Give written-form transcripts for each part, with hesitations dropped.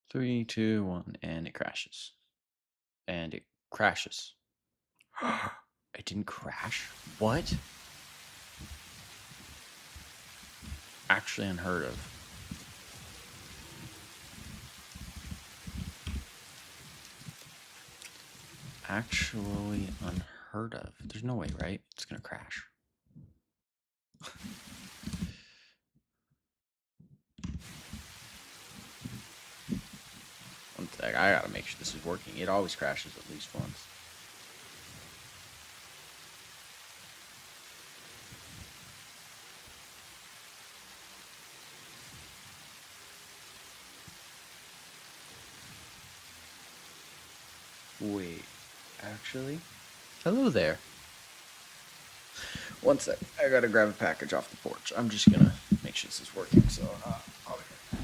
Three, two, one, and it crashes. And it crashes. It didn't crash? What? Actually unheard of. Actually unheard of. There's no way, right? It's gonna crash. One sec, I gotta make sure this is working. It always crashes at least once. Wait, actually? Hello there. One sec, I gotta grab a package off the porch. I'm just gonna make sure this is working, so I'll be right back.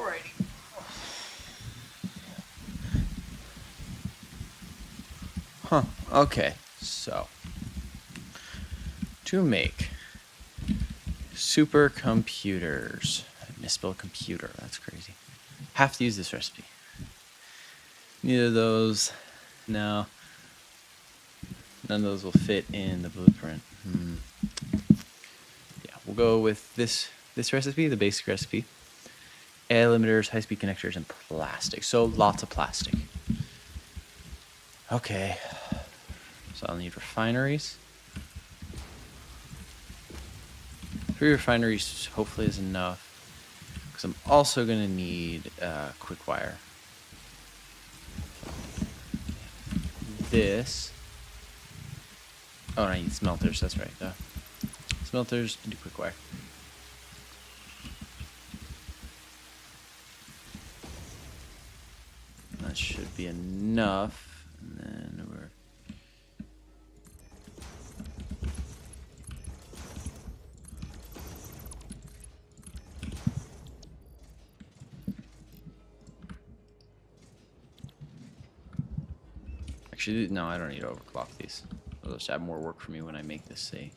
Alrighty. Huh, okay, so to make supercomputers, I misspelled computer, that's crazy. Have to use this recipe. Neither of those, no. None of those will fit in the blueprint. Yeah, we'll go with this recipe, the basic recipe. Air limiters, high-speed connectors, and plastic. So lots of plastic. Okay. So I'll need refineries. 3 refineries hopefully is enough. Because I'm also going to need quick wire. This. Oh, and I need smelters. That's right. Smelters and do quick wire. That should be enough. And then we're... Actually, no, I don't need to overclock these. They'll just have more work for me when I make this, say.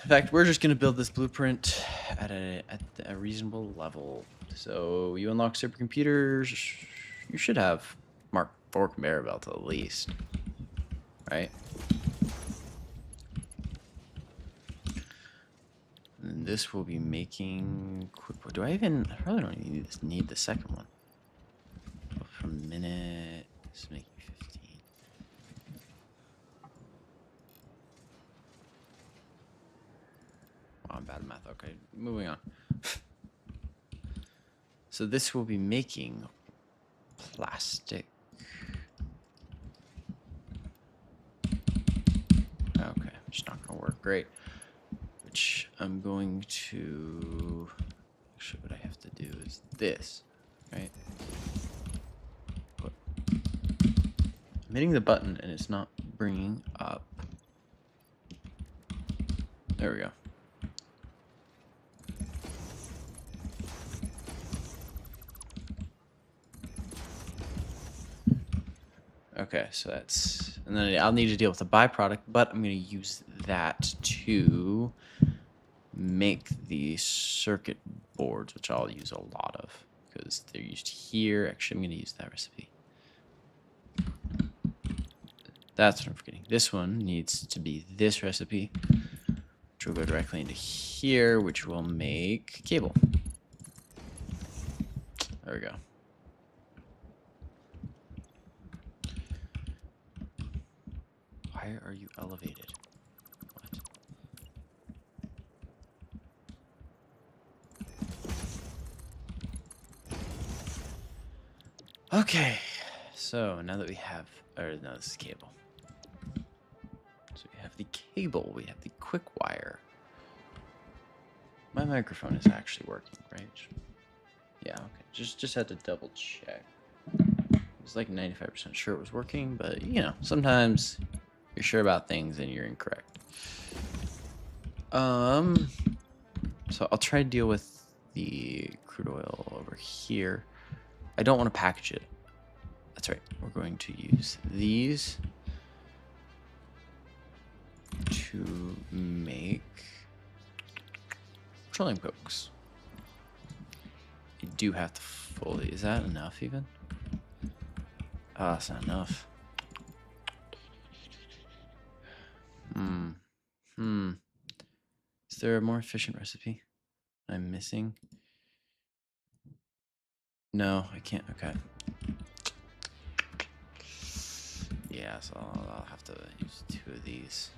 In fact, we're just going to build this blueprint at a reasonable level. So you unlock supercomputers. You should have Mark IV conveyor belt at least, right? And this will be making quick. Do I probably don't even need the second one. For a minute, this is making 15. Oh, I'm bad at math. Okay, moving on. So this will be making plastic. Okay, it's not gonna work. Great. Which I'm going to... Actually, what I have to do is this, right? I'm hitting the button and it's not bringing up. There we go. Okay, so that's... And then I'll need to deal with the byproduct, but I'm going to use that to make the circuit boards, which I'll use a lot of because they're used here. Actually, I'm going to use that recipe. That's what I'm forgetting. This one needs to be this recipe, which will go directly into here, which will make cable. There we go. Why are you elevated? What? Okay, so So now that we have, or no, this is cable. So we have the cable, we have the quick wire. My microphone is actually working, right? Yeah, okay. Just had to double check. I was like 95% sure it was working, but you know, sometimes you're sure about things and you're incorrect. So I'll try to deal with the crude oil over here. I don't want to package it. That's right. We're going to use these to make petroleum cokes. You do have to fully... Is that enough even? Ah, that's not enough. Is there a more efficient recipe I'm missing? No, I can't. Okay. Yeah, so I'll have to use 2 of these.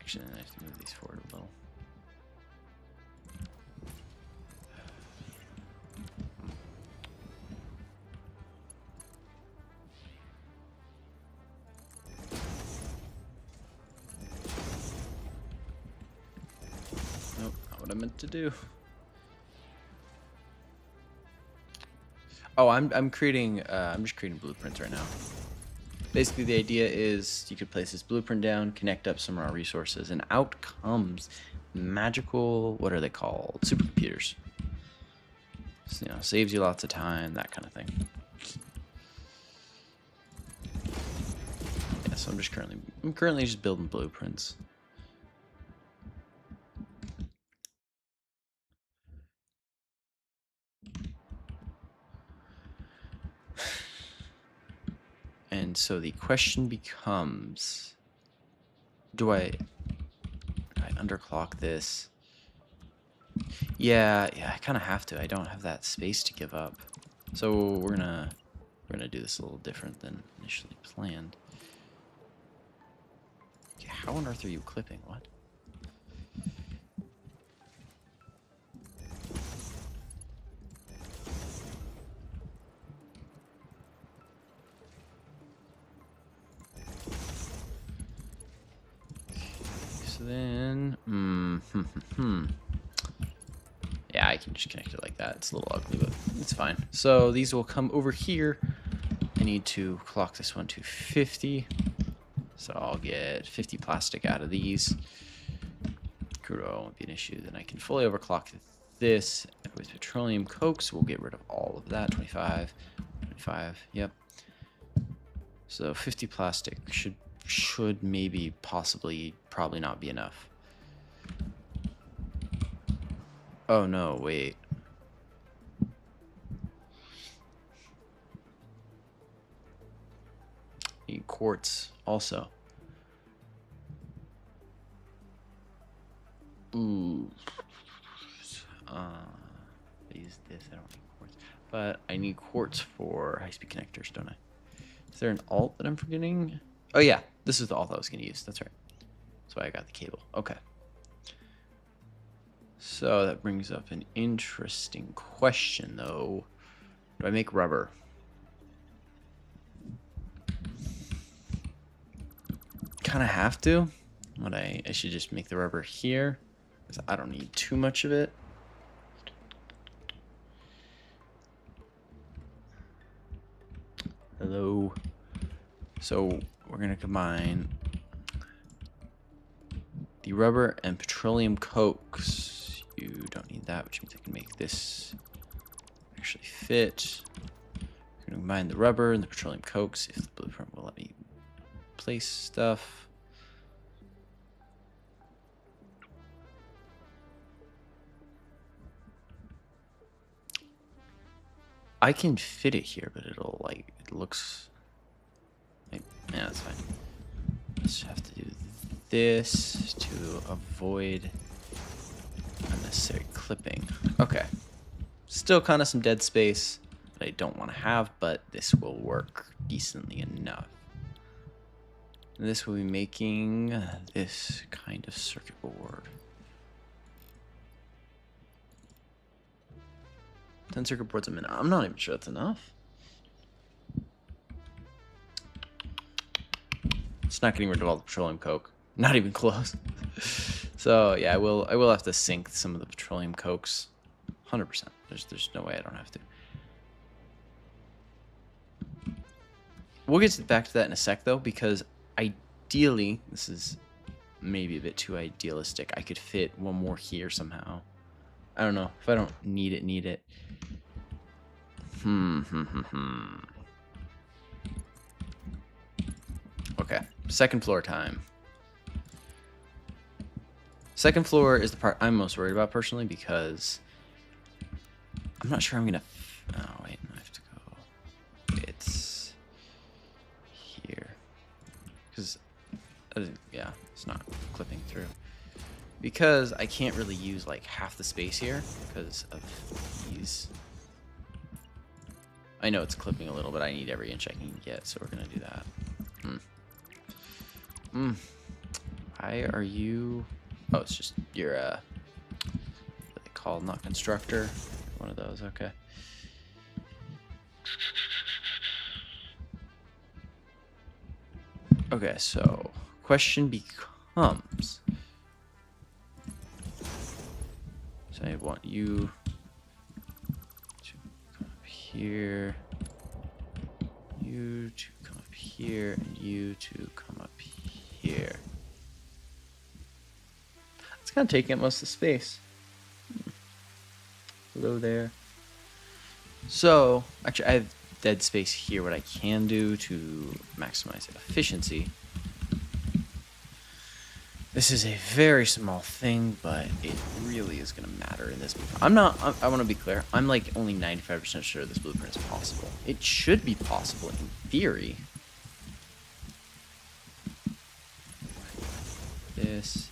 Actually, I have to move these forward a little. Nope, not what I meant to do. Oh, I'm creating. I'm just creating blueprints right now. Basically, the idea is you could place this blueprint down, connect up some raw resources, and out comes magical. What are they called? Supercomputers. So, you know, saves you lots of time, that kind of thing. Yeah, so I'm currently just building blueprints. And so the question becomes, do I underclock this? Yeah, I kind of have to. I don't have that space to give up. So we're gonna do this a little different than initially planned. Okay, how on earth are you clipping? What? So then, yeah, I can just connect it like that. It's a little ugly, but it's fine. So these will come over here. I need to clock this one to 50. So I'll get 50 plastic out of these. Crude oil won't be an issue. Then I can fully overclock this with petroleum cokes. We'll get rid of all of that. 25, 25. Yep. So 50 plastic should maybe probably not be enough. Oh no, wait. Need quartz also. Ooh. I use this. I don't need quartz. But I need quartz for high-speed connectors, don't I? Is there an alt that I'm forgetting? Oh yeah, this is the alt I was going to use. That's right. That's why I got the cable. Okay. So that brings up an interesting question, though. Do I make rubber? Kind of have to. But I should just make the rubber here, because I don't need too much of it. Hello. So we're going to combine the rubber and petroleum cokes. You don't need that, which means I can make this actually fit. We're going to combine the rubber and the petroleum cokes if the blueprint will let me place stuff. I can fit it here, but it'll like, it looks like, yeah, that's fine. Just have to do this to avoid unnecessary clipping. Okay. Still kind of some dead space that I don't want to have, but this will work decently enough. And this will be making this kind of circuit board. 10 circuit boards a minute. I'm not even sure that's enough. It's not getting rid of all the petroleum coke. Not even close. So yeah, I will have to sink some of the petroleum cokes. 100%. There's no way I don't have to. We'll get back to that in a sec though, because ideally, this is maybe a bit too idealistic. I could fit one more here somehow. I don't know. If I don't need it. Okay, second floor time. Second floor is the part I'm most worried about personally, because I'm not sure I'm gonna. Oh wait, I have to go. It's here, because yeah, it's not clipping through. Because I can't really use like half the space here because of these. I know it's clipping a little, but I need every inch I can get, so we're gonna do that. Why are you? Oh, it's just you're what they call not constructor. One of those, okay. Okay, so question becomes. So I want you to come up here, you to come up here, and you to come up here. It's kind of taking up most of the space. Hello there. So, actually, I have dead space here. What I can do to maximize efficiency. This is a very small thing, but it really is going to matter in this. I want to be clear. I'm like only 95% sure this blueprint is possible. It should be possible in theory. This.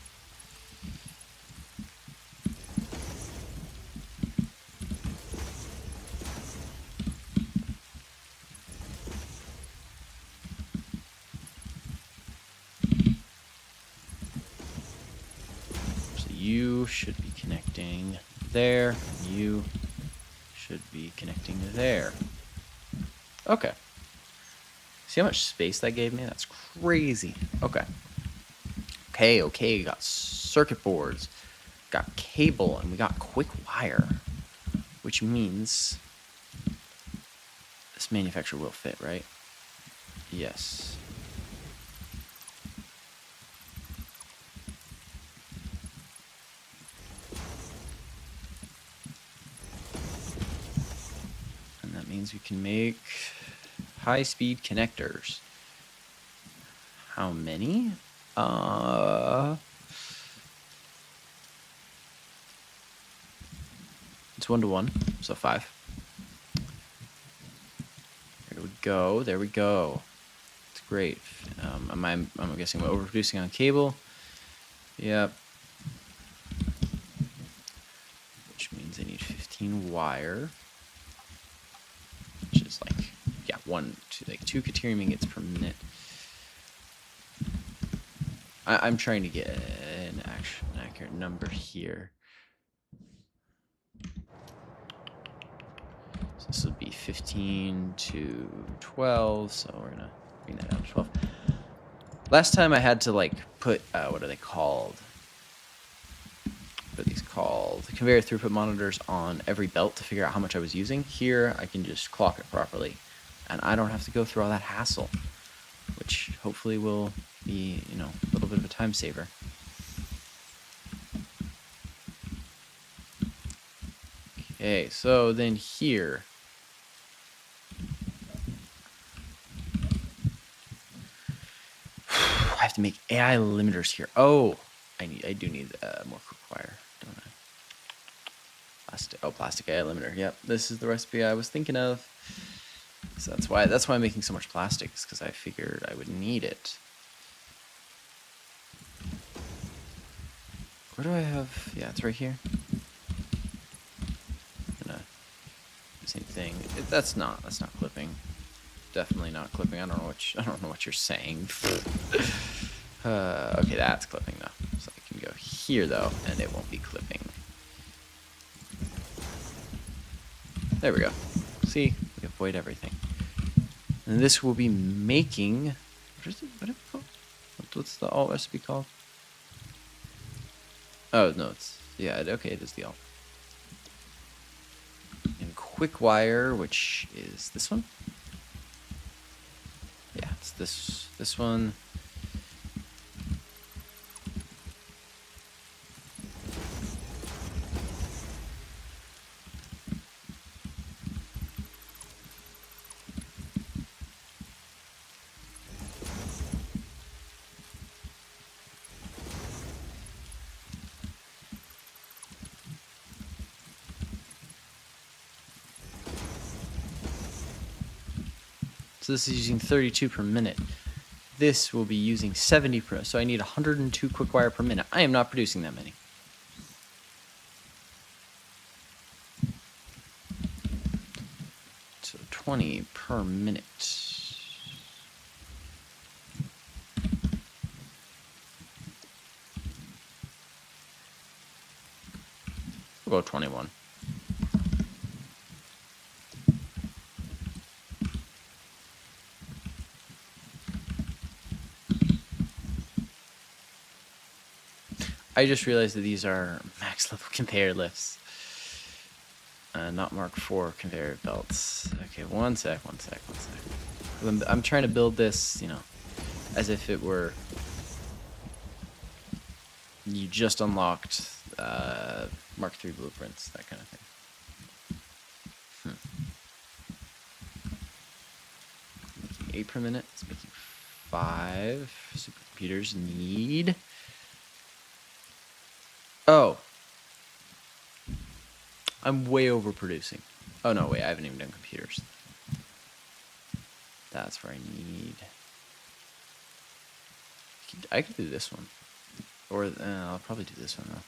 You should be connecting there. You should be connecting there. Okay. See how much space that gave me? That's crazy. Okay. Okay. Got circuit boards, got cable, and we got quick wire, which means this manufacturer will fit, right? Yes. Means we can make high-speed connectors. How many? It's 1-to-1, so 5. There we go. It's great. I'm guessing we're overproducing on cable. Yep. Which means I need 15 wire. Which is like, yeah, 2 Caterium ingots per minute. I'm trying to get an accurate number here. So this would be 15 to 12, so we're gonna bring that down to 12. Last time I had to like put, what are they called? What are these called? Conveyor throughput monitors on every belt to figure out how much I was using. Here, I can just clock it properly, and I don't have to go through all that hassle, which hopefully will be, a little bit of a time saver. Okay, so then here, I have to make AI limiters here. Oh, I do need more quick wire, don't I? Plastic AI limiter. Yep, this is the recipe I was thinking of. So that's why I'm making so much plastics, because I figured I would need it. Where do I have? Yeah, it's right here. Same thing. That's not clipping. Definitely not clipping. I don't know what you're saying. Okay, that's clipping though. So I can go here though, and it won't be clipping. There we go. See, we avoid everything. And this will be making. What is it? What is it called? What's the alt recipe called? Oh no, it's okay. It is the alt. And quick wire, which is this one. Yeah, it's this one. So this is using 32 per minute. This will be using 70 per, so I need 102 quick wire per minute. I am not producing that many. So 20 per minute. We'll go 21. I just realized that these are max level conveyor lifts, not Mark IV conveyor belts. Okay, one sec. I'm trying to build this, as if it were you just unlocked Mark III blueprints, that kind of thing. Making 8 per minute. It's making 5. Supercomputers need. Oh. I'm way overproducing. Oh, no, wait, I haven't even done computers. That's where I need. I could do this one. Or I'll probably do this one, though.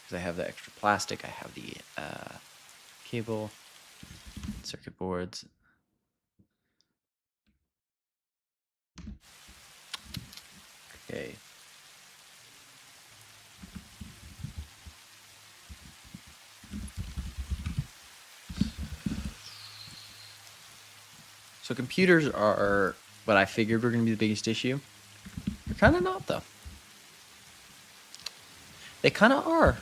Because I have the extra plastic, I have the cable, circuit boards. Okay. So computers are what I figured were going to be the biggest issue. They're kind of not, though. They kind of are.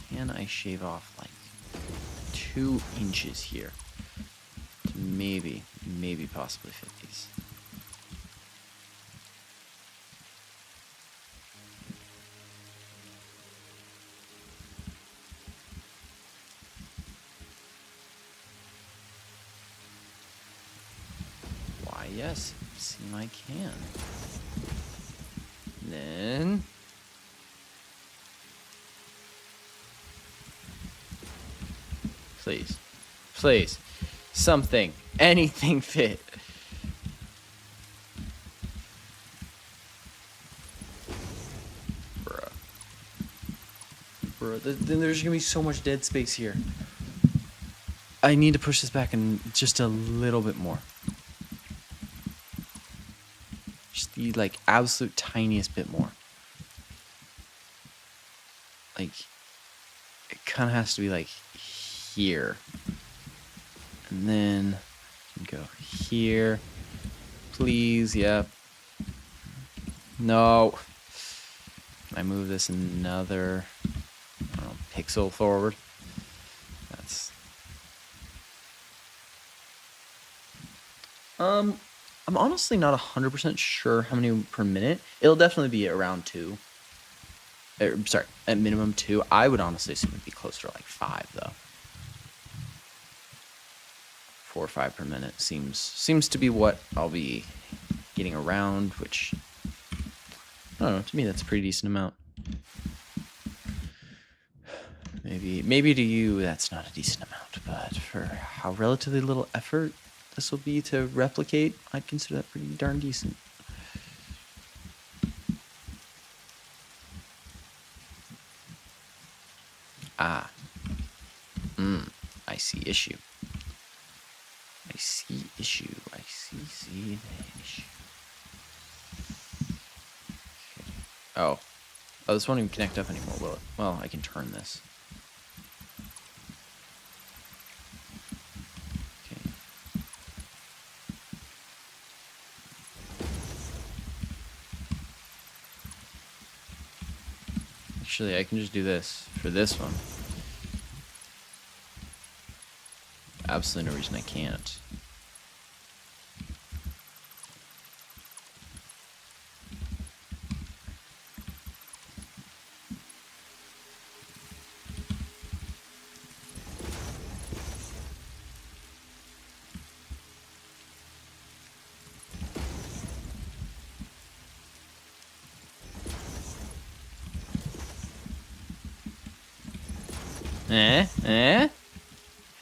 Can I shave off like 2 inches here to maybe possibly fit these? Why, yes, it seems I can. And then please, something, anything fit. Bruh, then there's gonna be so much dead space here. I need to push this back in just a little bit more. Just the like absolute tiniest bit more. Like it kind of has to be like here, and then go here, please. Yep. No. Can I move this another pixel forward? That's. I'm honestly not 100% sure how many per minute. It'll definitely be around 2. Sorry, at minimum 2. I would honestly assume it'd be closer to like 5 though. 4 or 5 per minute seems to be what I'll be getting around, which I don't know, to me that's a pretty decent amount. Maybe to you that's not a decent amount, but for how relatively little effort this will be to replicate, I'd consider that pretty darn decent. Ah. I see issue. I see the issue. Okay. Oh, this won't even connect up anymore, will it? Well, I can turn this. Actually, I can just do this for this one. Absolutely no reason I can't.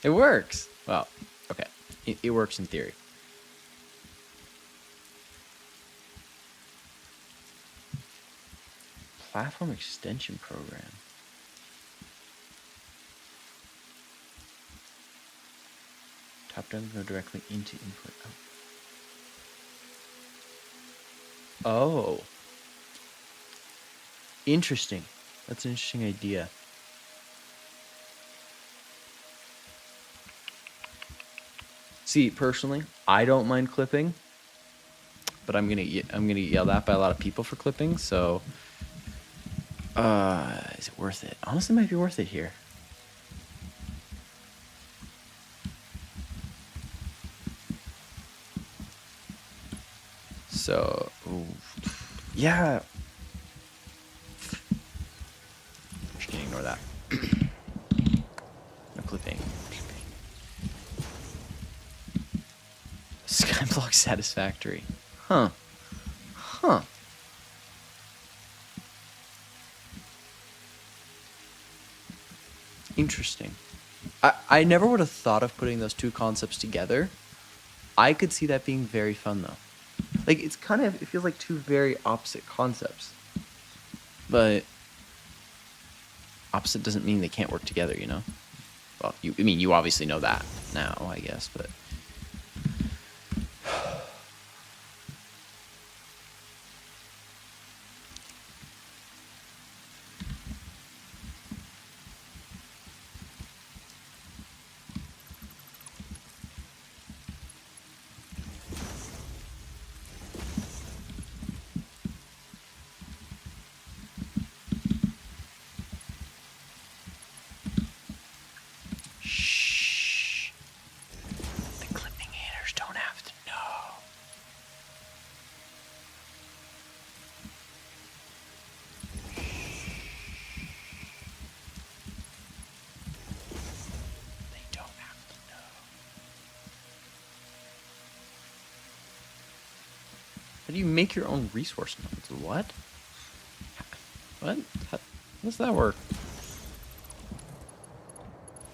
It works. Well, okay. It works in theory. Platform extension program. Top down, go directly into input. Oh. Interesting. That's an interesting idea. See, personally, I don't mind clipping, but I'm gonna get yelled at by a lot of people for clipping. So, is it worth it? Honestly, it might be worth it here. So, ooh, yeah. Just gonna ignore that. No clipping. Skyblock Satisfactory. Huh. Huh. Interesting. I never would have thought of putting those two concepts together. I could see that being very fun, though. Like, it's kind of, it feels like two very opposite concepts. But opposite doesn't mean they can't work together, you know? Well, you obviously know that now, I guess, but... Shh. The clipping haters don't have to know. They don't have to know. How do you make your own resource nodes? What? What? How does that work?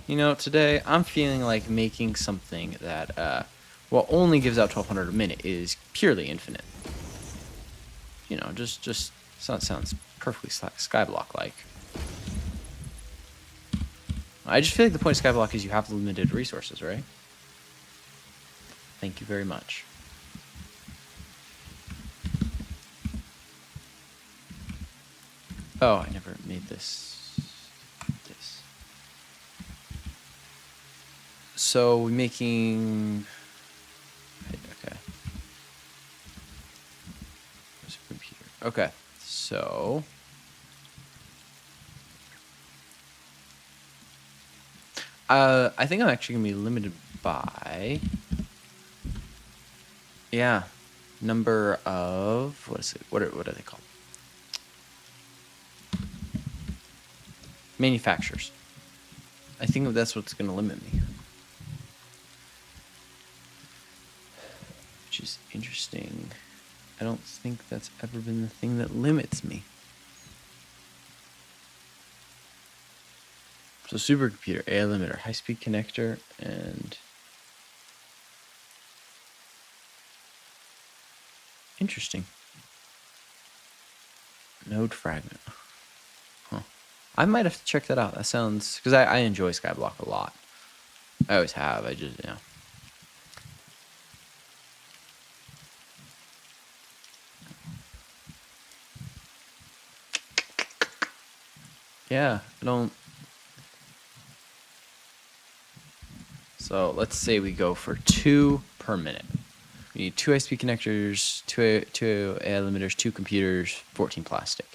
You know, today I'm feeling like making something that, well, only gives out 1200 a minute is purely infinite. You know, just sounds perfectly Skyblock-like. I just feel like the point of Skyblock is you have limited resources, right? Thank you very much. Oh, I never made this. So we're making. Okay. Where's the computer? Okay. So. I think I'm actually gonna be limited by. Yeah, number of what is it? What are they called? Manufacturers. I think that's what's gonna limit me. Which is interesting. I don't think that's ever been the thing that limits me. So supercomputer, AI limiter, high-speed connector, and interesting. Node fragment. Huh. I might have to check that out. That sounds, because I enjoy Skyblock a lot. I always have. I just, you know. Yeah, I don't. So let's say we go for 2 per minute. We need 2 high-speed connectors, 2 AI limiters, 2 computers, 14 plastic.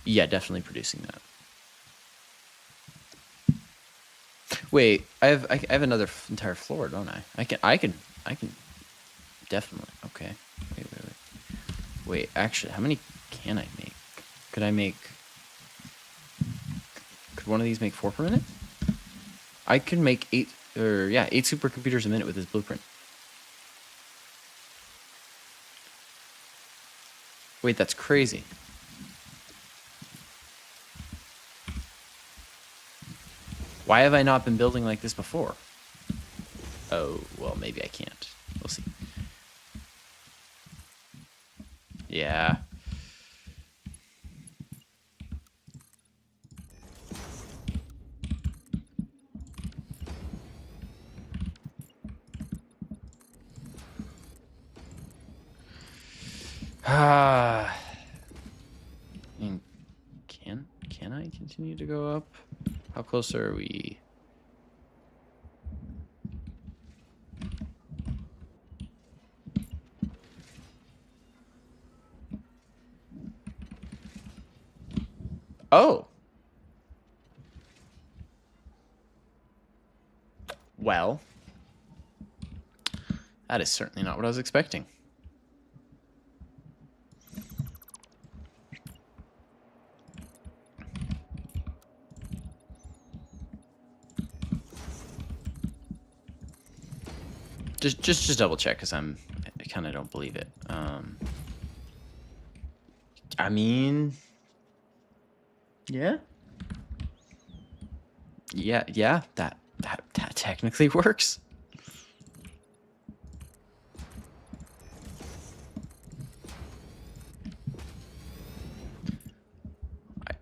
Yeah, definitely producing that. Wait, I have another entire floor, don't I? I can definitely. Okay. Wait, actually, how many can I make? Could I make? Could one of these make 4 per minute? I can make 8, or yeah, 8 supercomputers a minute with this blueprint. Wait, that's crazy. Why have I not been building like this before? Oh, well, maybe I can't. We'll see. Yeah. Ah. Can I continue to go up? How close are we? Oh. Well, that is certainly not what I was expecting. Just double check, because I kind of don't believe it. I mean, yeah, yeah, that technically works.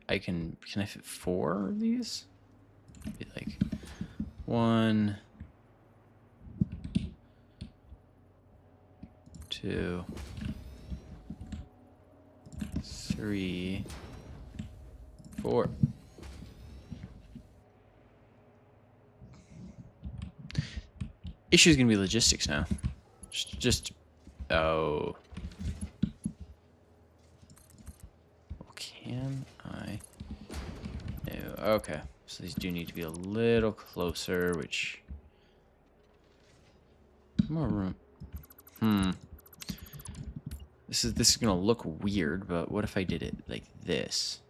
Can I fit 4 of these? Be like 1, 2, 3, 4. Issue's gonna be logistics now. Just oh. Well, can I? No. Okay. So these do need to be a little closer, which more room. This is gonna look weird, but what if I did it like this?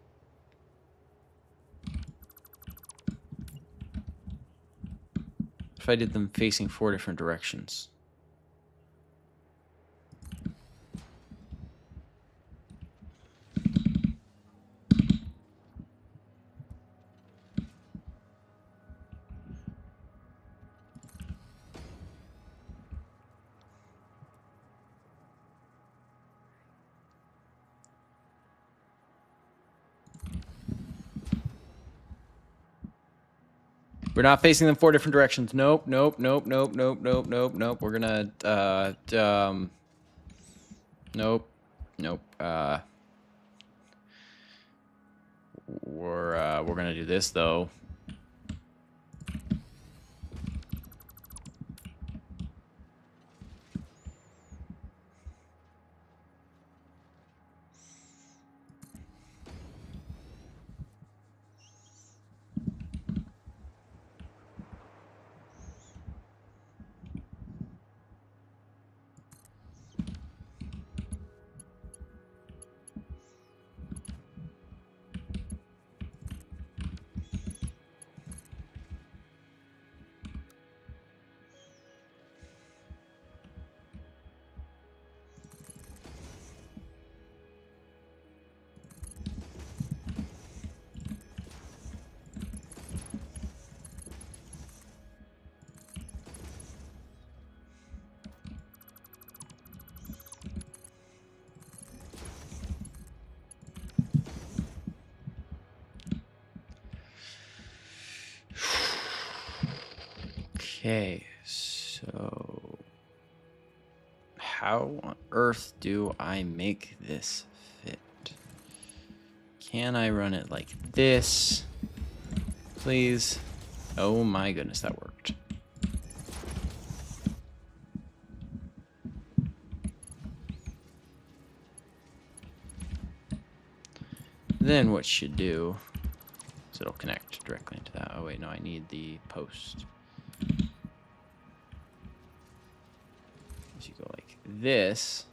If I did them facing 4 different directions. We're not facing them 4 different directions. Nope, nope, nope, nope, nope, nope, nope, nope. We're gonna, nope, nope. We're gonna do this though. Okay, so how on earth do I make this fit? Can I run it like this? Please. Oh my goodness, that worked. Then what you do So it'll connect directly into that. Oh wait, no, I need the post. So you go like this.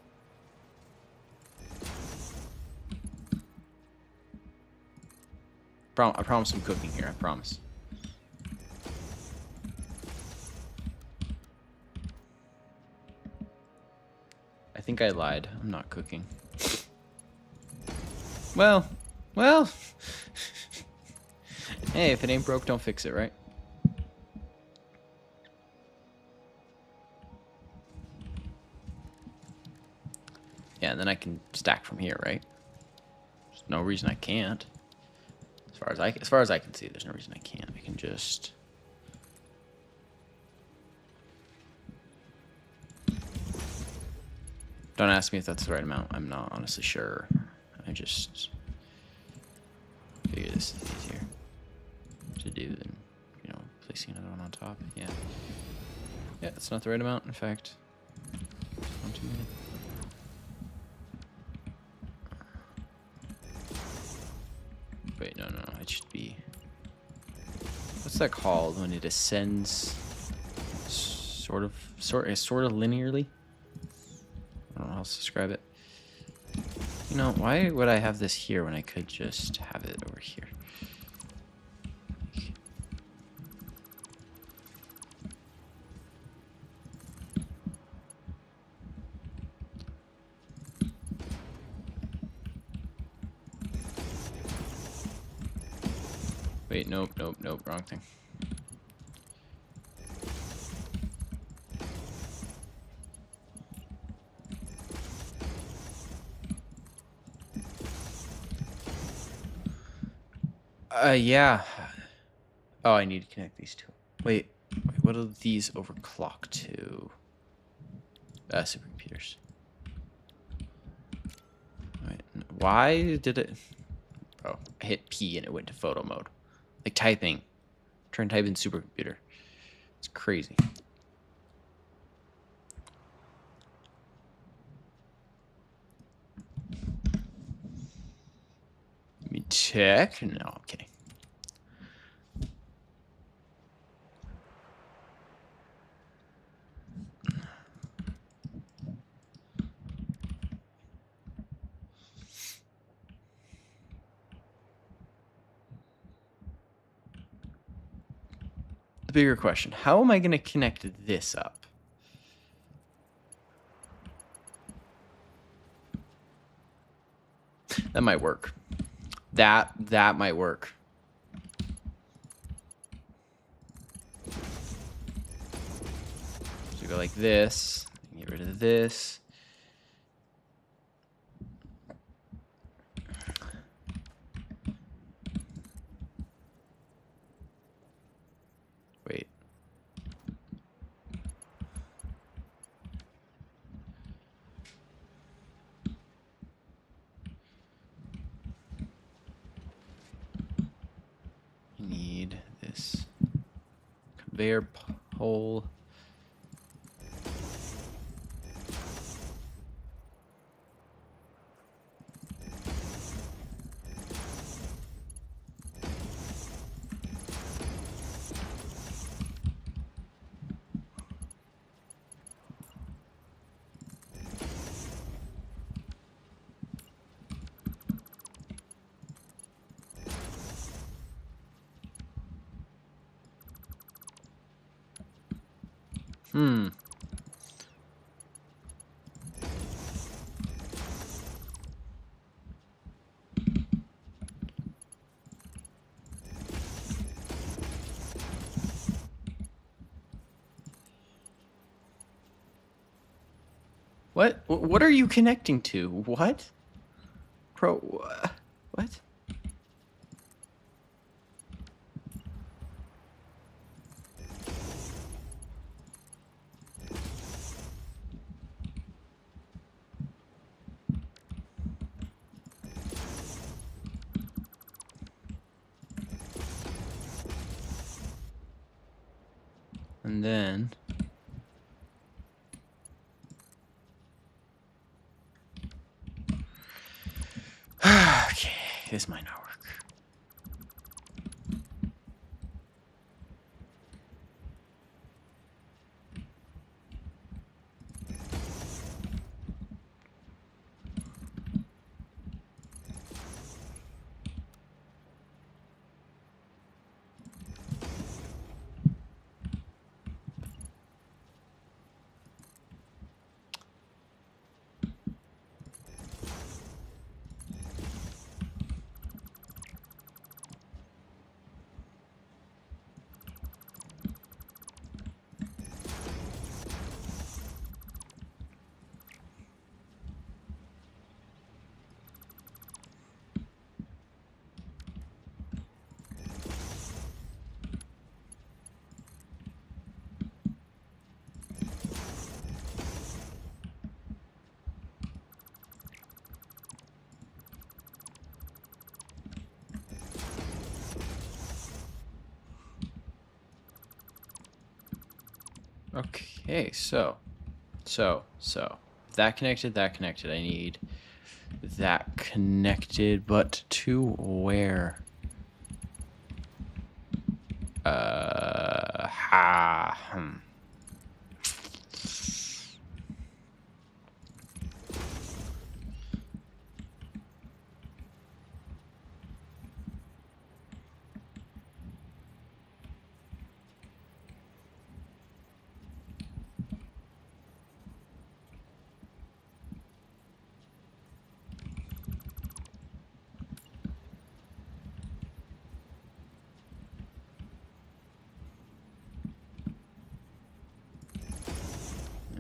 I promise I'm cooking here, I promise. I think I lied. I'm not cooking. Well. Hey, if it ain't broke, don't fix it, right? Yeah, and then I can stack from here, right? There's no reason I can't. As far as I can see, there's no reason I can't. I can just. Don't ask me if that's the right amount. I'm not honestly sure. I just figure this is easier to do than, you know, placing another one on top. Yeah. Yeah, it's not the right amount. In fact, one too many. Wait, no. It should be. What's that called when it ascends? Sort of linearly. I don't know how else to describe it. You know, why would I have this here when I could just have it over here? Wait, nope, wrong thing. Yeah. Oh, I need to connect these two. Wait, what are these overclock to? Supercomputers. Wait, why did it? Oh, I hit P and it went to photo mode. Like typing. Trying to type in supercomputer. It's crazy. Let me check. No, I'm kidding. The bigger question, how am I going to connect this up? That might work. That might work. So go like this, get rid of this. Wait. You need this conveyor pole. What are you connecting to? What? Pro, what? And then okay, this might not work. Okay, so that connected, that connected. I need that connected, but to where? Hmm.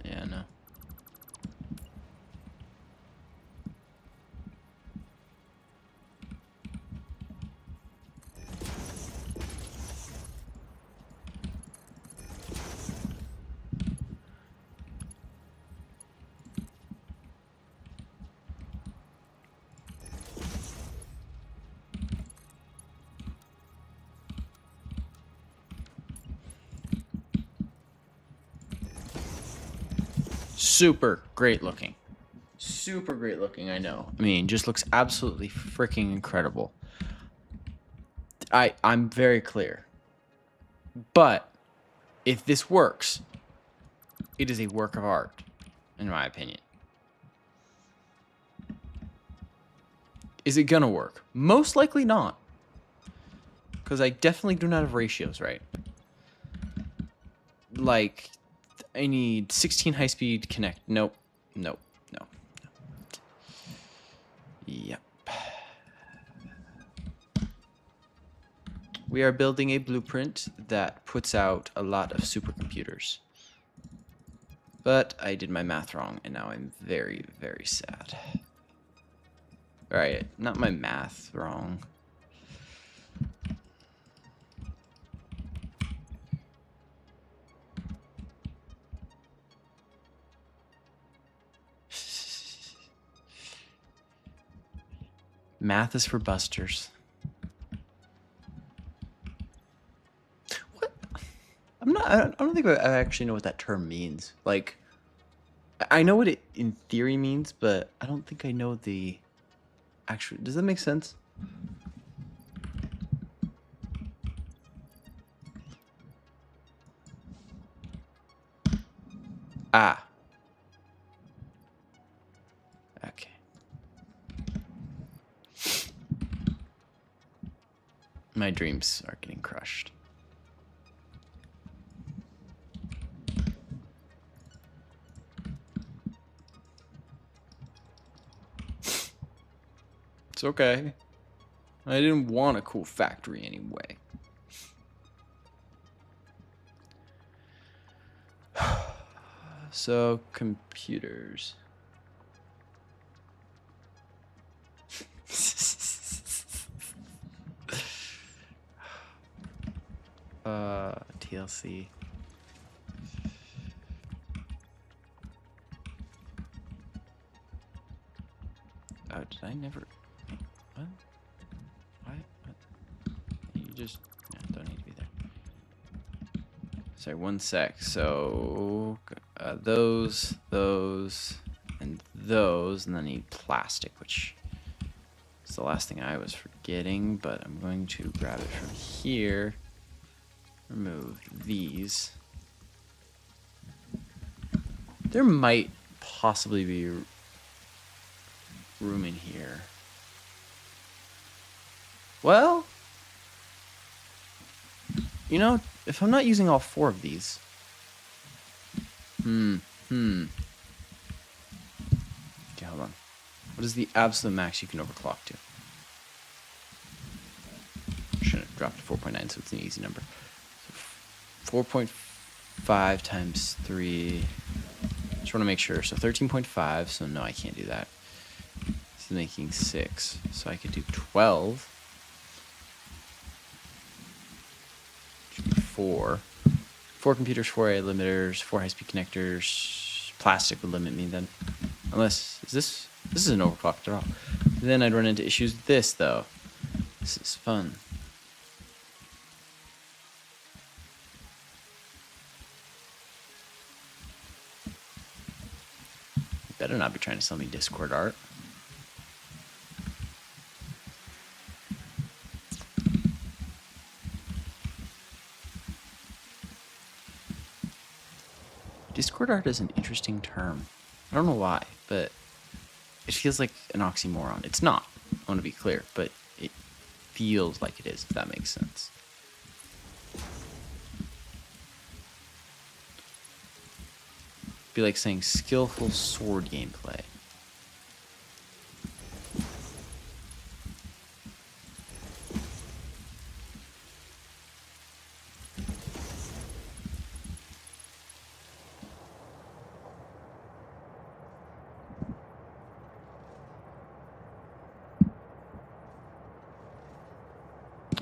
Yeah, no. Super great looking. Super great looking, I know. I mean, just looks absolutely freaking incredible. I'm very clear. But if this works, it is a work of art, in my opinion. Is it gonna work? Most likely not. Because I definitely do not have ratios right. Like, I need 16 high-speed connect. Nope. Nope. No. Yep. We are building a blueprint that puts out a lot of supercomputers. But I did my math wrong, and now I'm very, very sad. Alright, not my math wrong. Math is for busters. What? I don't think I actually know what that term means. Like, I know what it in theory means, but I don't think I know the actual. Does that make sense? Ah. Okay. My dreams are getting crushed. It's okay. I didn't want a cool factory anyway. So, computers. TLC. Oh, did I never? What? What? You just don't need to be there. Sorry, one sec. So those, and those, and then I need plastic, which is the last thing I was forgetting. But I'm going to grab it from here. Remove these. There might possibly be room in here. Well, you know, if I'm not using all 4 of these. Okay, hold on. What is the absolute max you can overclock to? Shouldn't have dropped to 4.9, so it's an easy number. 4.5 times 3. Just want to make sure. So 13.5. So no, I can't do that. This is making 6. So I could do 12. 4. 4 computers, 4 AI limiters, 4 high-speed connectors. Plastic would limit me then. Unless, this isn't overclocked at all. Then I'd run into issues with this, though. This is fun. better not be trying to sell me Discord art. Discord art is an interesting term. I don't know why, but it feels like an oxymoron. It's not, I want to be clear, but it feels like it is, if that makes sense. Be like saying skillful sword gameplay.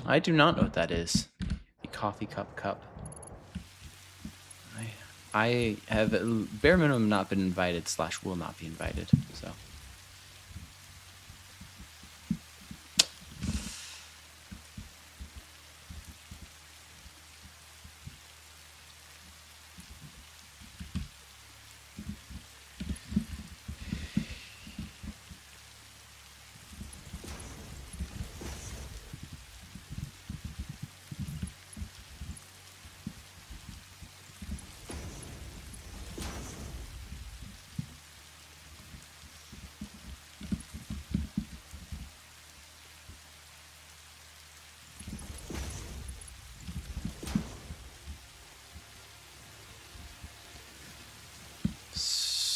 I do not know what that is. The coffee cup. I have bare minimum not been invited / will not be invited, so.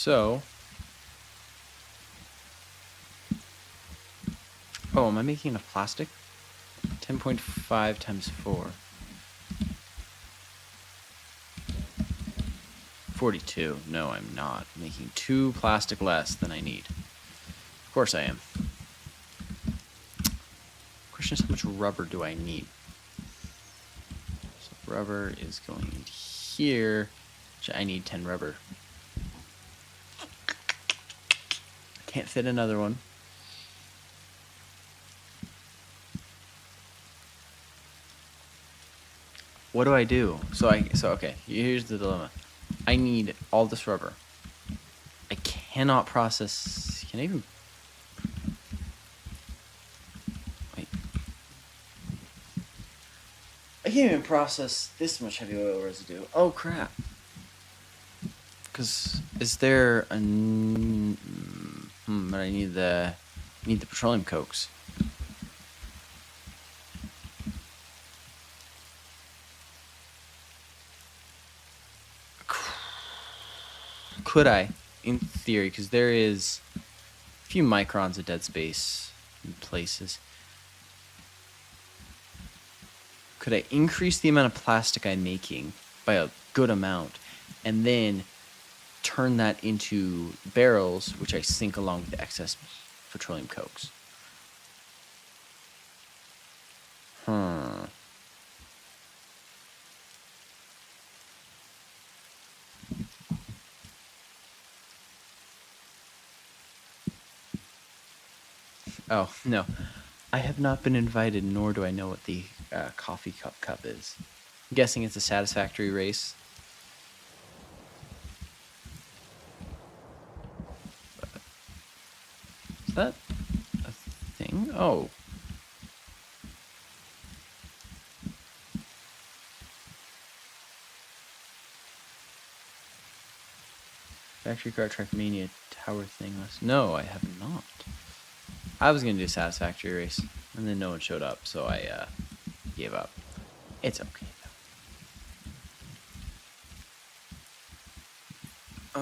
So, oh, am I making enough plastic? 10.5 times 4. 42. No, I'm not. Making 2 plastic less than I need. Of course I am. Question is, how much rubber do I need? So rubber is going here. I need 10 rubber. Can't fit another one. What do I do? So okay, here's the dilemma. I need all this rubber. I cannot process. Can I even? Wait. I can't even process this much heavy oil residue. Oh crap. Because is there a? But I need the petroleum cokes. Could I, in theory, because there is a few microns of dead space in places. Could I increase the amount of plastic I'm making by a good amount, and then turn that into barrels, which I sink along with the excess petroleum cokes? Oh, no. I have not been invited, nor do I know what the coffee cup is. I'm guessing it's a Satisfactory race. Is that a thing? Oh. Factory Car Trackmania Tower thing. No, I have not. I was going to do a Satisfactory race, and then no one showed up, so I gave up. It's okay, though.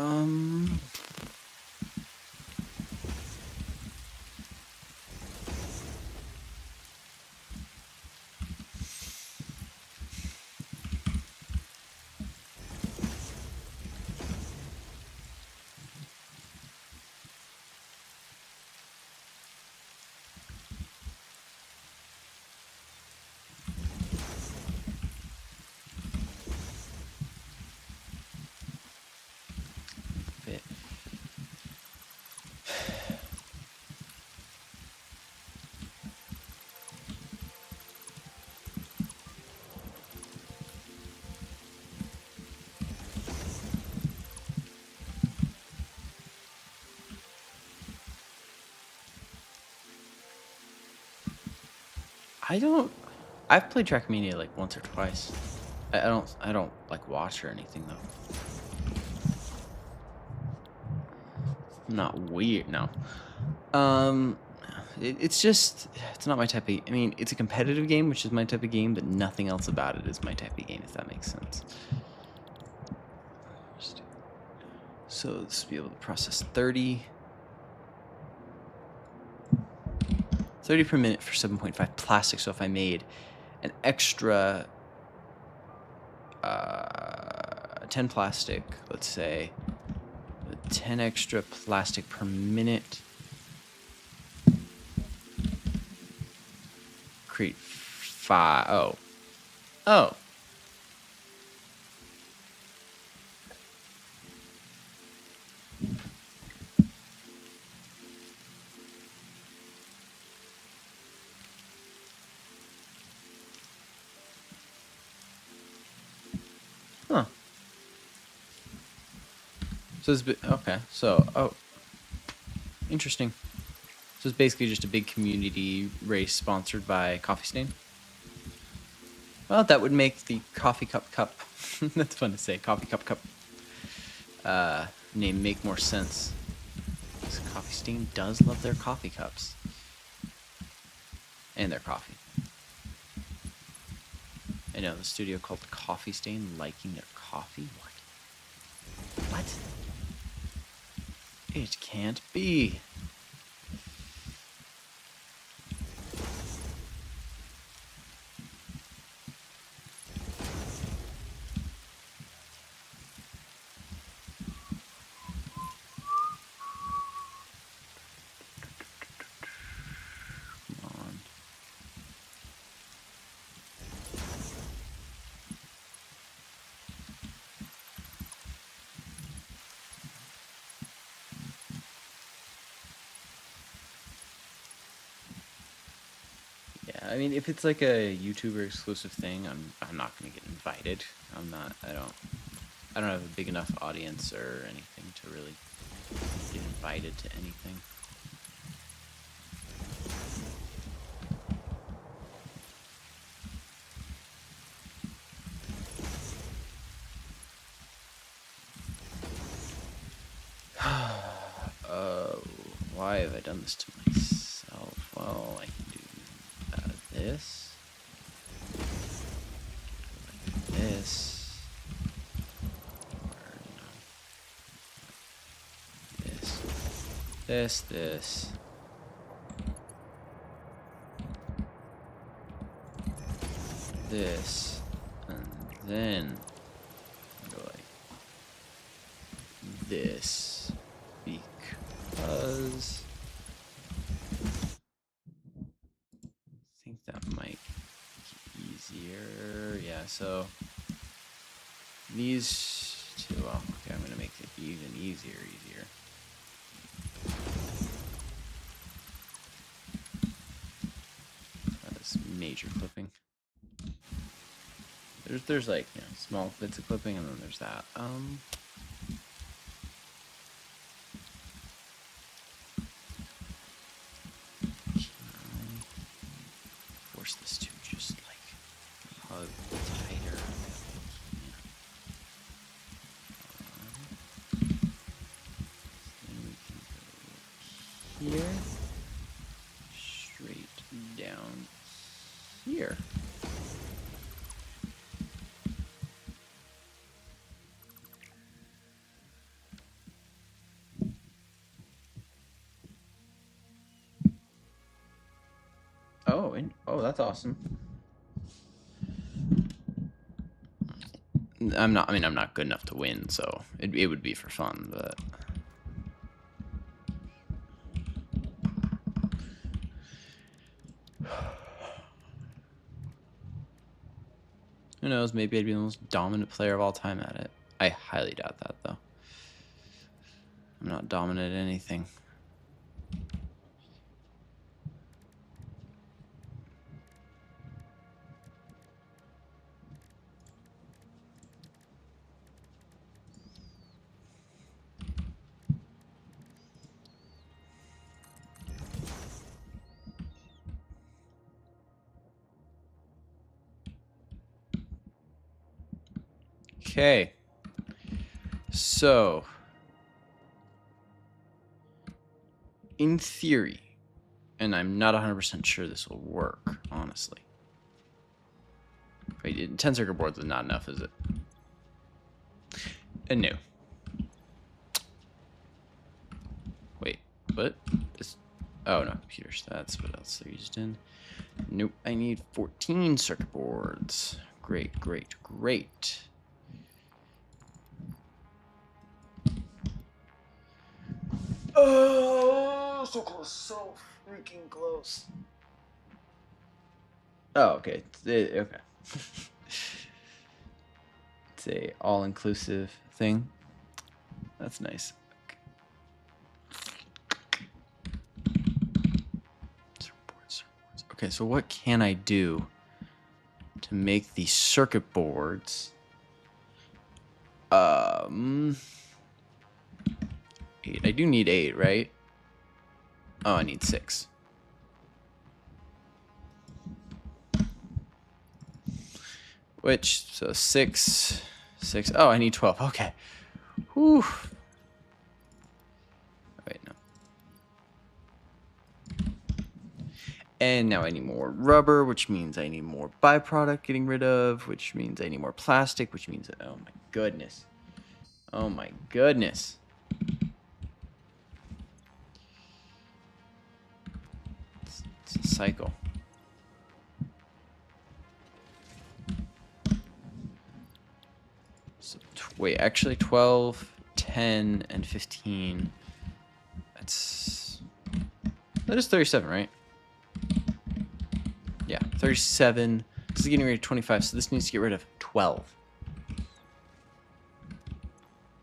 I don't. I've played Trackmania like once or twice. I don't like watch or anything though. Not weird. No. Um, it's just it's not my type of. I mean, it's a competitive game, which is my type of game, but nothing else about it is my type of game. If that makes sense. So let's be able to process 30 per minute for 7.5 plastic. So if I made an extra 10 plastic, let's say 10 extra plastic per minute, create 5. Oh. Huh. So it's okay. So interesting. So it's basically just a big community race sponsored by Coffee Stain. Well, that would make the coffee cup. That's fun to say. Coffee cup. Name make more sense. Because Coffee Stain does love their coffee cups and their coffee. I know the studio called Coffee Stain liking their coffee. What? It can't be. Come on. Yeah, I mean, if it's like a YouTuber exclusive thing, I'm not gonna get invited. I don't have a big enough audience or anything to really get invited to anything. Why have I done this to myself? Well, I can do this. Like this. Or no. This. This. And then go like this. Because I think that might be easier. Yeah, so these two, well, okay, I'm gonna make it even easier. That's major clipping. There's like, you know, small bits of clipping, and then there's that. Force this to just like hug tighter. Then we can go here, straight down here. Oh, that's awesome. I'm not good enough to win, so it would be for fun, but who knows, maybe I'd be the most dominant player of all time at it. I highly doubt that, though. I'm not dominant at anything. Okay. So, in theory, and I'm not 100% sure this will work, honestly. Wait, 10 circuit boards is not enough, is it? And no. Wait, what? Oh, no, computers. That's what else they're used in. Nope, I need 14 circuit boards. Great, great, great. Oh, so close, so freaking close. Oh, okay. Okay. It's a all-inclusive thing. That's nice. Circuit boards. Okay, so what can I do to make the circuit boards 8? I do need 8, right? Oh, I need 6. Which, so 6. Oh, I need 12. Okay. Whew. Wait, no. And now I need more rubber, which means I need more byproduct getting rid of, which means I need more plastic, which means, oh my goodness. Oh my goodness. It's a cycle. So, wait, actually 12, 10, and 15. That is 37, right? Yeah, 37. This is getting rid of 25, so this needs to get rid of 12.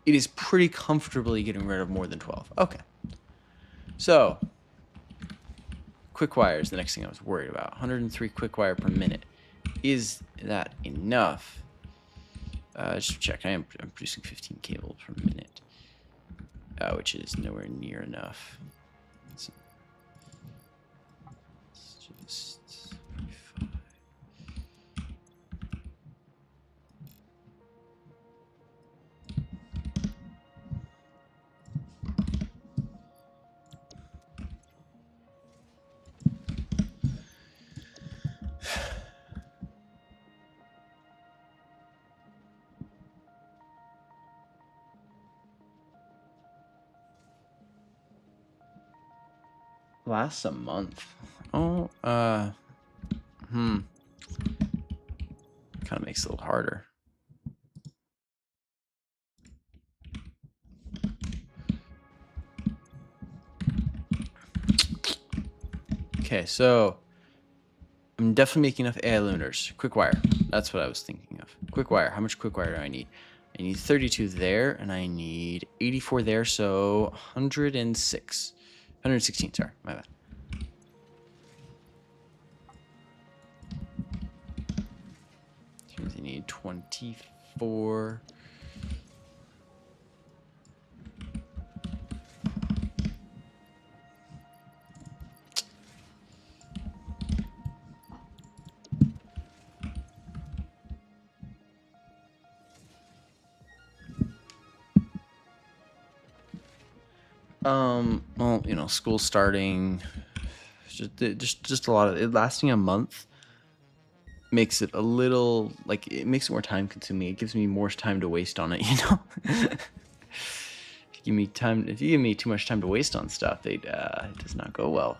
It is pretty comfortably getting rid of more than 12. Okay. So, quick wire is the next thing I was worried about. 103 quick wire per minute. Is that enough? Just to check. I'm producing 15 cables per minute, which is nowhere near enough. Let's just 45. Lasts a month. Oh, kind of makes it a little harder. Okay, so I'm definitely making enough AI lunars. Quick wire. That's what I was thinking of. Quick wire. How much quick wire do I need? I need 32 there, and I need 84 there, so 106. 116, sorry, my bad. I need 24. Well, you know, school starting, just a lot of it lasting a month makes it a little, like, it makes it more time consuming. It gives me more time to waste on it, you know? If you give me too much time to waste on stuff, it does not go well.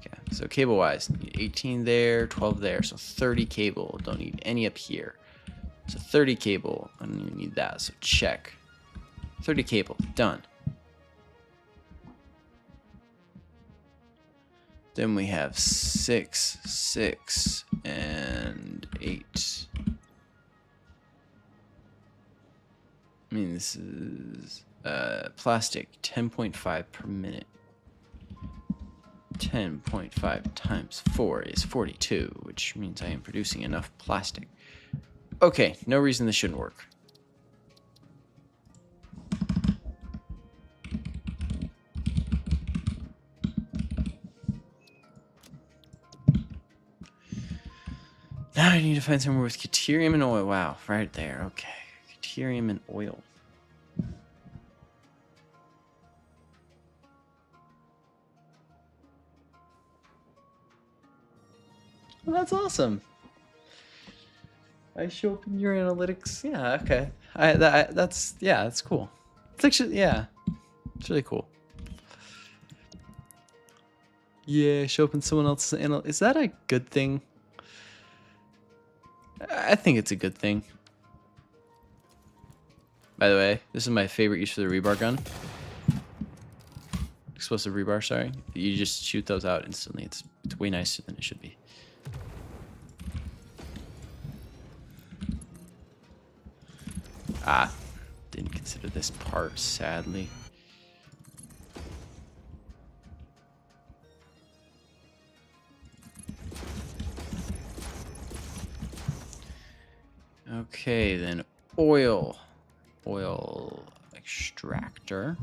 Okay, so cable wise, 18 there, 12 there, so 30 cable. Don't need any up here. So 30 cable, I don't even need that, so check. 30 cable, done. Then we have 6, 6, and 8. I mean, this is plastic, 10.5 per minute. 10.5 times 4 is 42, which means I am producing enough plastic. Okay, no reason this shouldn't work. Now I need to find somewhere with deuterium and oil. Wow, right there. Okay. Deuterium and oil. Well, that's awesome. I show up in your analytics. Yeah, okay. That's cool. It's actually, yeah, it's really cool. Yeah, show up in someone else's Is that a good thing? I think it's a good thing. By the way, this is my favorite use for the rebar gun. Explosive rebar, sorry. You just shoot those out instantly. It's way nicer than it should be. Ah, didn't consider this part, sadly. Okay, then oil. Oil extractor.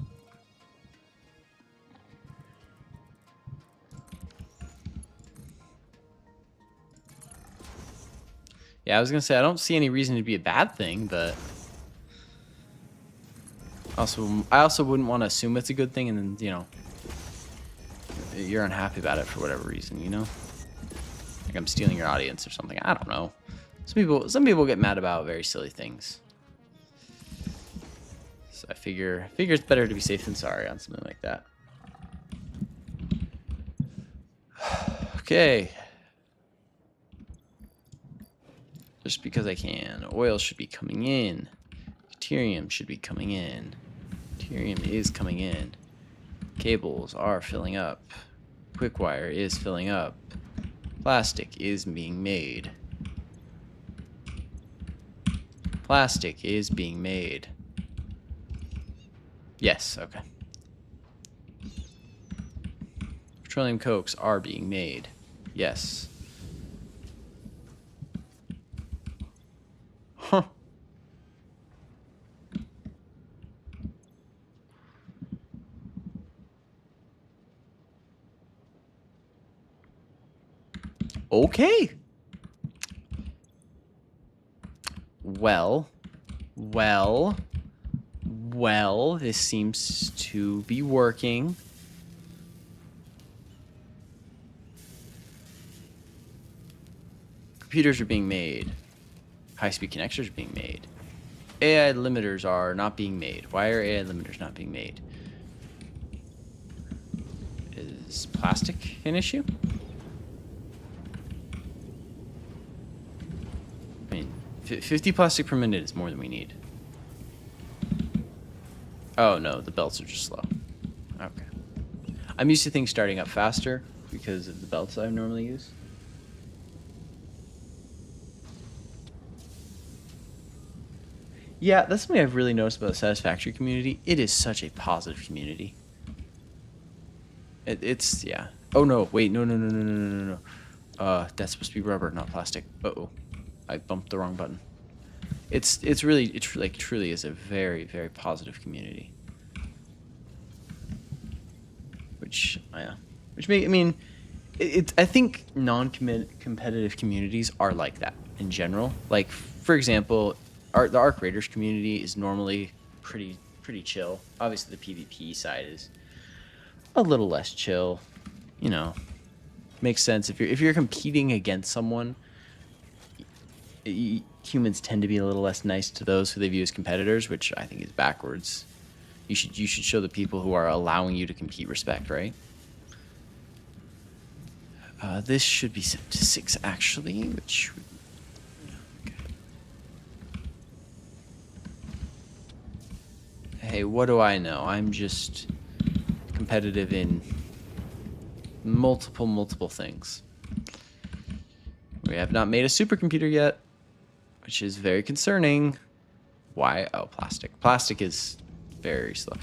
Yeah, I was gonna say I don't see any reason to be a bad thing, but I also wouldn't want to assume it's a good thing and then, you know, you're unhappy about it for whatever reason, you know? Like I'm stealing your audience or something. I don't know. Some people get mad about very silly things. So I figure it's better to be safe than sorry on something like that. Okay. Just because I can. Oil should be coming in. Deuterium should be coming in. Deuterium is coming in. Cables are filling up. Quickwire is filling up. Plastic is being made. Plastic is being made. Yes, okay. Petroleum cokes are being made. Yes. Huh. Okay. Well, this seems to be working. Computers are being made. High-speed connectors are being made. AI limiters are not being made. Why are AI limiters not being made? Is plastic an issue? I mean, 50 plastic per minute is more than we need. Oh no, the belts are just slow. Okay. I'm used to things starting up faster because of the belts I normally use. Yeah, that's something I've really noticed about the Satisfactory community. It is such a positive community. It's, yeah. Oh no, wait, no. That's supposed to be rubber, not plastic. Uh-oh. I bumped the wrong button. It truly is a very, very positive community. I mean, I think non-competitive communities are like that in general. Like, for example, the Arc Raiders community is normally pretty chill. Obviously, the PvP side is a little less chill. You know, makes sense if you're competing against someone. Humans tend to be a little less nice to those who they view as competitors, which I think is backwards. You should show the people who are allowing you to compete respect, right? This should be set to 6 actually, which okay. Hey, what do I know? I'm just competitive in multiple things. We have not made a supercomputer yet, which is very concerning. Why? Oh, plastic. Plastic is very slow.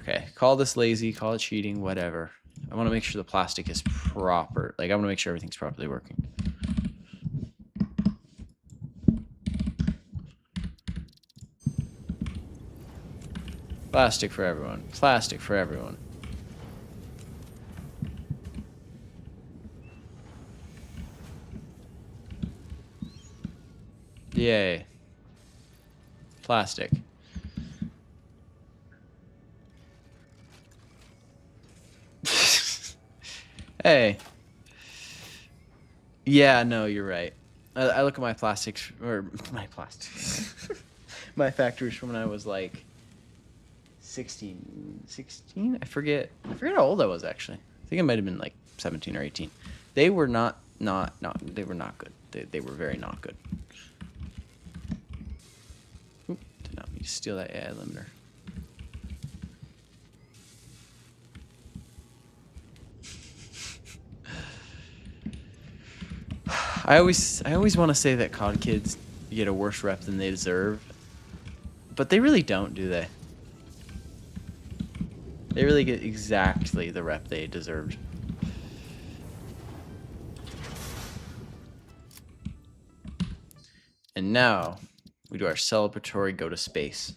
Okay, call this lazy, call it cheating, whatever. I want to make sure the plastic is proper. Like, I want to make sure everything's properly working. Plastic for everyone. Plastic for everyone. Yay. Plastic. Hey. Yeah, no, you're right. I look at my plastics, or my plastics, my factories from when I was like 16? I forget how old I was actually. I think I might have been like 17 or 18. They were not, they were not good. They were very not good. Oop, did not mean to steal that AI limiter. I always want to say that COD kids get a worse rep than they deserve, but they really don't, do they? They really get exactly the rep they deserved. And now we do our celebratory go to space.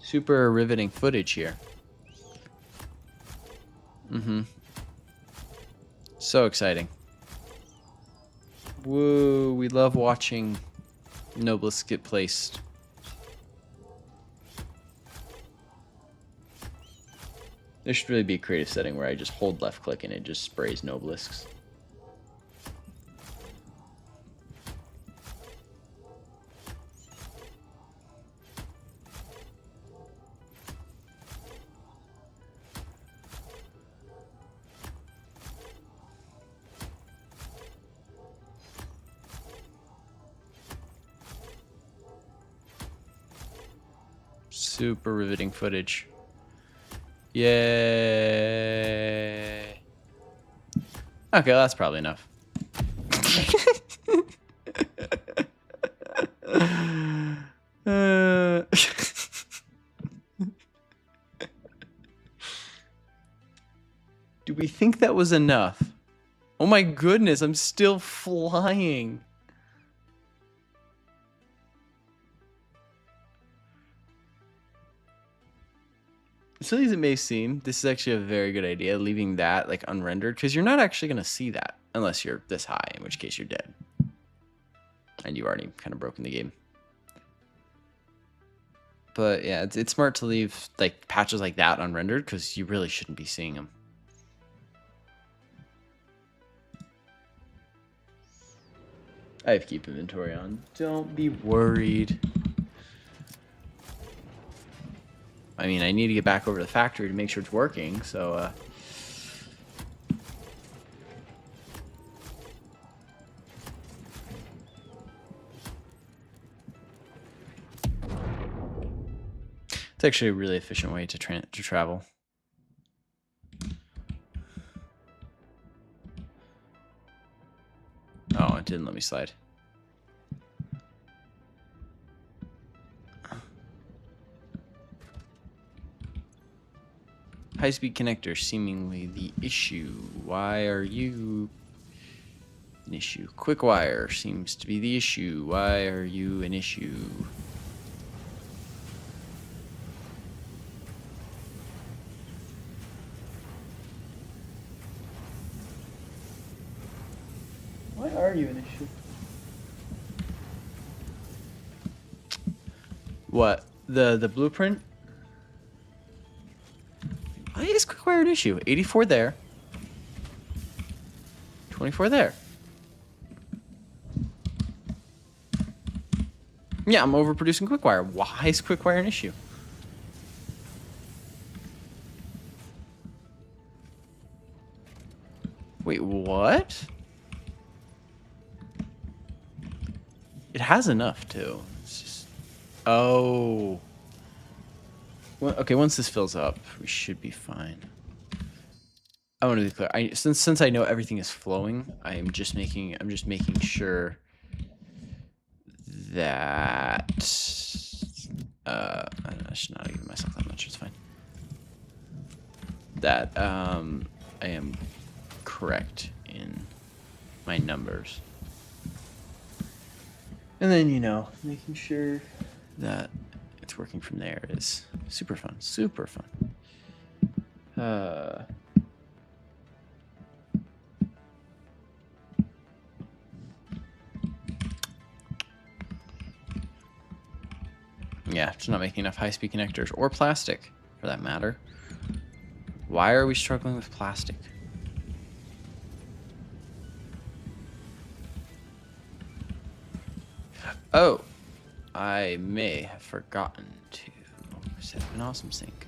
Super riveting footage here. So exciting. Whoa, we love watching Noblists get placed. There should really be a creative setting where I just hold left click and it just sprays Nobelisks. Super riveting footage. Yay. Okay, well, that's probably enough. Do we think that was enough? Oh my goodness, I'm still flying. As silly as it may seem, this is actually a very good idea, leaving that like unrendered, because you're not actually going to see that unless you're this high, in which case you're dead. And you already kind of broken the game. But yeah, it's smart to leave like patches like that unrendered, because you really shouldn't be seeing them. I have keep inventory on. Don't be worried. I mean, I need to get back over to the factory to make sure it's working, so it's actually a really efficient way to travel. Oh, it didn't let me slide. High-speed connector seemingly the issue. Why are you an issue? Quick wire seems to be the issue. Why are you an issue? Why are you an issue? What? The blueprint? Why is quick wire an issue? 84 there. 24 there. Yeah, I'm overproducing quick wire. Why is quick wire an issue? Wait, what? It has enough too. It's just... Oh. Well, okay, once this fills up, we should be fine. I want to be clear. Since I know everything is flowing, I'm just making sure that I should not give myself that much. It's fine. That I am correct in my numbers. And then, you know, making sure that it's working from there is super fun. Super fun. Yeah, just not making enough high-speed connectors or plastic, for that matter. Why are we struggling with plastic? Oh, I may have forgotten to set up an awesome sink.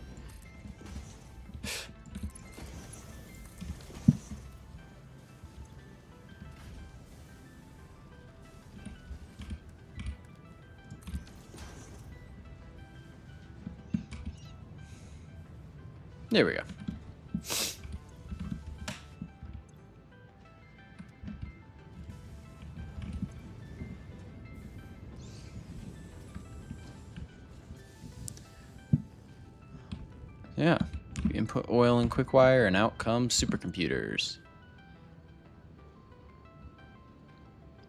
There we go. Yeah. You input oil and quick wire, and out comes supercomputers.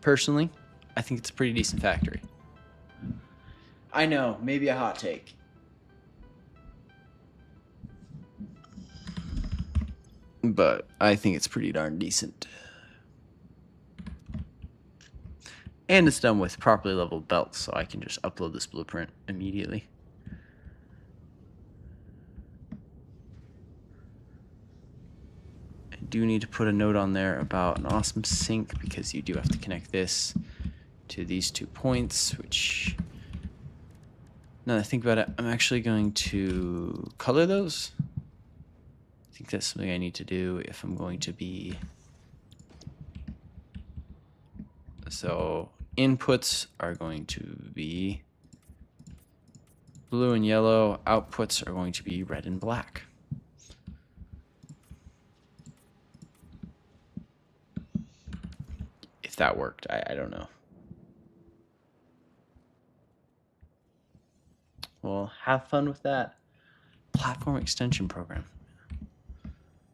Personally, I think it's a pretty decent factory. I know, maybe a hot take. But I think it's pretty darn decent. And it's done with properly leveled belts, so I can just upload this blueprint immediately. I do need to put a note on there about an awesome sink, because you do have to connect this to these 2 points, which, now that I think about it, I'm actually going to color those. I think that's something I need to do if I'm going to be... So inputs are going to be blue and yellow. Outputs are going to be red and black. If that worked, I don't know. Well, have fun with that platform extension program.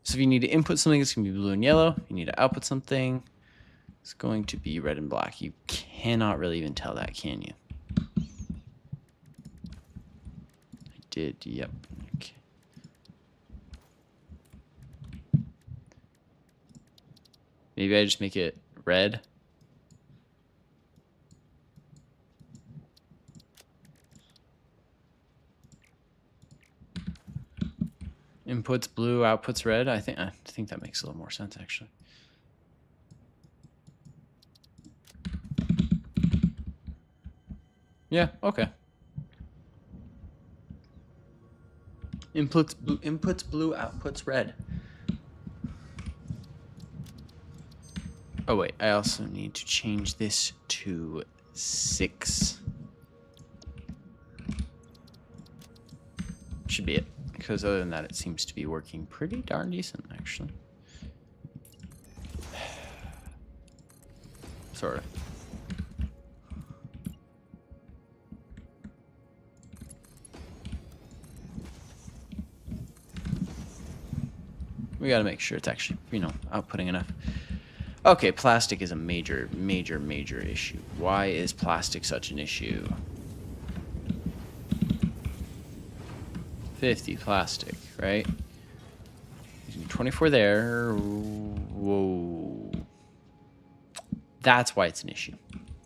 So if you need to input something, it's going to be blue and yellow. If you need to output something, it's going to be red and black. You cannot really even tell that, can you? I did, yep. Okay. Maybe I just make it red. Inputs blue, outputs red. I think that makes a little more sense, actually. Yeah, okay. Inputs blue, outputs red. Oh wait, I also need to change this to 6. Should be it. Because other than that, it seems to be working pretty darn decent, actually. Sort of. We gotta make sure it's actually, outputting enough. Okay, plastic is a major, major, major issue. Why is plastic such an issue? 50 plastic, right? 24 there. Whoa. That's why it's an issue.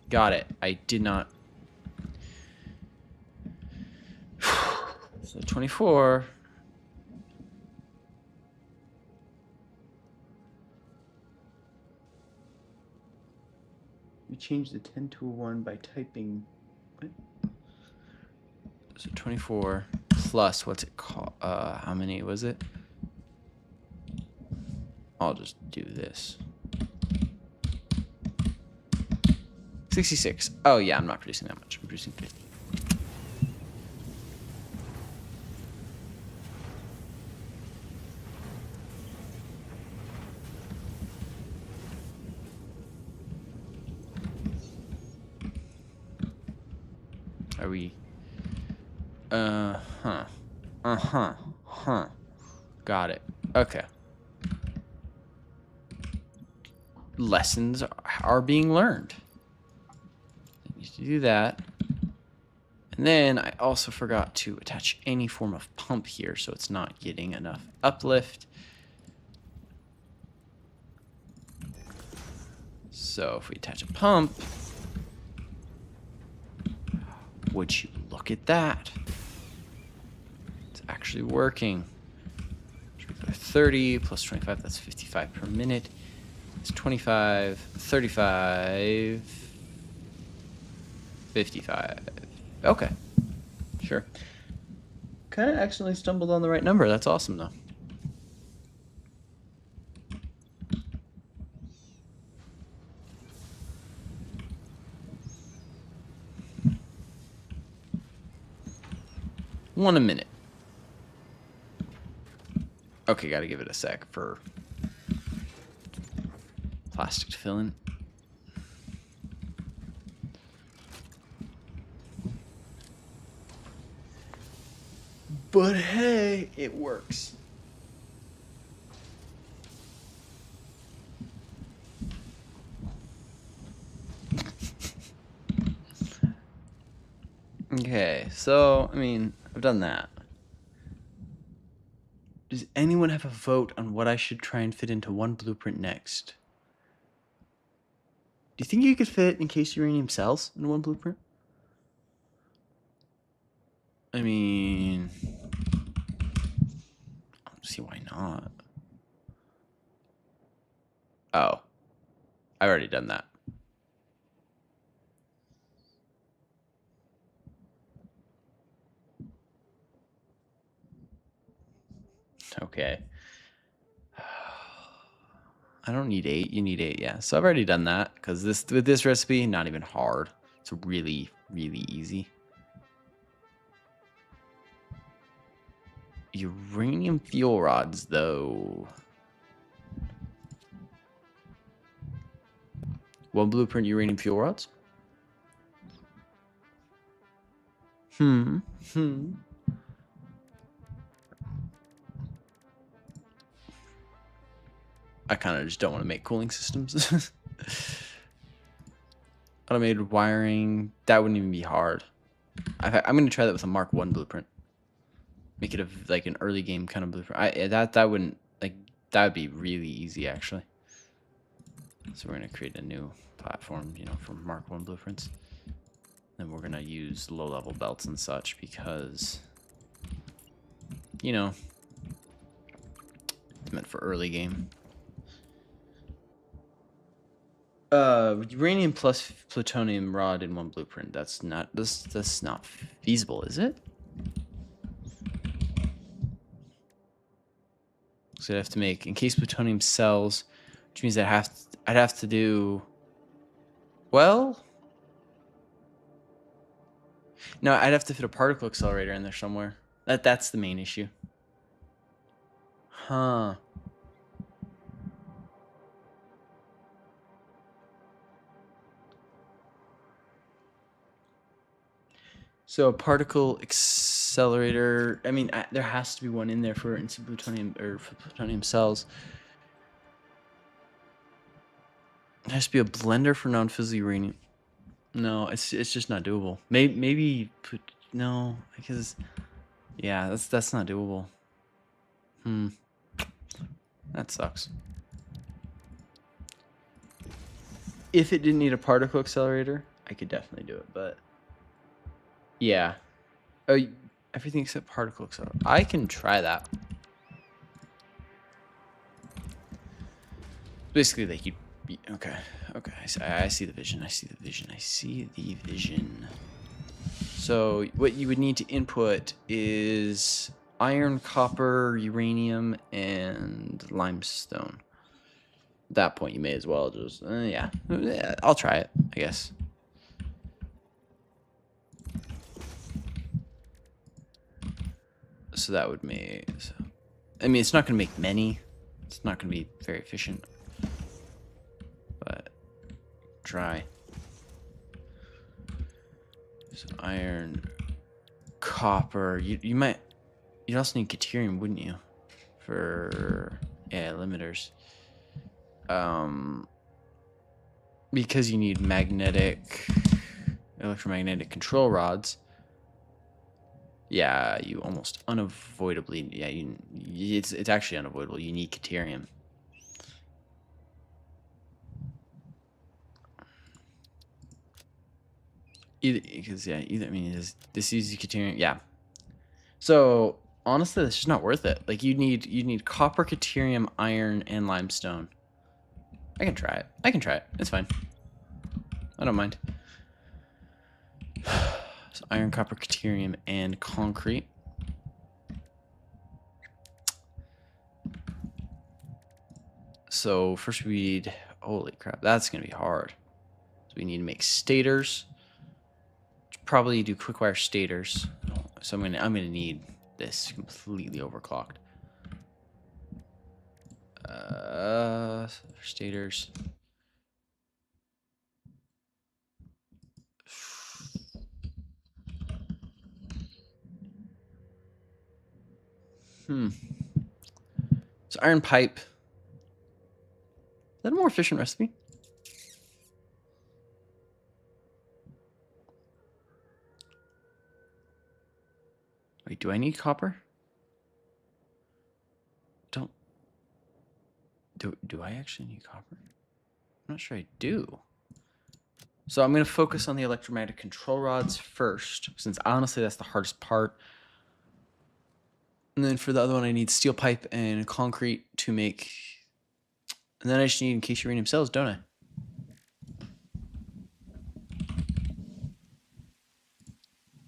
Got it. I did not. So 24. We changed the 10 to a 1 by typing. What? So 24 plus, what's it called? How many was it? I'll just do this. 66. Oh yeah, I'm not producing that much. I'm producing 50. Are we? Got it. Okay. Lessons are being learned. I need to do that. And then I also forgot to attach any form of pump here, so it's not getting enough uplift. So if we attach a pump, would you look at that? It's actually working. 30 plus 25, that's 55 per minute. It's 25, 35, 55. Okay, sure. Kind of accidentally stumbled on the right number. That's awesome, though. One a minute. Okay, gotta give it a sec for plastic to fill in. But hey, it works. Okay, so, I mean, I've done that. Does anyone have a vote on what I should try and fit into one blueprint next? Do you think you could fit encased uranium cells in one blueprint? I mean, I don't see why not. Oh, I've already done that. Okay. I don't need 8. You need 8, yeah. So I've already done that because with this recipe, not even hard. It's really, really easy. Uranium fuel rods, though. One blueprint uranium fuel rods? I kind of just don't want to make cooling systems. Automated wiring, that wouldn't even be hard. I'm going to try that with a Mark 1 blueprint. Make it like an early game kind of blueprint. That wouldn't, like, that would be really easy, actually. So we're going to create a new platform, you know, for Mark 1 blueprints. Then we're going to use low-level belts and such because, you know, it's meant for early game. Uranium plus plutonium rod in one blueprint. That's not feasible, is it? So I'd have to make encased plutonium cells, which means I'd have to do. Well, no, I'd have to fit a particle accelerator in there somewhere. That's the main issue. Huh. So a particle accelerator. I mean, there has to be one in there for instant plutonium or for plutonium cells. There has to be a blender for non-fissile uranium. No, it's just not doable. Maybe no, because yeah, that's not doable. That sucks. If it didn't need a particle accelerator, I could definitely do it, but yeah. Oh, everything except particle accelerator. I can try that. Basically, like you'd be okay. Okay, I see the vision. I see the vision. I see the vision. So what you would need to input is iron, copper, uranium, and limestone. At that point, you may as well just yeah. I'll try it, I guess. So that would make. I mean, it's not going to make many. It's not going to be very efficient. But try. So iron, copper. You might. You'd also need deuterium, wouldn't you? For limiters. Because you need electromagnetic control rods. Yeah, you almost unavoidably. Yeah, it's actually unavoidable. You need Caterium. Either because I mean, this uses Caterium. Yeah. So honestly, it's just not worth it. Like you need copper, Caterium, iron, and limestone. I can try it. I can try it. It's fine. I don't mind. So iron, copper, Caterium, and concrete. So first we need, holy crap, that's gonna be hard. So we need to make stators. Probably do quick wire stators. So I'm gonna need this completely overclocked. Stators. So iron pipe. Is that a more efficient recipe? Wait, do I need copper? Don't. Do I actually need copper? I'm not sure I do. So I'm going to focus on the electromagnetic control rods first, since honestly that's the hardest part. And then for the other one, I need steel pipe and concrete to make. And then I just need in case uranium cells, don't I?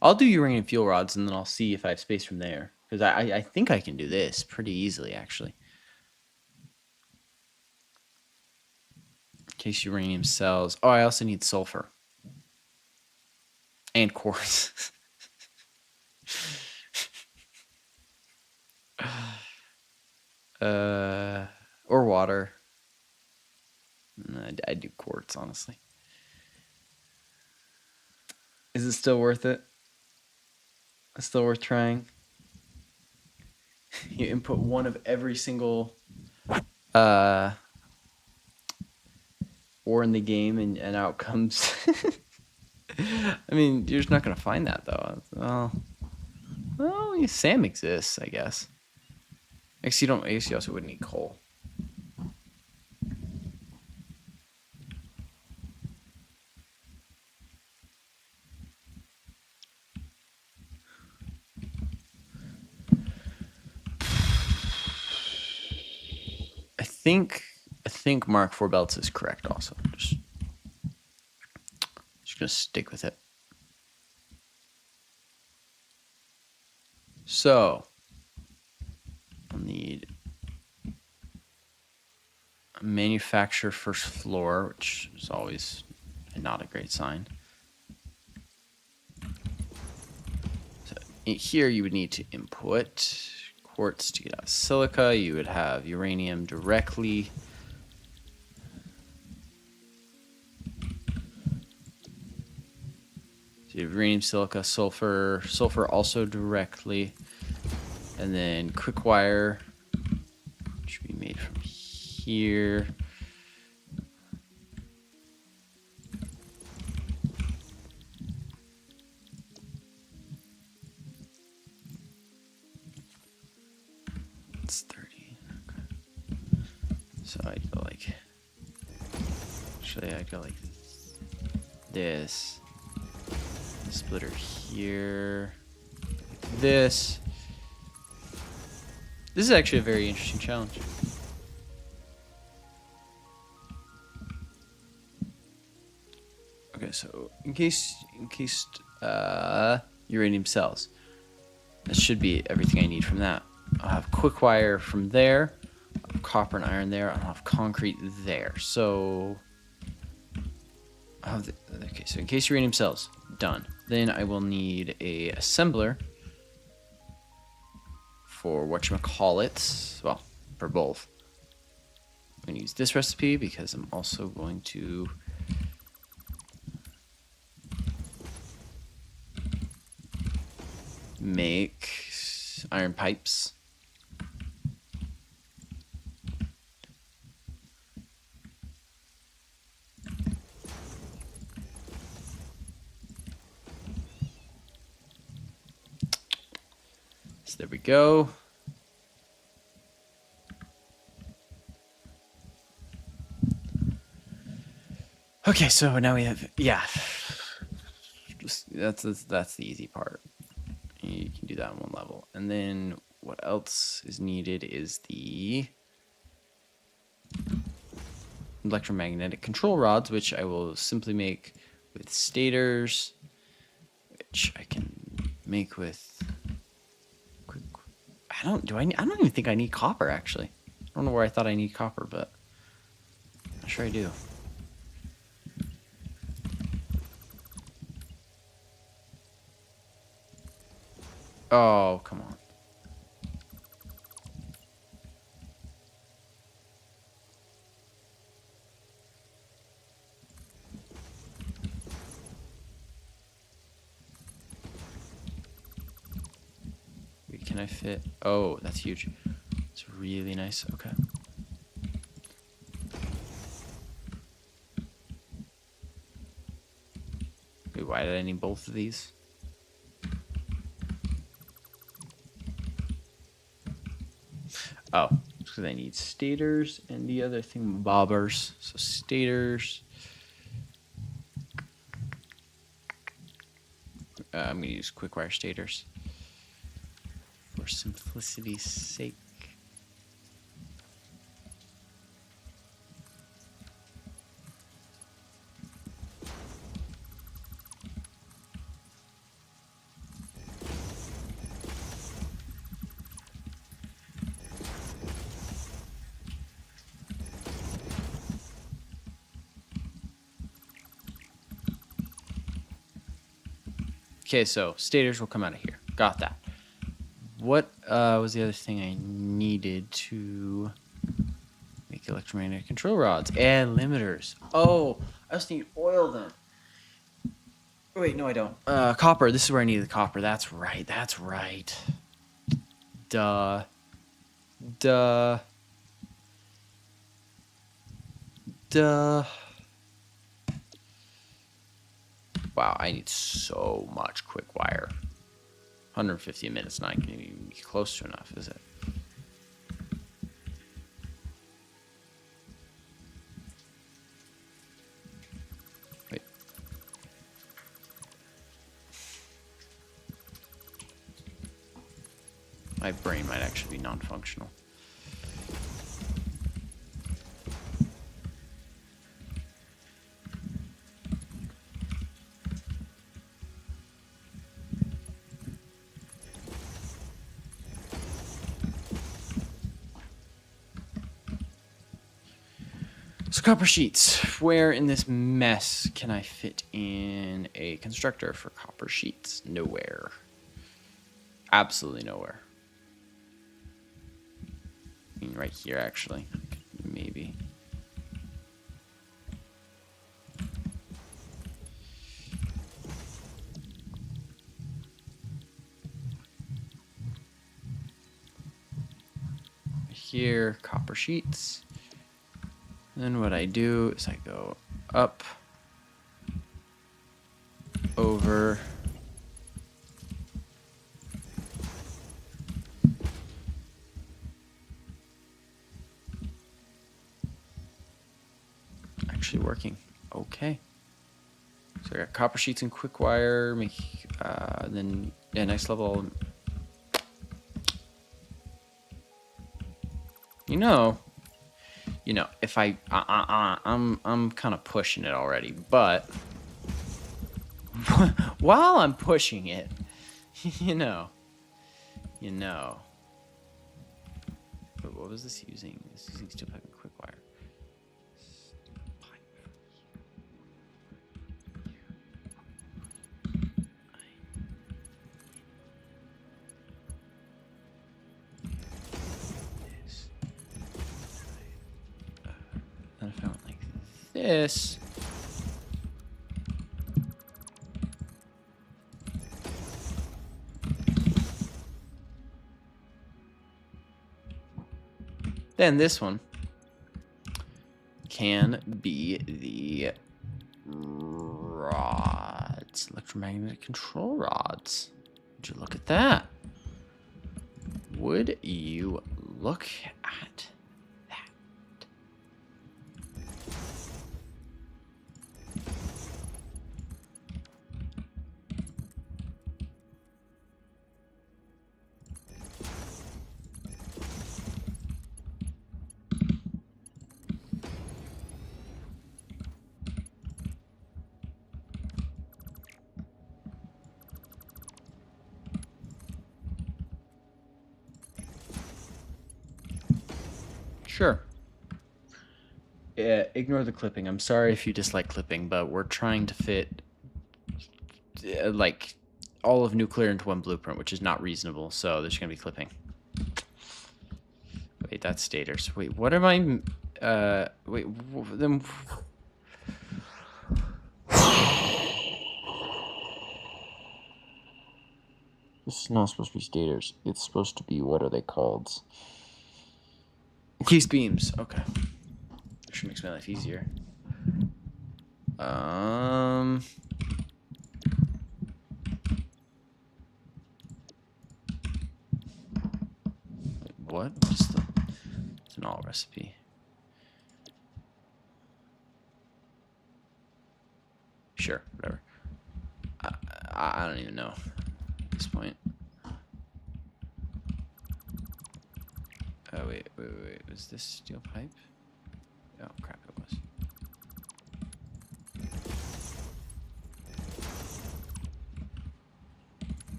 I'll do uranium fuel rods, and then I'll see if I have space from there. Because I think I can do this pretty easily, actually. In case uranium cells. Oh, I also need sulfur. And quartz. Or water. I'd do quartz, honestly. Is it still worth it? It's still worth trying. You input one of every single ore in the game, and out comes. I mean, you're just not gonna find that though. Well, Sam exists, I guess. I guess you also wouldn't need coal. I think Mark 4 belts is correct also. Just gonna stick with it. So I'll need a manufacturer first floor, which is always not a great sign. So here you would need to input quartz to get out silica. You would have uranium directly. So you have uranium, silica, sulfur also directly. And then quick wire should be made from here. It's 30. Okay. So I'd go like. Actually, I'd go like this. Splitter here. Like this. This is actually a very interesting challenge. Okay, so in case uranium cells, that should be everything I need from that. I'll have quick wire from there, I'll have copper and iron there, I'll have concrete there. So I'll have okay, so in case uranium cells, done. Then I will need a assembler for whatchamacallit. Well, for both. I'm going to use this recipe because I'm also going to make iron pipes. So there we go. Okay, so now we have, yeah. That's the easy part. You can do that on one level. And then what else is needed is the electromagnetic control rods, which I will simply make with stators, which I can make with quick. I don't even think I need copper, actually. I don't know where I thought I need copper, but I'm sure I do. Oh, come on. Wait, can I fit? Oh, that's huge. It's really nice. Okay. Wait, why did I need both of these? Oh, because I need stators and the other thing, bobbers. So stators. I'm going to use quick wire stators for simplicity's sake. Okay, so stators will come out of here. Got that. What was the other thing I needed to make electromagnetic control rods? And limiters. Oh, I just need oil then. Wait, no, I don't. Copper. This is where I need the copper. That's right. That's right. Duh. Duh. Duh. Wow, I need so much quick wire. 150 minutes, not going to even be close to enough, is it? Wait. My brain might actually be non-functional. So copper sheets. Where in this mess can I fit in a constructor for copper sheets? Nowhere. Absolutely nowhere. I mean, right here, actually. Maybe. Here, copper sheets. And then what I do is I go up, over, actually working. Okay. So I got copper sheets and quick wire. Then yeah, next level. You know, if I'm kind of pushing it already, but while I'm pushing it, you know. But what was this using? This is using steel pipe and quick wire. And if I went like this. Then this one can be the rods, electromagnetic control rods. Would you look at that? would you look at that? Sure. Yeah, ignore the clipping. I'm sorry if you dislike clipping, but we're trying to fit like all of nuclear into one blueprint, which is not reasonable. So there's going to be clipping. Wait, that's stators. Wait, what am I? Wait, then. This is not supposed to be stators. It's supposed to be, what are they called? Case beams. Okay. That should make my life easier. What? What's the... It's an all recipe. Sure, whatever. I don't even know at this point. Oh, wait. Was this steel pipe? Oh, crap, it was.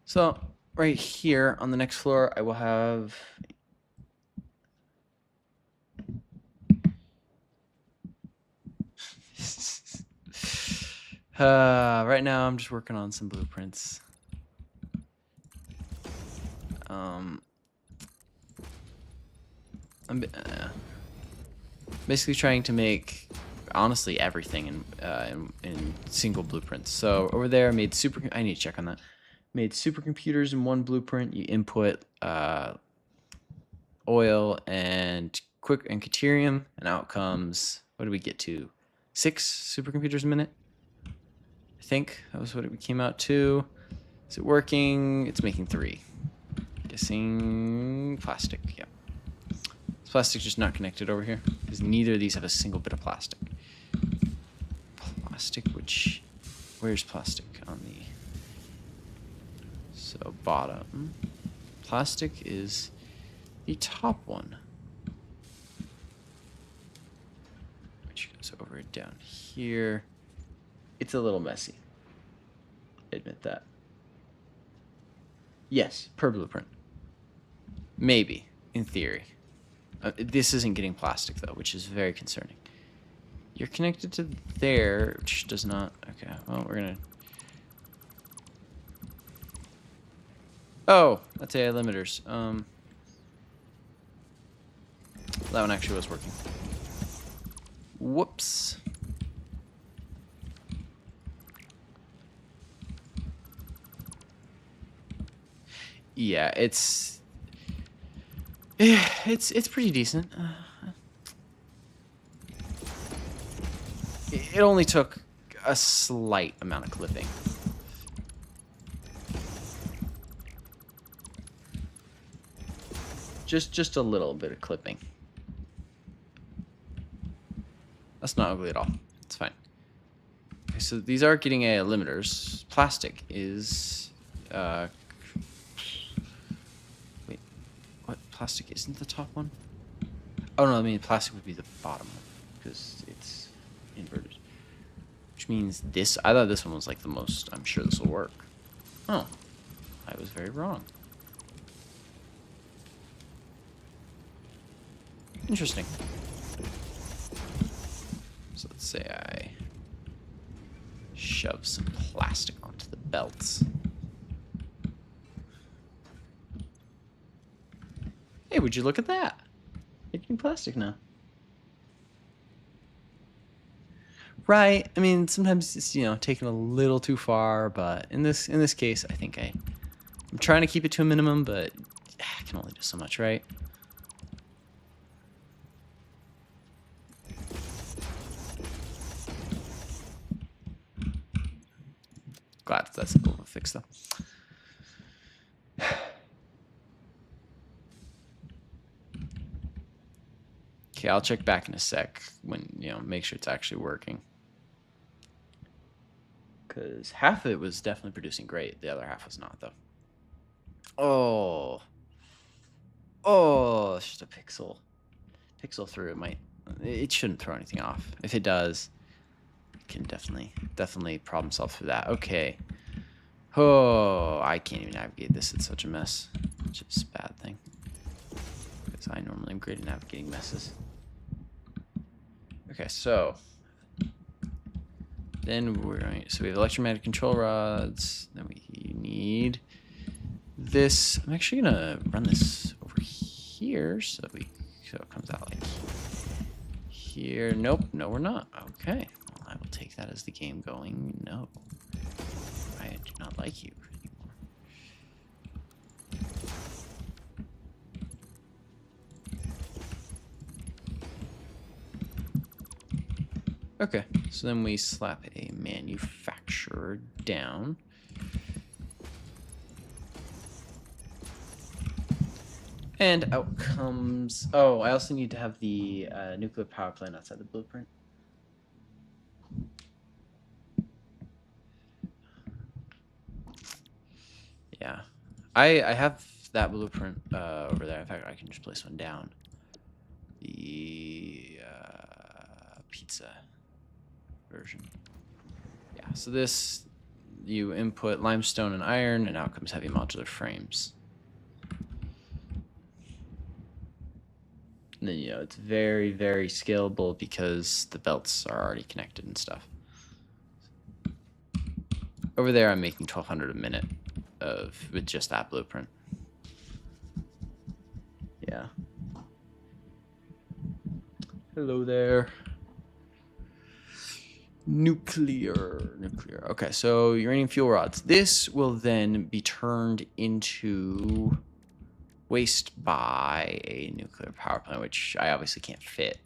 So, right here on the next floor, I will have... right now, I'm just working on some blueprints. I'm basically trying to make, honestly, everything in single blueprints. So over there, I need to check on that. Made supercomputers in one blueprint. You input oil and deuterium, and out comes, what did we get to? 6 supercomputers a minute? I think that was what it came out to. Is it working? It's making 3. Guessing plastic, yeah. This plastic's just not connected over here, because neither of these have a single bit of plastic. Plastic, where's plastic on the... So bottom, plastic is the top one, which goes over down here. It's a little messy. Admit that. Yes, per blueprint. Maybe, in theory. This isn't getting plastic though, which is very concerning. You're connected to there, which does not. Okay, well, we're gonna. Oh, that's AI limiters. That one actually was working. Whoops. Yeah, it's pretty decent. It only took a slight amount of clipping. Just a little bit of clipping. That's not ugly at all. It's fine. Okay, so these are getting AI limiters. Plastic is wait, what? Plastic isn't the top one? Oh no, I mean plastic would be the bottom one because it's inverted. Which means this. I thought this one was like the most. I'm sure this will work. Oh, I was very wrong. Interesting. So let's say I shove some plastic onto the belts. Hey, would you look at that? Making plastic now. Right. I mean, sometimes it's, you know, taken a little too far, but in this case, I think I'm trying to keep it to a minimum, but I can only do so much, right? that simple of a fix, though. Okay, I'll check back in a sec when, make sure it's actually working. Because half of it was definitely producing great. The other half was not, though. Oh. Oh, it's just a pixel. Pixel through it shouldn't throw anything off. If it does, it can definitely problem solve for that. Okay. Oh, I can't even navigate this. It's such a mess. It's just a bad thing. Because I normally am great at navigating messes. Okay, so then so we have electromagnetic control rods. Then we need this. I'm actually gonna run this over here so it comes out like here. Nope, no, we're not. Okay, well, I will take that as the game going. No, I do not like you anymore. Okay, so then we slap a manufacturer down. And out comes... Oh, I also need to have the nuclear power plant outside the blueprint. Yeah. I have that blueprint over there. In fact, I can just place one down. The pizza version. Yeah, so this, you input limestone and iron, and out comes heavy modular frames. And then, it's very, very scalable because the belts are already connected and stuff. Over there, I'm making 1,200 a minute with just that blueprint. Yeah. Hello there. Nuclear. Okay, so uranium fuel rods. This will then be turned into waste by a nuclear power plant, which I obviously can't fit.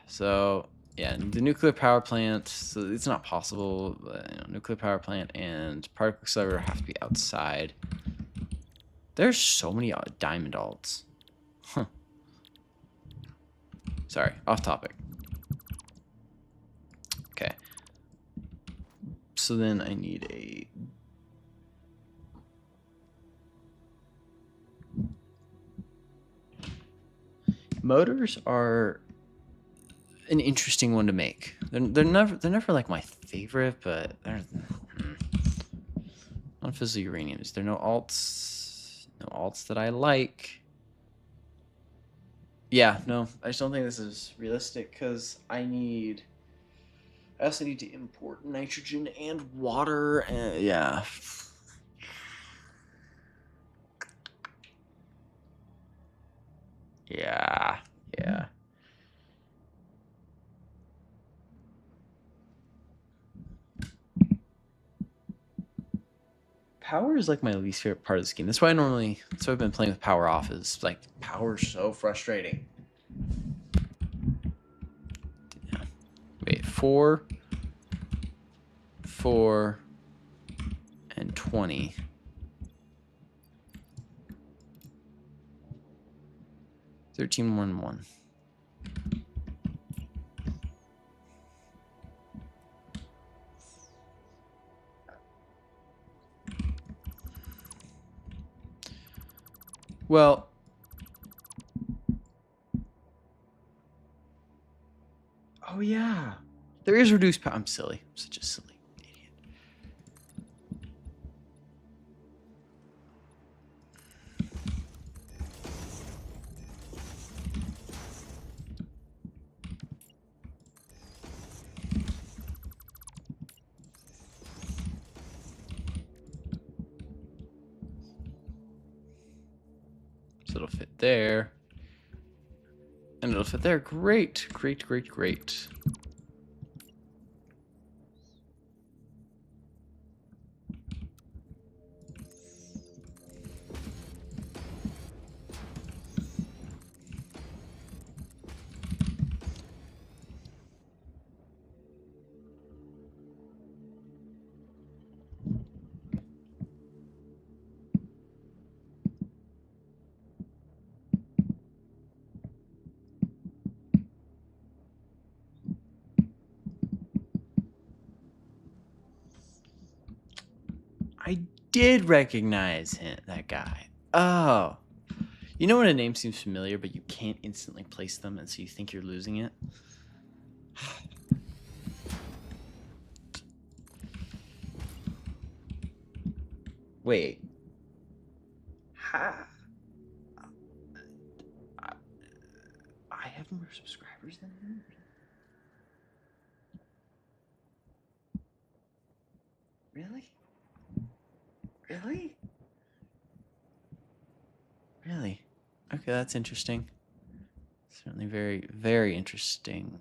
So, yeah, the nuclear power plant, so it's not possible. Nuclear power plant and particle accelerator have to be outside. There's so many diamond alts. Huh. Sorry, off topic. Okay. So then I need a... Motors are an interesting one to make. They're never like my favorite, but they're non-fissile uraniums. There are no alts that I like. Yeah, no, I just don't think this is realistic because I also need to import nitrogen and water. And, yeah. Yeah. Power is like my least favorite part of this game. That's why I've been playing with power off. Is like power's so frustrating. Yeah. Wait, 4, and 20. $13 more than 1. Well, oh yeah, there is reduced power. I'm silly. I'm such a silly idiot. So it'll fit there. And it'll fit there. Great. did recognize him, that guy. Oh. You know when a name seems familiar, but you can't instantly place them, and so you think you're losing it? Wait. Ha. I have more subscribers than him? Really? Really? Really? Okay, that's interesting. Certainly very, very interesting.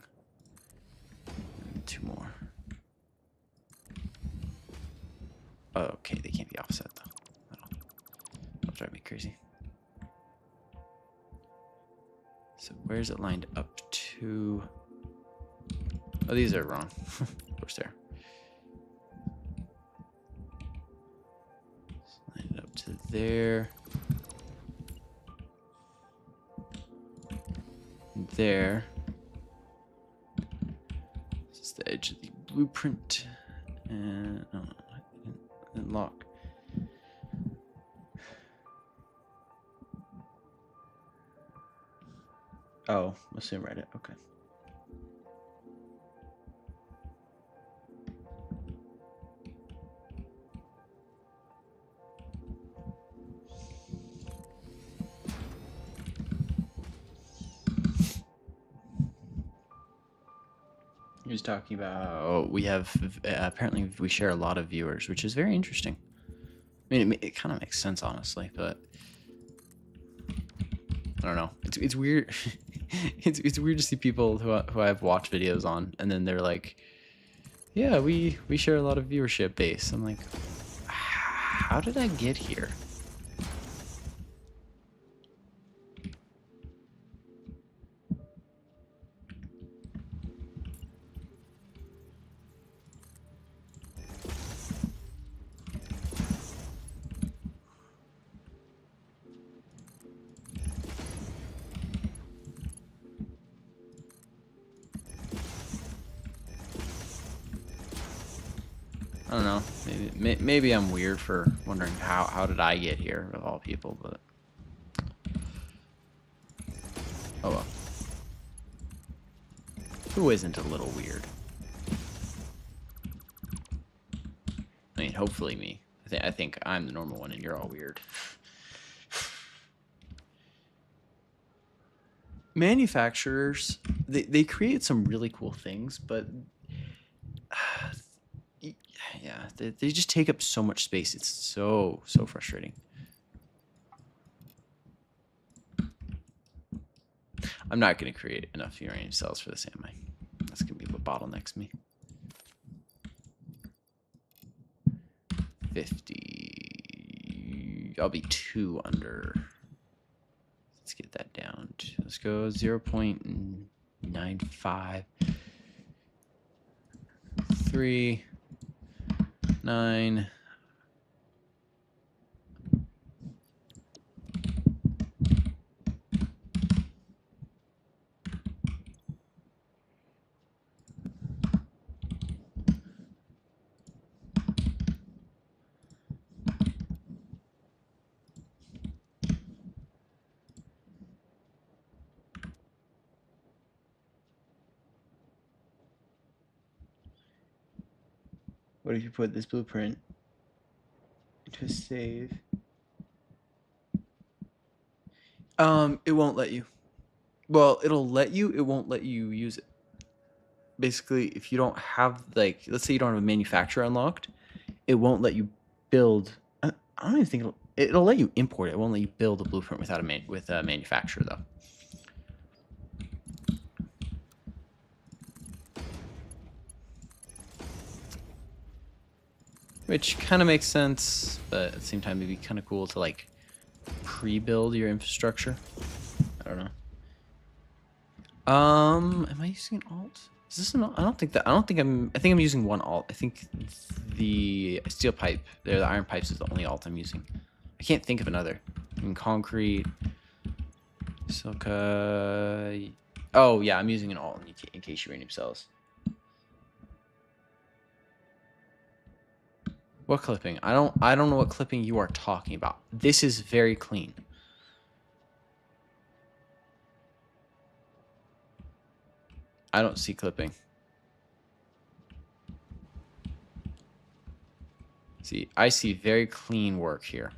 2 more. Oh, okay, they can't be offset though. That'll drive me crazy. So where's it lined up to? Oh, these are wrong. Of course they are. Line it up to there. There. This is the edge of the blueprint. And oh, I didn't lock. Oh, let's see, write it. Okay. He was talking about we have apparently we share a lot of viewers, which is very interesting. I mean, it kind of makes sense, honestly, but I don't know. It's weird. it's weird to see people who I've watched videos on, and then they're like, "Yeah, we share a lot of viewership base." I'm like, how did I get here? I don't know. Maybe I'm weird for wondering how did I get here of all people, but oh well. Who isn't a little weird? I mean, hopefully me. I think I'm the normal one, and you're all weird. Manufacturers, they create some really cool things, but yeah, they just take up so much space. It's so frustrating. I'm not going to create enough uranium cells for this, am I? That's going to be what bottlenecks me. 50. I'll be 2 under. Let's get that down. Let's go 0.95. 3. 9. What if you put this blueprint into a save? It won't let you. Well, it'll let you, it won't let you use it. Basically, if you don't have, like, let's say you don't have a manufacturer unlocked, it won't let you build. I don't even think it'll let you import it. It won't let you build a blueprint without a manufacturer, though. Which kind of makes sense, but at the same time, it'd be kind of cool to like pre-build your infrastructure. I don't know. Am I using an alt? Is this an alt? I don't think that. I think I'm using one alt. I think the steel pipe, the iron pipes is the only alt I'm using. I can't think of another. I mean, concrete, silica. Oh yeah, I'm using an alt in case uranium cells. What clipping? I don't know what clipping you are talking about. This is very clean. I don't see clipping. See, I see very clean work here.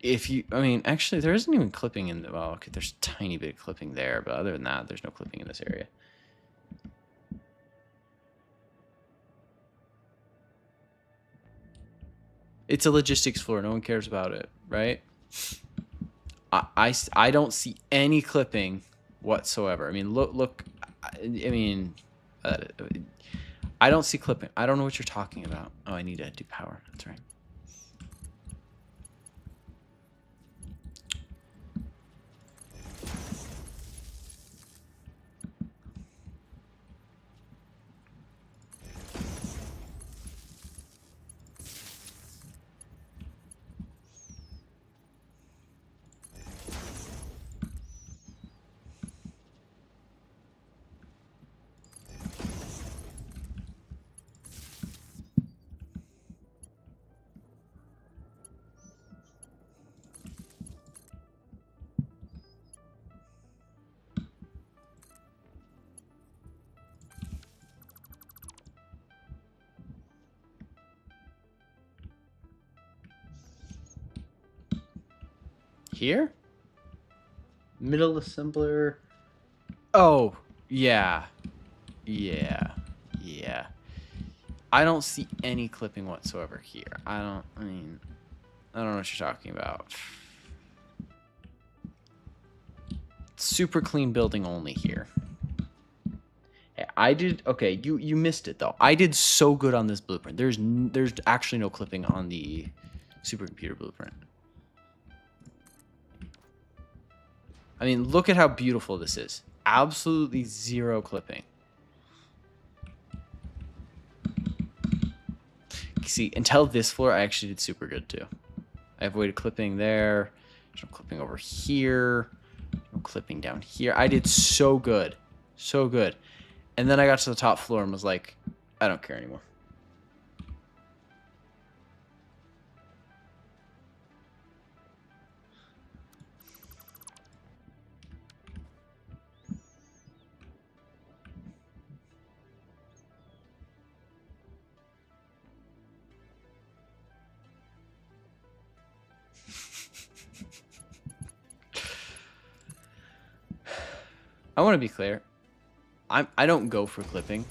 If you, I mean, actually, there isn't even clipping in the, well, okay, there's a tiny bit of clipping there, but other than that, there's no clipping in this area. It's a logistics floor. No one cares about it, right? I don't see any clipping whatsoever. I mean, look. I mean, I don't see clipping. I don't know what you're talking about. Oh, I need to do power. That's right. Here? Middle assembler. Oh, yeah. Yeah. Yeah. I don't see any clipping whatsoever here. I don't know what you're talking about. Super clean building only here. Hey, I did, okay, you missed it though. I did so good on this blueprint. There's actually no clipping on the supercomputer blueprint. I mean, look at how beautiful this is. Absolutely zero clipping. See, until this floor, I actually did super good too. I avoided clipping there. There's no clipping over here. No clipping down here. I did so good. So good. And then I got to the top floor and was like, I don't care anymore. I want to be clear. I don't go for clipping.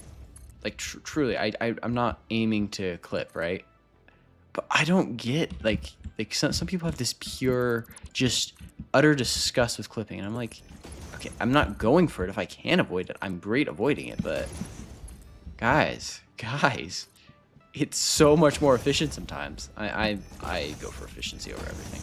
Like, truly, I'm not aiming to clip, right? But I don't get, like some people have this pure, just utter disgust with clipping. And I'm like, okay, I'm not going for it. If I can avoid it, I'm great avoiding it. But guys, it's so much more efficient sometimes. I go for efficiency over everything.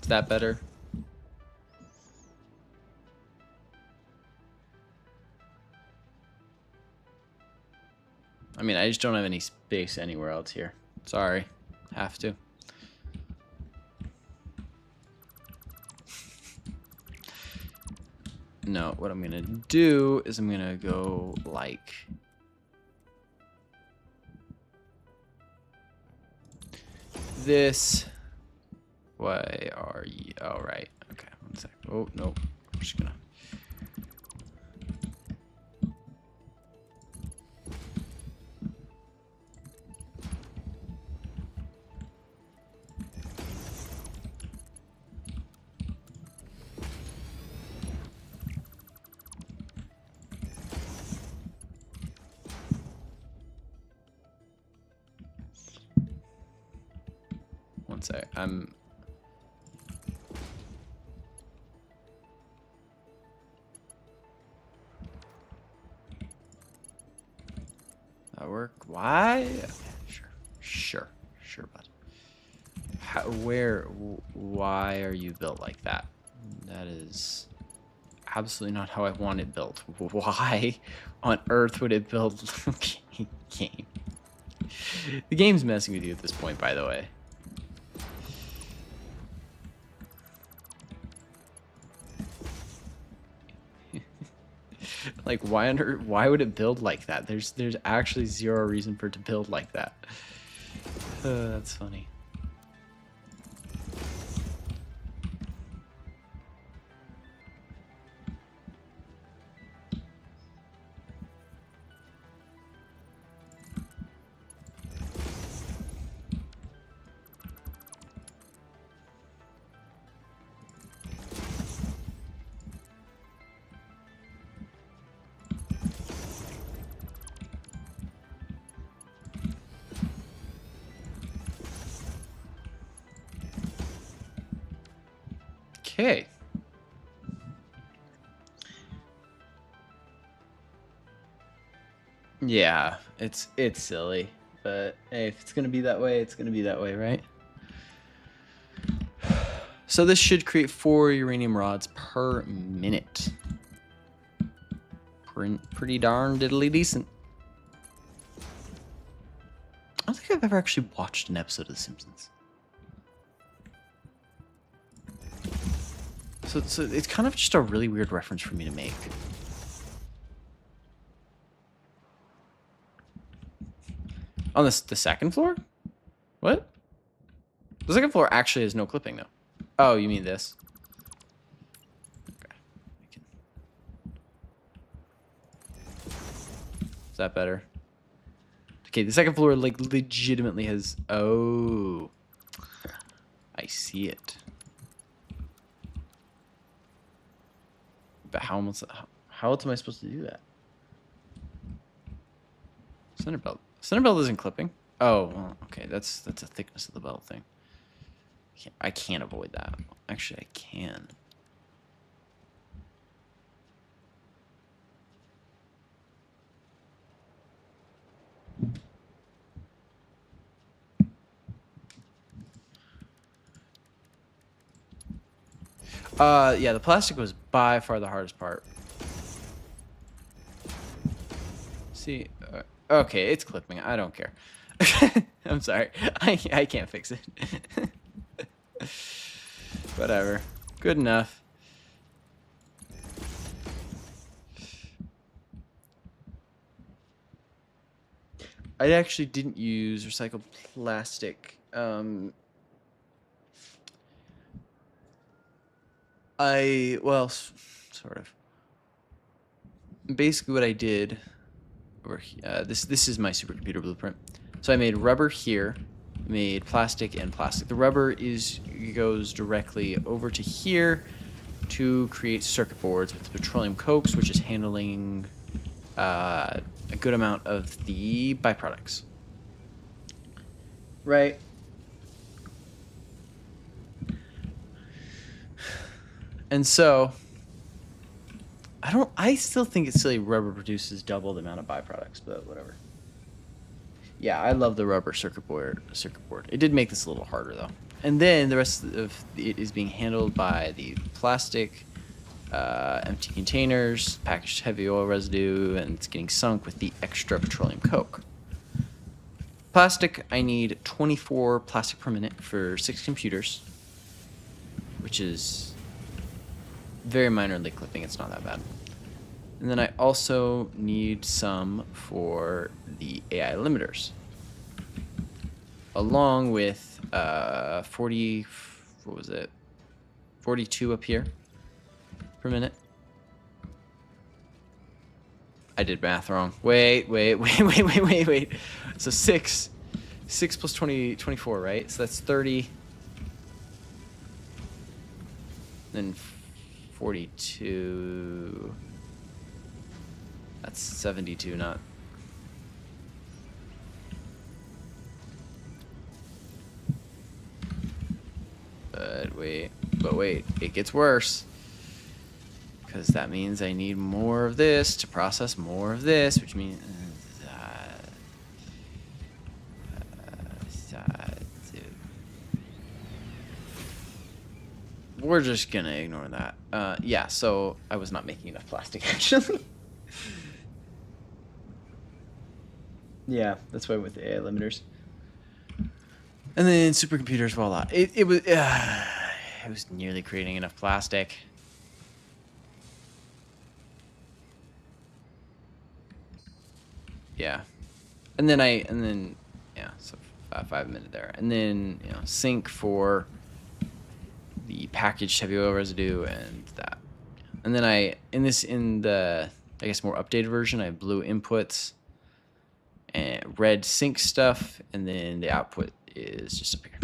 Is that better? I mean, I just don't have any space anywhere else here. Sorry. Have to. No, what I'm gonna do is I'm gonna go like this. Why are you? Oh, right. Okay, one sec. Oh, no. I'm just gonna. One sec. That work? Why? Okay, sure. sure, but why are you built like that? That is absolutely not how I want it built. Why on earth would it build game? The game's messing with you at this point, by the way. Like, why would it build like that? There's actually zero reason for it to build like that. That's funny. Okay. Yeah, it's silly, but hey, if it's gonna be that way, it's gonna be that way, right? So this should create 4 uranium rods per minute. Pretty darn diddly decent. I don't think I've ever actually watched an episode of The Simpsons. So it's kind of just a really weird reference for me to make. On the second floor? What? The second floor actually has no clipping, though. Oh, you mean this? Okay. Is that better? Okay, the second floor, like, legitimately has... Oh. I see it. But how else am I supposed to do that? Center belt. Center belt isn't clipping. Oh, well, okay. That's a thickness of the belt thing. I can't avoid that. Actually, I can. Yeah, the plastic was by far the hardest part. See, okay, it's clipping. I don't care. I'm sorry. I can't fix it. Whatever. Good enough. I actually didn't use recycled plastic. Well, sort of. Basically what I did, this is my supercomputer blueprint. So I made rubber here, made plastic and plastic. The rubber goes directly over to here to create circuit boards with petroleum cokes, which is handling a good amount of the byproducts. Right. And so I still think it's silly rubber produces double the amount of byproducts, but whatever. Yeah, I love the rubber circuit board. It did make this a little harder though. And then the rest of it is being handled by the plastic, empty containers, packaged heavy oil residue, and it's getting sunk with the extra petroleum coke. Plastic, I need 24 plastic per minute for 6 computers, which is very minorly clipping. It's not that bad. And then I also need some for the AI limiters, along with 42 up here per minute. I did math wrong. Wait. So 6 plus 20, 24, right? So that's 30. Then 42. That's 72, not. But wait, it gets worse. Because that means I need more of this to process more of this, which means we're just gonna ignore that. Yeah, so I was not making enough plastic, actually. Yeah, that's why I went with the AI limiters. And then supercomputers, voila. It was nearly creating enough plastic. Yeah. And then yeah, so 5 minutes there. And then, sink for the packaged heavy oil residue and that. And then in the I guess more updated version, I have blue inputs and red sink stuff, and then the output is just up here.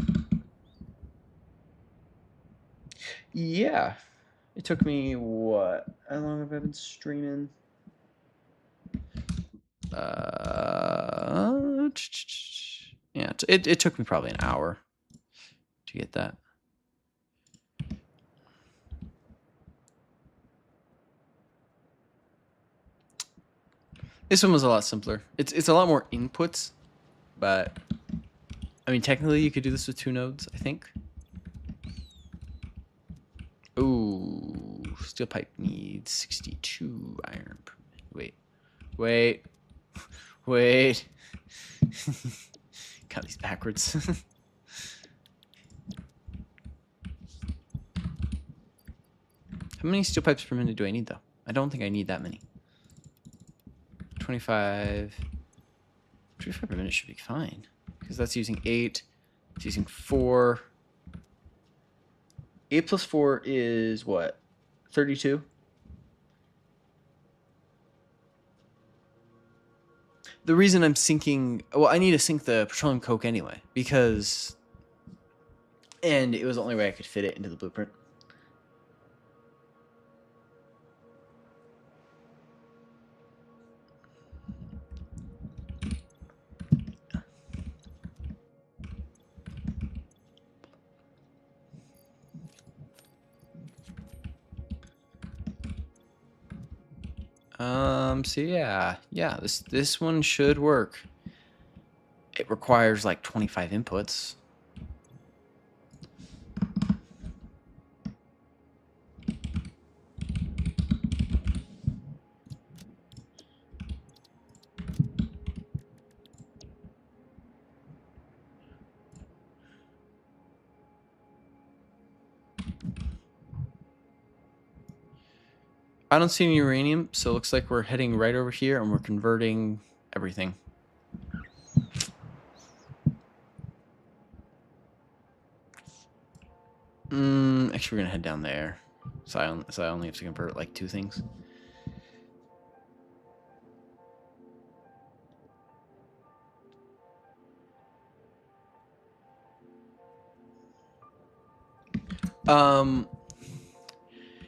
Yeah. It took me what? How long have I been streaming? Yeah, it took me probably an hour to get that. This one was a lot simpler. It's a lot more inputs, but I mean technically you could do this with 2 nodes, I think. Ooh, steel pipe needs 62 iron. Wait. Got these backwards. How many steel pipes per minute do I need, though? I don't think I need that many. 25 per minute should be fine. Because that's using 8. It's using 4. 8 plus 4 is what? 32? The reason I'm sinking... Well, I need to sink the petroleum coke anyway. Because... And it was the only way I could fit it into the blueprint. So yeah, this one should work. It requires like 25 inputs. I don't see any uranium, so it looks like we're heading right over here and we're converting everything. Actually, we're gonna head down there, so I only have to convert like 2 things.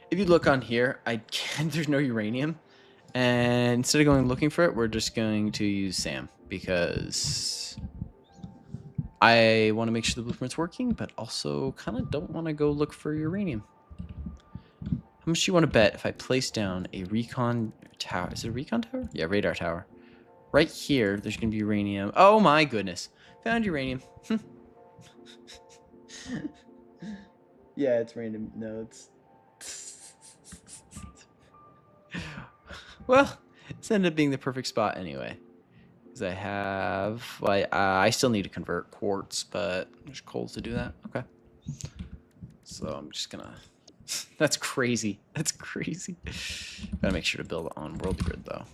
If you look on here, there's no uranium, and instead of going looking for it, we're just going to use SAM because I want to make sure the blueprint's working, but also kind of don't want to go look for uranium. How much do you want to bet if I place down a recon tower? Is it a recon tower? Yeah, radar tower. Right here, there's going to be uranium. Oh my goodness. Found uranium. Yeah, it's random nodes. Well, it's ended up being the perfect spot anyway. Because I have... I still need to convert quartz, but there's coal to do that. Okay. So I'm just going to... That's crazy. That's crazy. Gotta make sure to build on world grid, though.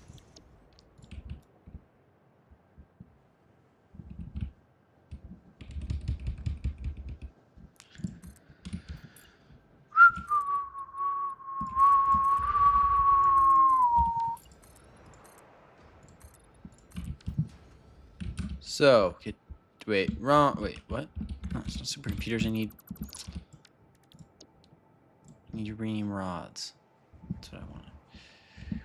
So, wait, what? No, it's not supercomputers. I need uranium rods. That's what I want.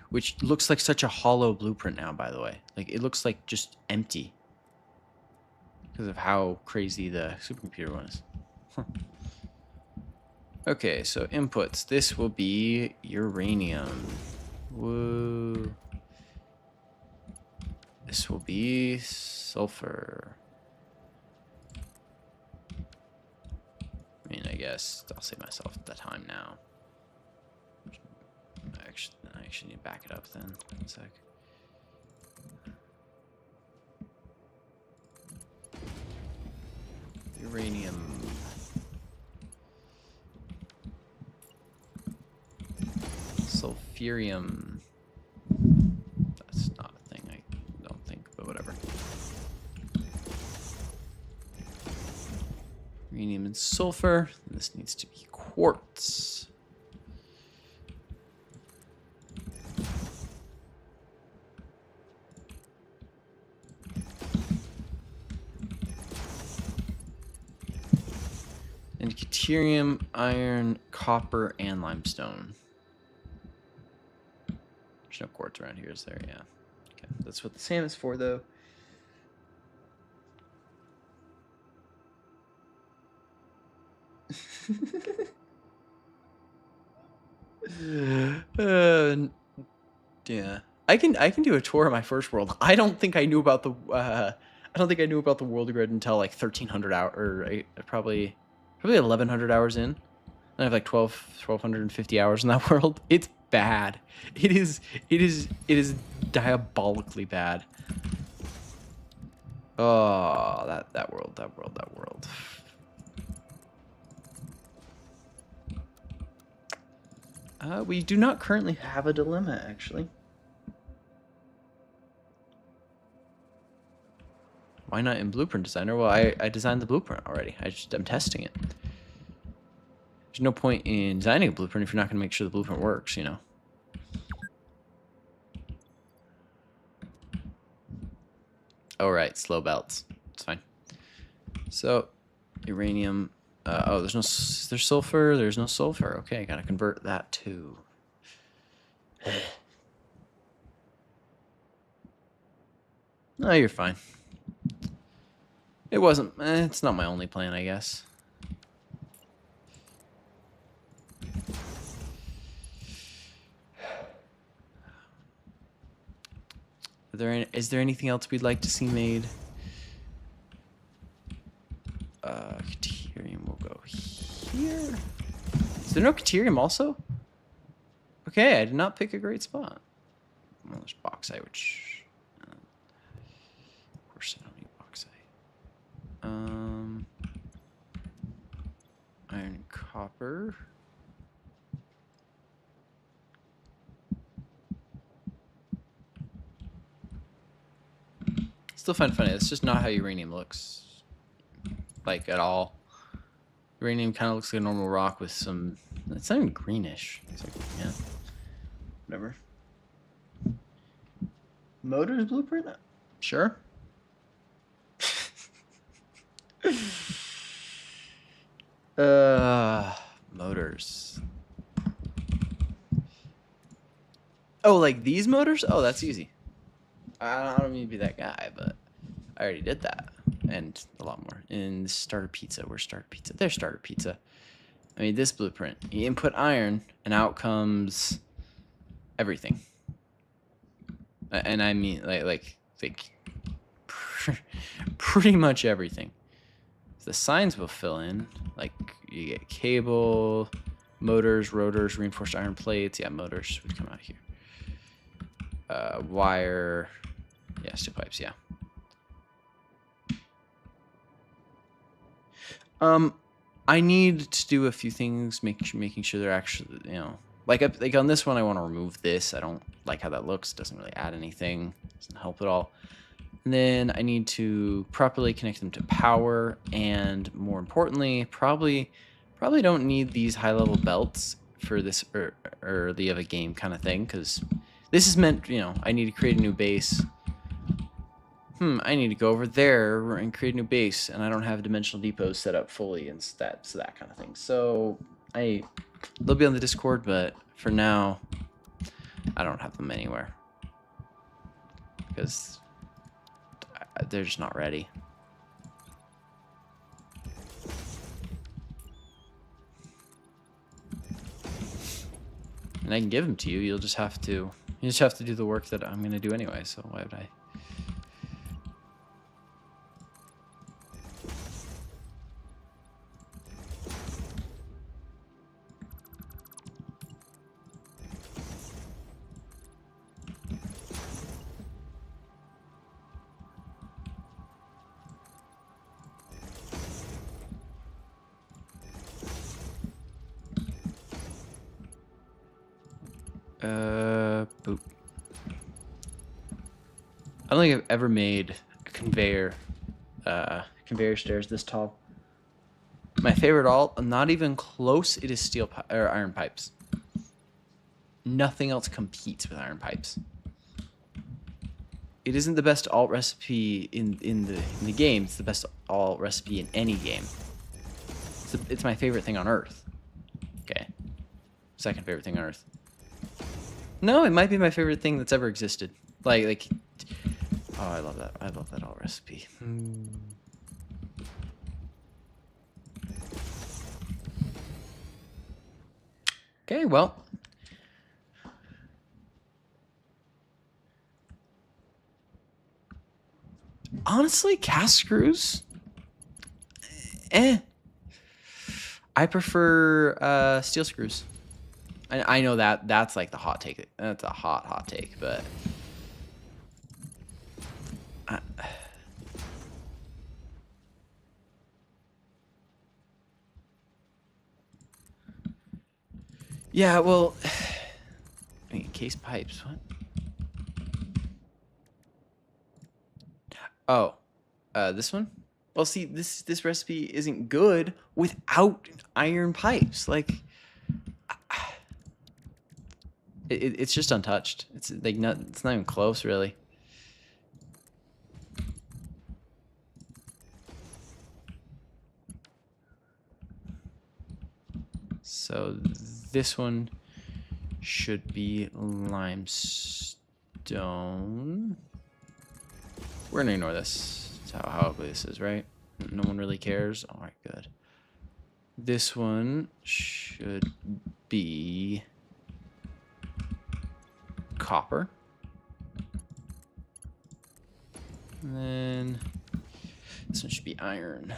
Which looks like such a hollow blueprint now, by the way. Like, it looks like just empty. Because of how crazy the supercomputer one is. Huh. Okay, so inputs. This will be uranium. Woo. This will be sulfur. I mean, I guess. guess I'll save myself the time now. I actually need to back it up then. 1 sec. Uranium. Sulfurium. That's not a thing, I don't think, but whatever. Uranium and sulfur. This needs to be quartz. And deuterium, iron, copper, and limestone. There's no quartz around here, is there? Yeah. Okay. That's what the SAM is for, though. Yeah. I can do a tour of my first world. I don't think I knew about the world grid until like 1300 hours, or probably 1100 hours in. I have like 1250 hours in that world. It's bad. It is diabolically bad. Oh, that world. We do not currently have a dilemma, actually. Why not in Blueprint Designer? Well, I designed the blueprint already. I'm testing it. There's no point in designing a blueprint if you're not going to make sure the blueprint works, you know. Oh, right. Slow belts. It's fine. So, uranium. Oh, there's sulfur. There's no sulfur. Okay, gotta convert that too. No, you're fine. It wasn't. It's not my only plan, I guess. Is there anything else we'd like to see made? Deuterium will go here. Is there no deuterium also? Okay, I did not pick a great spot. Well, there's bauxite, which... of course I don't need bauxite. Iron and copper. Still find it funny. It's just not how uranium looks. Like, at all. Uranium kind of looks like a normal rock with some... It's not even greenish. It's like, yeah. Whatever. Motors blueprint? Sure. Motors. Oh, like these motors? Oh, that's easy. I don't mean to be that guy, but I already did that. And a lot more. In starter pizza. Where's starter pizza? There's starter pizza. I mean, this blueprint. You input iron, and out comes everything. And I mean, like pretty much everything. The signs will fill in. Like, you get cable, motors, rotors, reinforced iron plates. Yeah, motors would come out here. Wire. Yeah, steel pipes, yeah. I need to do a few things, making sure they're actually, you know, like on this one, I want to remove this. I don't like how that looks. It doesn't really add anything. Doesn't help at all. And then I need to properly connect them to power, and more importantly, probably don't need these high-level belts for this early of a game kind of thing, because this is meant, you know, I need to create a new base. I need to go over there and create a new base, and I don't have dimensional depots set up fully and that kind of thing. So they'll be on the Discord, but for now, I don't have them anywhere because they're just not ready. And I can give them to you. You just have to do the work that I'm going to do anyway. So why would I? Boop. I don't think I've ever made a conveyor stairs this tall. My favorite alt, not even close, it is steel or iron pipes. Nothing else competes with iron pipes. It isn't the best alt recipe in the game. It's the best alt recipe in any game. It's my favorite thing on Earth. Okay. Second favorite thing on Earth. No, it might be my favorite thing that's ever existed. Like oh, I love that. I love that alt recipe. Okay, well. Honestly, cast screws? I prefer steel screws. I know that's like the hot take. That's a hot take, but yeah, well, I mean, case pipes. What? Oh, this one? Well, see, this recipe isn't good without iron pipes. Like, it's just untouched. It's like it's not even close, really. So this one should be limestone. We're gonna ignore this. That's how ugly this is, right? No one really cares. All right, good. This one should be copper. And then this one should be iron.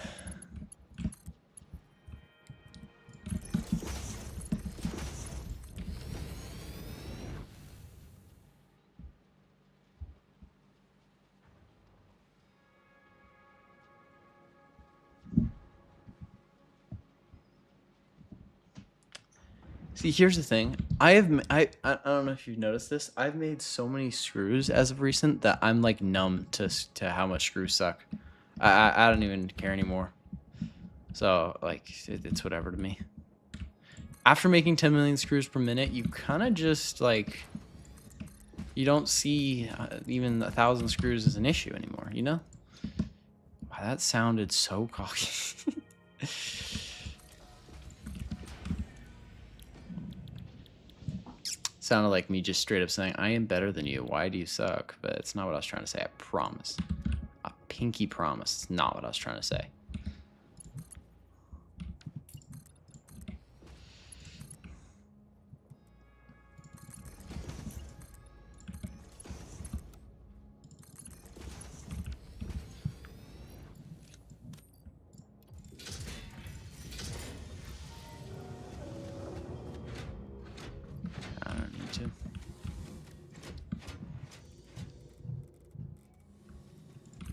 See, here's the thing. I don't know if you've noticed this. I've made so many screws as of recent that I'm like numb to how much screws suck. I don't even care anymore. So like it's whatever to me. After making 10 million screws per minute, you kind of just like you don't see even 1,000 screws as an issue anymore. You know? Wow, that sounded so cocky. Sounded like me just straight up saying, I am better than you. Why do you suck? But it's not what I was trying to say. I promise. A pinky promise. It's not what I was trying to say.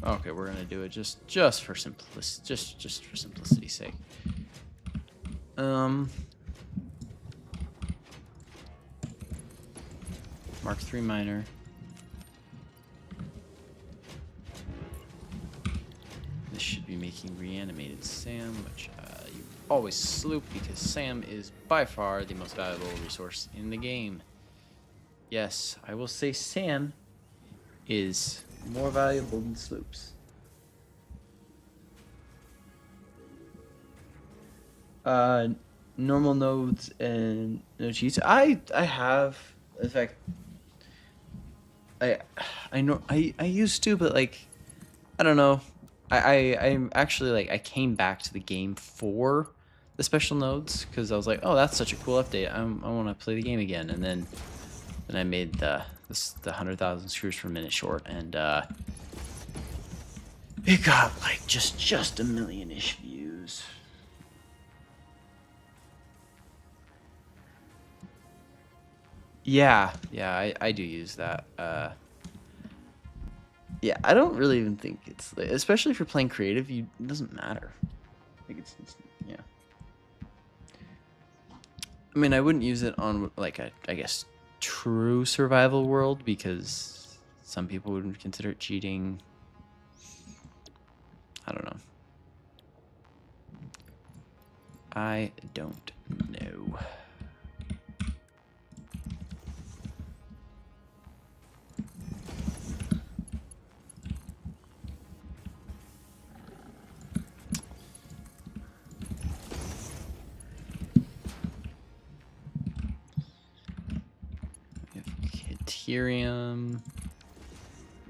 Okay, we're gonna do it just for simplicity, just for simplicity's sake. Mark III miner. This should be making reanimated Sam, which you always sloop because Sam is by far the most valuable resource in the game. Yes, I will say Sam is more valuable than sloops. Normal nodes and no cheats. I have, in fact, I used to, but like, I don't know. I'm actually like I came back to the game for the special nodes because I was like, oh, that's such a cool update. I want to play the game again, and then I made the 100,000 screws per minute short, and it got like just a million-ish views. Yeah, I do use that. Yeah, I don't really even think it's, especially if you're playing creative, it doesn't matter. Like it's yeah. I mean, I wouldn't use it on like I guess true survival world because some people would consider it cheating. I don't know. I don't know. We have Ethereum,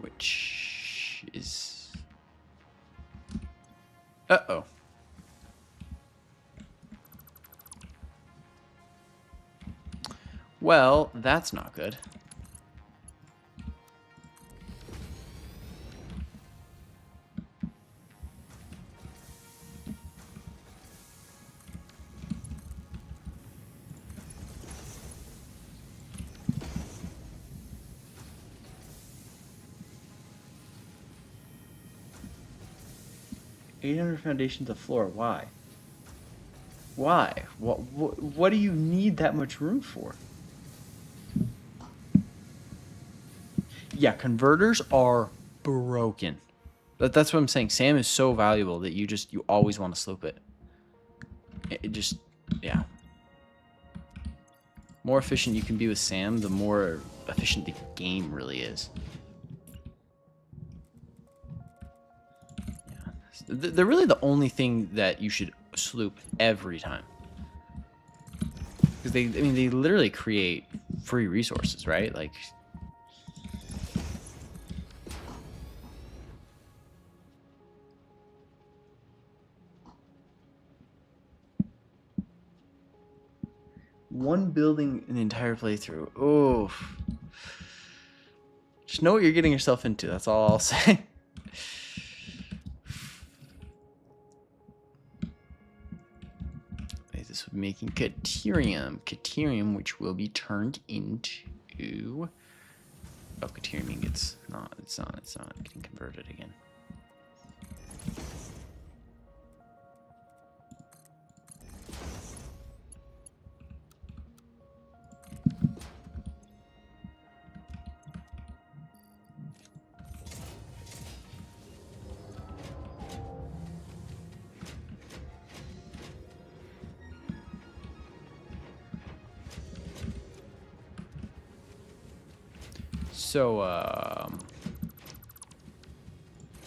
which is... Uh-oh. Well, that's not good. $800 foundations of floor. Why? Why? What do you need that much room for? Yeah, converters are broken. That's what I'm saying. SAM is so valuable that you always want to slope it. It just, yeah. More efficient you can be with SAM, the more efficient the game really is. Yeah. They're really the only thing that you should sloop every time. Because they literally create free resources, right? Like, one building an entire playthrough. Oh, just know what you're getting yourself into. That's all I'll say. This would be making Caterium, which will be turned into. Oh, Caterium gets it's not getting converted again. So,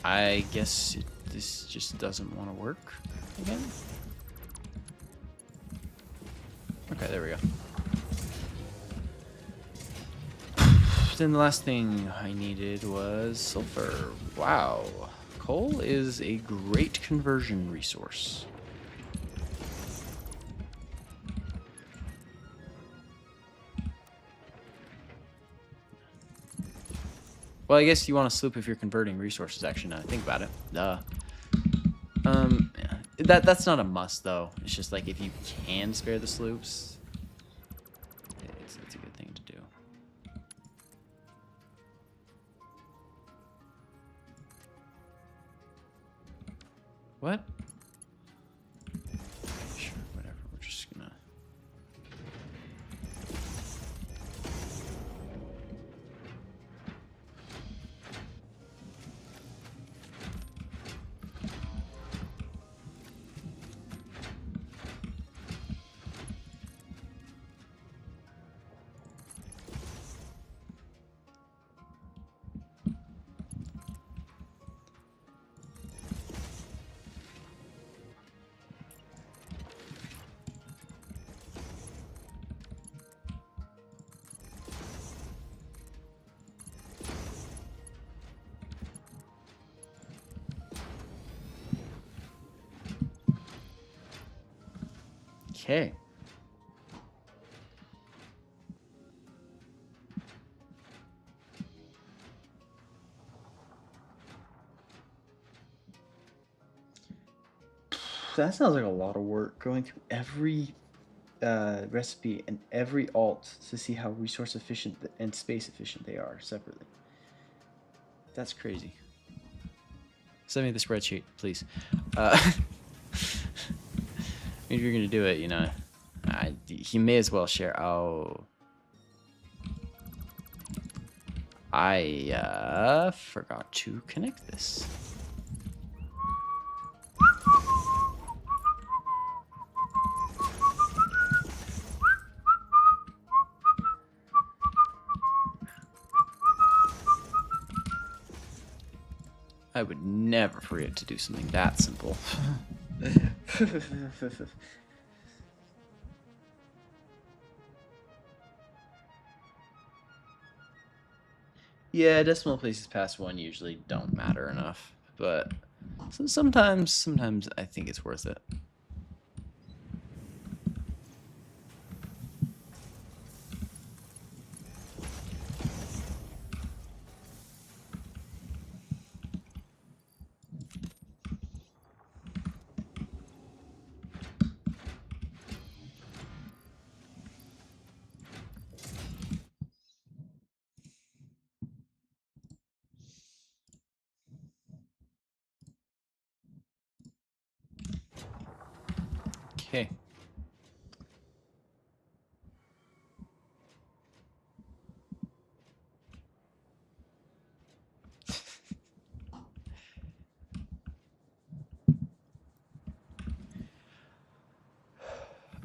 I guess this just doesn't want to work again. Okay, there we go. Then the last thing I needed was sulfur. Wow. Coal is a great conversion resource. Well, I guess you want to sloop if you're converting resources, actually, now that I think about it. Yeah. That's not a must, though. It's just like if you can spare the sloops, it's a good thing to do. What? Sure, whatever. We're just gonna... Okay. That sounds like a lot of work, going through every recipe and every alt to see how resource efficient and space efficient they are separately. That's crazy. Send me the spreadsheet, please. If you're gonna do it, you know, you may as well share. Oh, I forgot to connect this. I would never forget to do something that simple. Yeah, decimal places past 1 usually don't matter enough, but sometimes I think it's worth it. Okay.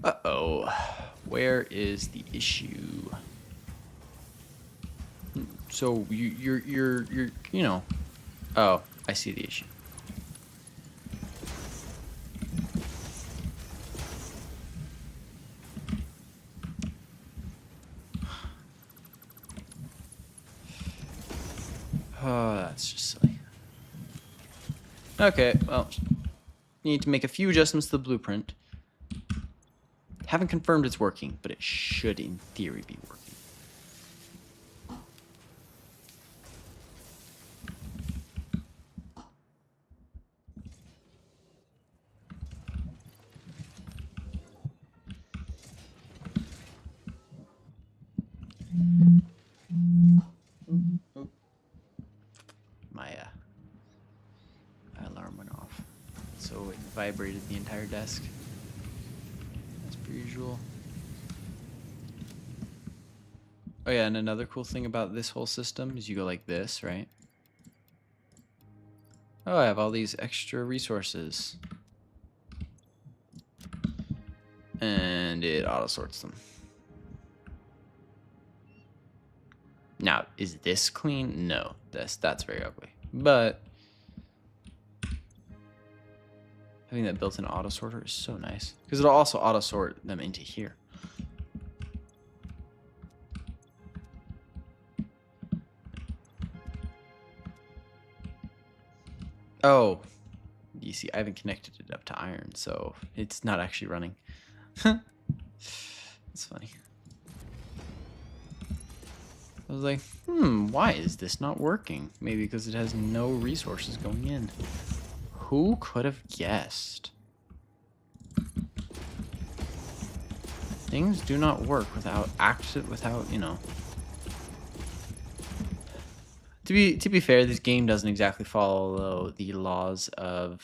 Uh-oh. Where is the issue? So you're you know. Oh, I see the issue. Oh, that's just silly. Okay, well, need to make a few adjustments to the blueprint. Haven't confirmed it's working, but it should, in theory, be working. My alarm went off, so it vibrated the entire desk. As per usual. Oh yeah, and another cool thing about this whole system is you go like this, right? Oh, I have all these extra resources. And it auto-sorts them. Now, is this clean? No, that's very ugly. But having that built-in auto-sorter is so nice. Because it'll also auto-sort them into here. Oh, you see, I haven't connected it up to iron, so it's not actually running. It's funny. I was like, why is this not working? Maybe because it has no resources going in. Who could have guessed? Things do not work without you know. To be fair, this game doesn't exactly follow the laws of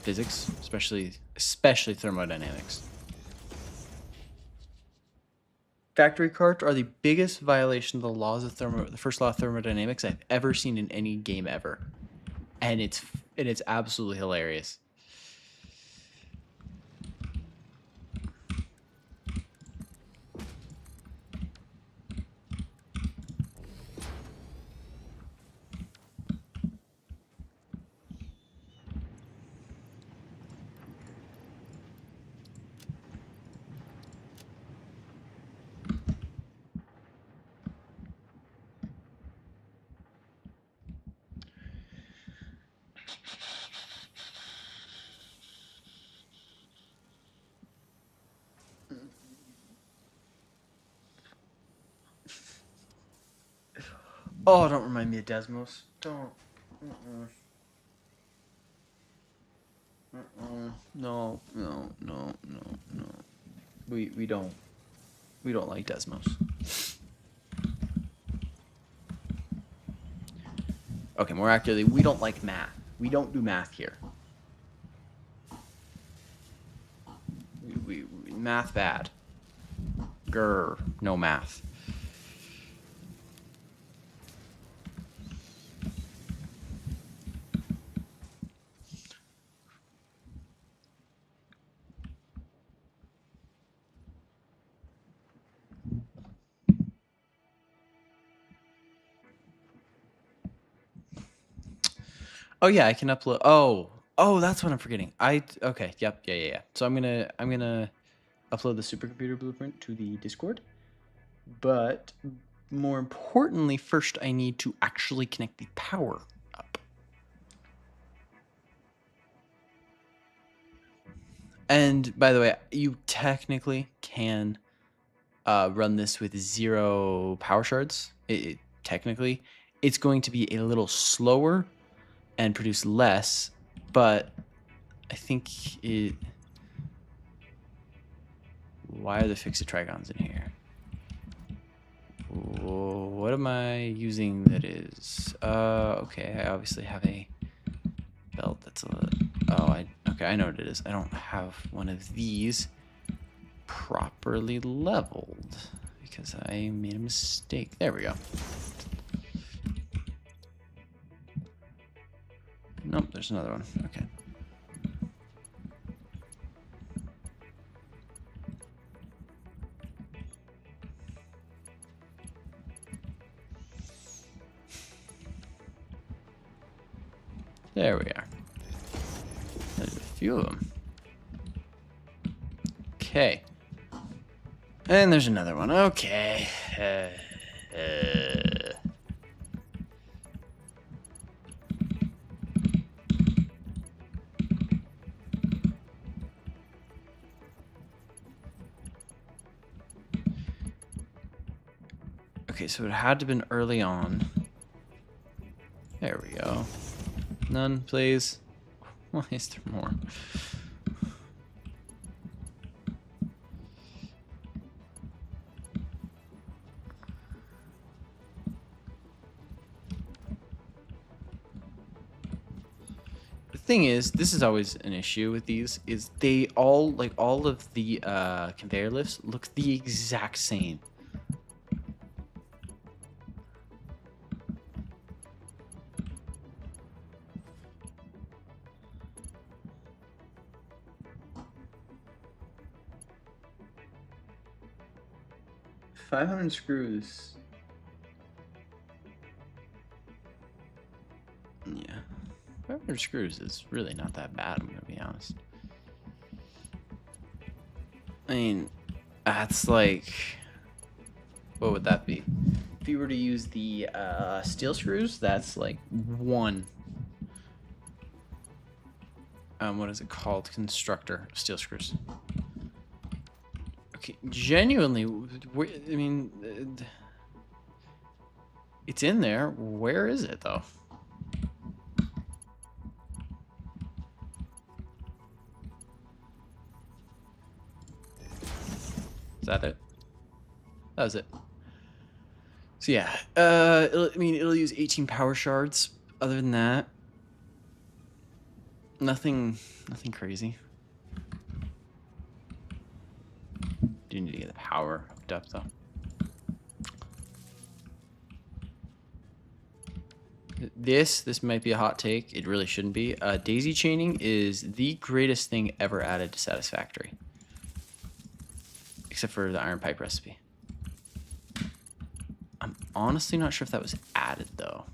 physics, especially thermodynamics. Factory carts are the biggest violation of the laws of the first law of thermodynamics I've ever seen in any game ever, and it's absolutely hilarious. Oh, don't remind me of Desmos. Don't. No. We don't like Desmos. Okay, more accurately, we don't like math. We don't do math here. We math bad. Grr, no math. Oh yeah, I can upload. Oh, that's what I'm forgetting. Okay. Yep. Yeah. So I'm gonna upload the supercomputer blueprint to the Discord. But more importantly, first I need to actually connect the power up. And by the way, you technically can run this with 0 power shards. Technically, it's going to be a little slower and produce less, but I think it... Why are the fixed trigons in here? What am I using that is... okay, I obviously have a belt that's a... okay, I know what it is. I don't have one of these properly leveled because I made a mistake. There we go. Nope, there's another one. Okay. There we are. There's a few of them. Okay. And there's another one. Okay. Okay, so it had to have been early on. There we go. None, please. Why is there more? The thing is, this is always an issue with these, is they all, like all of the conveyor lifts look the exact same. $500 screws. Yeah. 500 screws is really not that bad, I'm gonna be honest. I mean, that's like... What would that be? If you were to use the steel screws, that's like 1. What is it called? Constructor steel screws. Okay, genuinely, I mean, it's in there. Where is it, though? Is that it? That was it. So yeah, it'll use 18 power shards. Other than that, nothing crazy. Do need to get the power hooked up though. This might be a hot take. It really shouldn't be. Daisy chaining is the greatest thing ever added to Satisfactory, except for the iron pipe recipe. I'm honestly not sure if that was added though.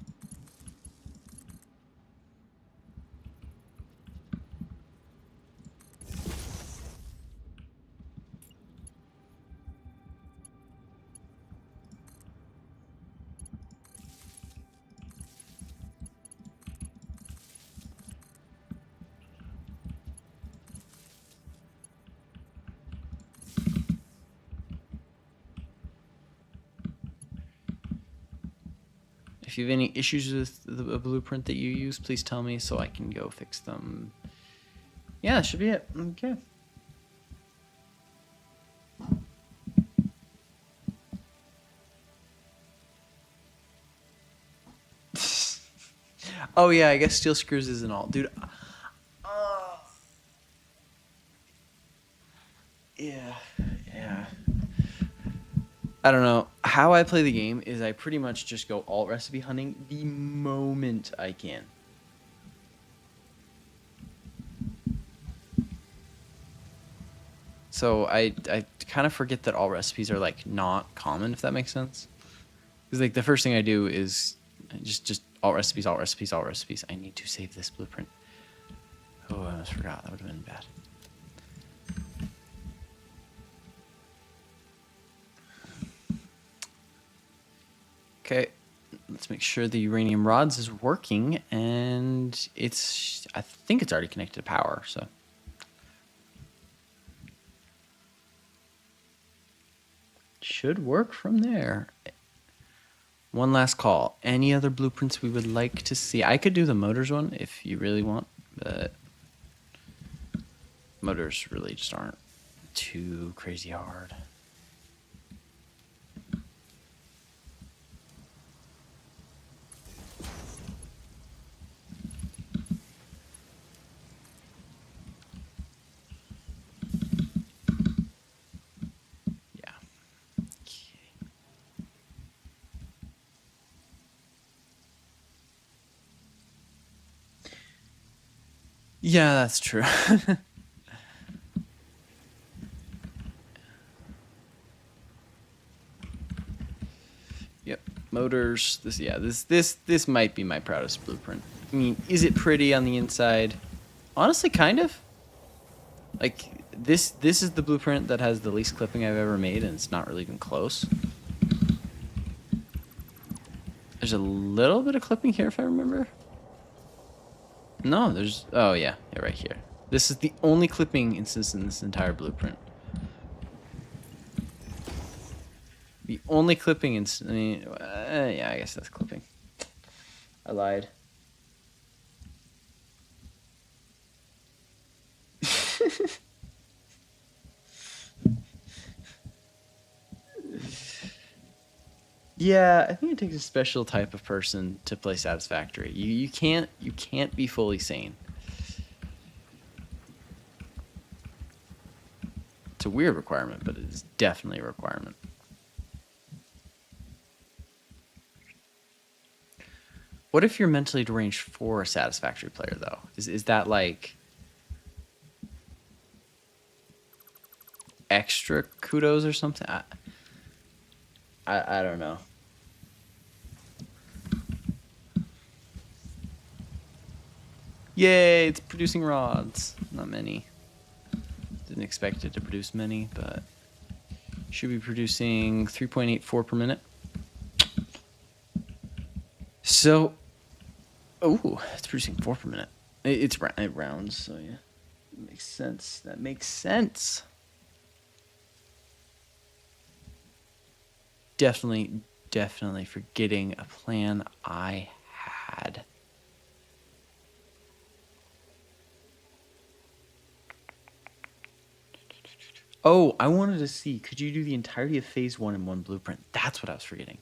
If you have any issues with the blueprint that you use, please tell me so I can go fix them. Yeah, that should be it. Okay. Oh yeah, I guess steel screws isn't all, dude. Yeah. I don't know. How I play the game is I pretty much just go alt recipe hunting the moment I can. So I kind of forget that all recipes are like not common, if that makes sense. Because like the first thing I do is Just alt recipes, alt recipes, alt recipes. I need to save this blueprint. Oh, I almost forgot. That would have been bad. Okay, let's make sure the uranium rods is working, and I think it's already connected to power, so. Should work from there. One last call. Any other blueprints we would like to see? I could do the motors one if you really want, but motors really just aren't too crazy hard. Yeah. Okay. Yeah, that's true. Yep. Motors. This might be my proudest blueprint. I mean, is it pretty on the inside? Honestly, kind of. Like this is the blueprint that has the least clipping I've ever made, and it's not really even close. There's a little bit of clipping here if I remember. No, there's oh yeah, right here. This is the only clipping instance in this entire blueprint. The only clipping instance. I mean, yeah, I guess that's clipping. I lied. Yeah, I think it takes a special type of person to play Satisfactory. You can't be fully sane. It's a weird requirement, but it is definitely a requirement. What if you're mentally deranged for a Satisfactory player, though? Is that like extra kudos or something? I don't know. Yay, it's producing rods. Not many. Didn't expect it to produce many, but should be producing 3.84 per minute. So, oh, it's producing 4 per minute. It rounds, so yeah. That makes sense. That makes sense. Definitely forgetting a plan I had. Oh, I wanted to see, could you do the entirety of phase 1 in one blueprint? That's what I was forgetting.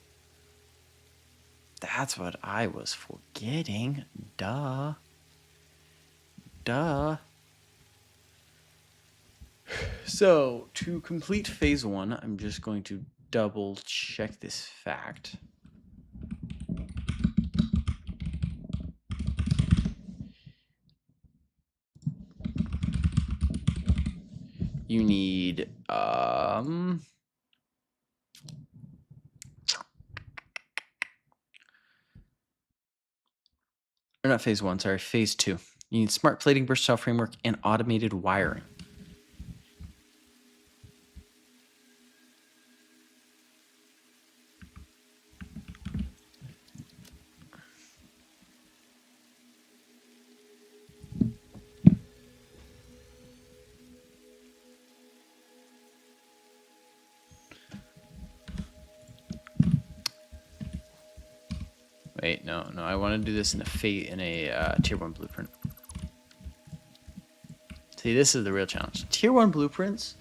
That's what I was forgetting. Duh. So, to complete phase 1, I'm just going to double check this fact. You need or not phase 1, sorry, phase 2. You need smart plating, versatile framework, and automated wiring. Wait, no, I want to do this in a tier 1 blueprint. See, this is the real challenge. Tier 1 blueprints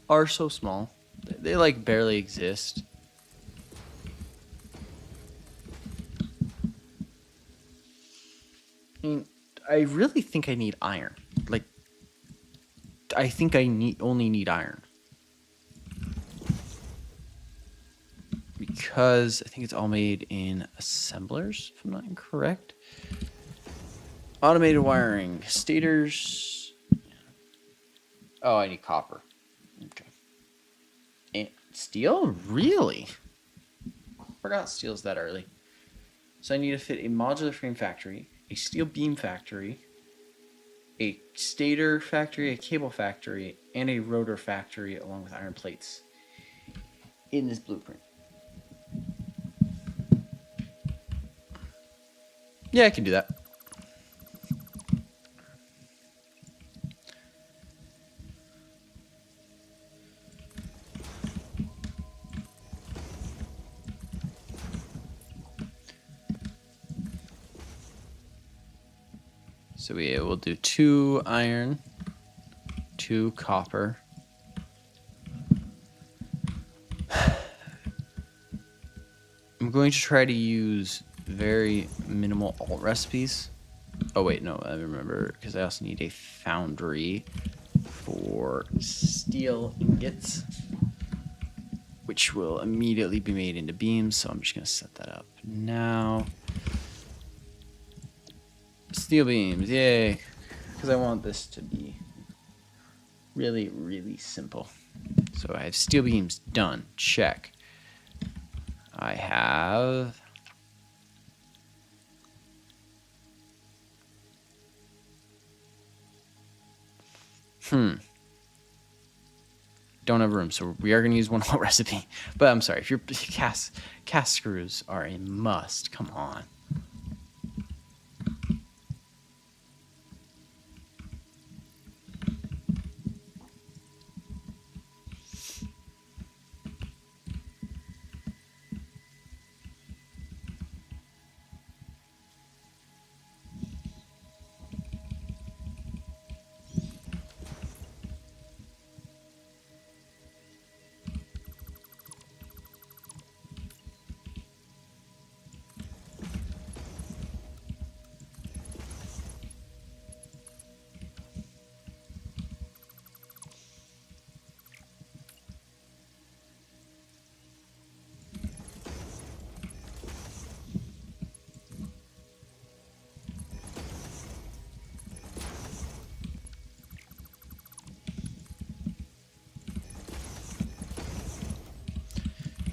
are so small. They like barely exist. I mean, I really think I need iron. Like, I think I only need iron. Because I think it's all made in assemblers, if I'm not incorrect. Automated wiring. Stators. Oh, I need copper. Okay. And steel? Really? Forgot steel's that early. So I need to fit a modular frame factory, a steel beam factory, a stator factory, a cable factory, and a rotor factory along with iron plates in this blueprint. Yeah, I can do that. So we will do 2 iron, 2 copper. I'm going to try to use very minimal alt recipes. Oh wait, no, I remember, because I also need a foundry for steel ingots, which will immediately be made into beams, so I'm just going to set that up now. Steel beams, yay! Because I want this to be really, really simple. So I have steel beams done, check. I have... Don't have room, so we are going to use one whole recipe. But I'm sorry, if your cast screws are a must, come on.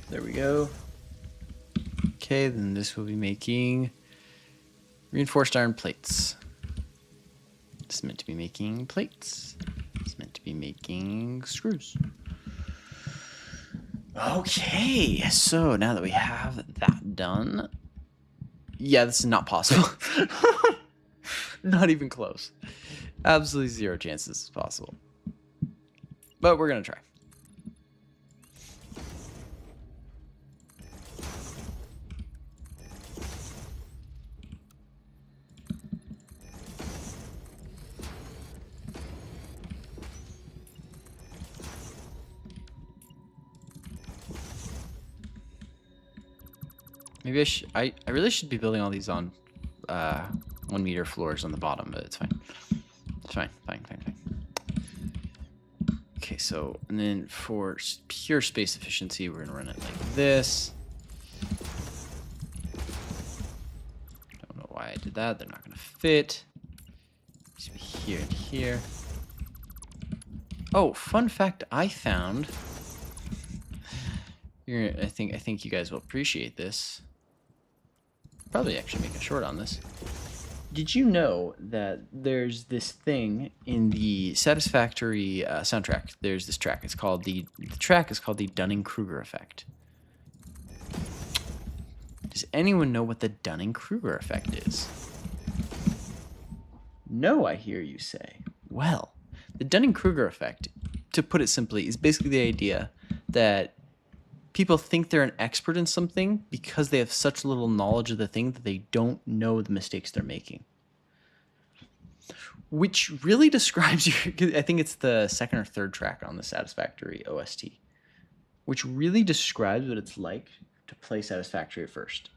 There we go. Okay, then this will be making reinforced iron plates. It's meant to be making plates. It's meant to be making screws. Okay, so now that we have that done, yeah, this is not possible. Not even close. Absolutely 0 chance this is possible. But we're gonna try. Maybe I really should be building all these on 1 meter floors on the bottom, but it's fine. It's fine. Okay, so, and then for pure space efficiency, we're gonna run it like this. Don't know why I did that. They're not gonna fit. It should be here and here. Oh, fun fact I found. I think you guys will appreciate this. Probably actually make a short on this. Did you know that there's this thing in the Satisfactory soundtrack? There's this track. It's called the track is called the Dunning-Kruger effect. Does anyone know what the Dunning-Kruger effect is? No, I hear you say. Well, the Dunning-Kruger effect, to put it simply, is basically the idea that people think they're an expert in something because they have such little knowledge of the thing that they don't know the mistakes they're making. Which really describes your... I think it's the 2nd or 3rd track on the Satisfactory OST. Which really describes what it's like to play Satisfactory at first.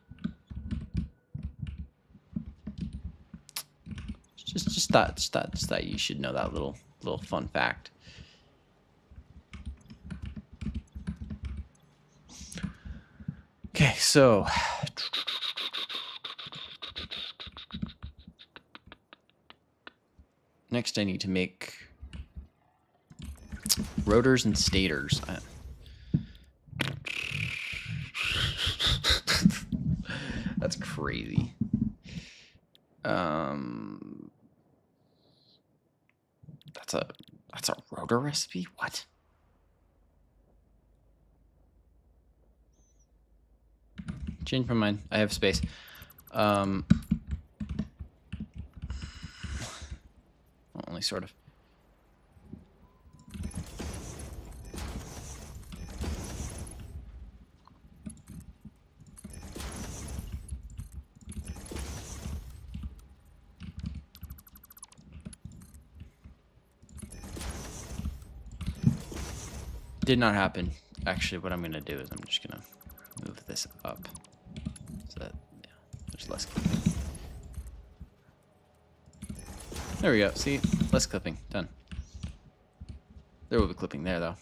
Just thought you should know that little fun fact. Okay, so next I need to make rotors and stators. That's crazy. That's a rotor recipe? What? Change my mind. I have space. Only sort of. Did not happen. Actually, what I'm gonna do is I'm just gonna move this up so that there's less clipping. There we go. See, less clipping. Done. There will be clipping there though.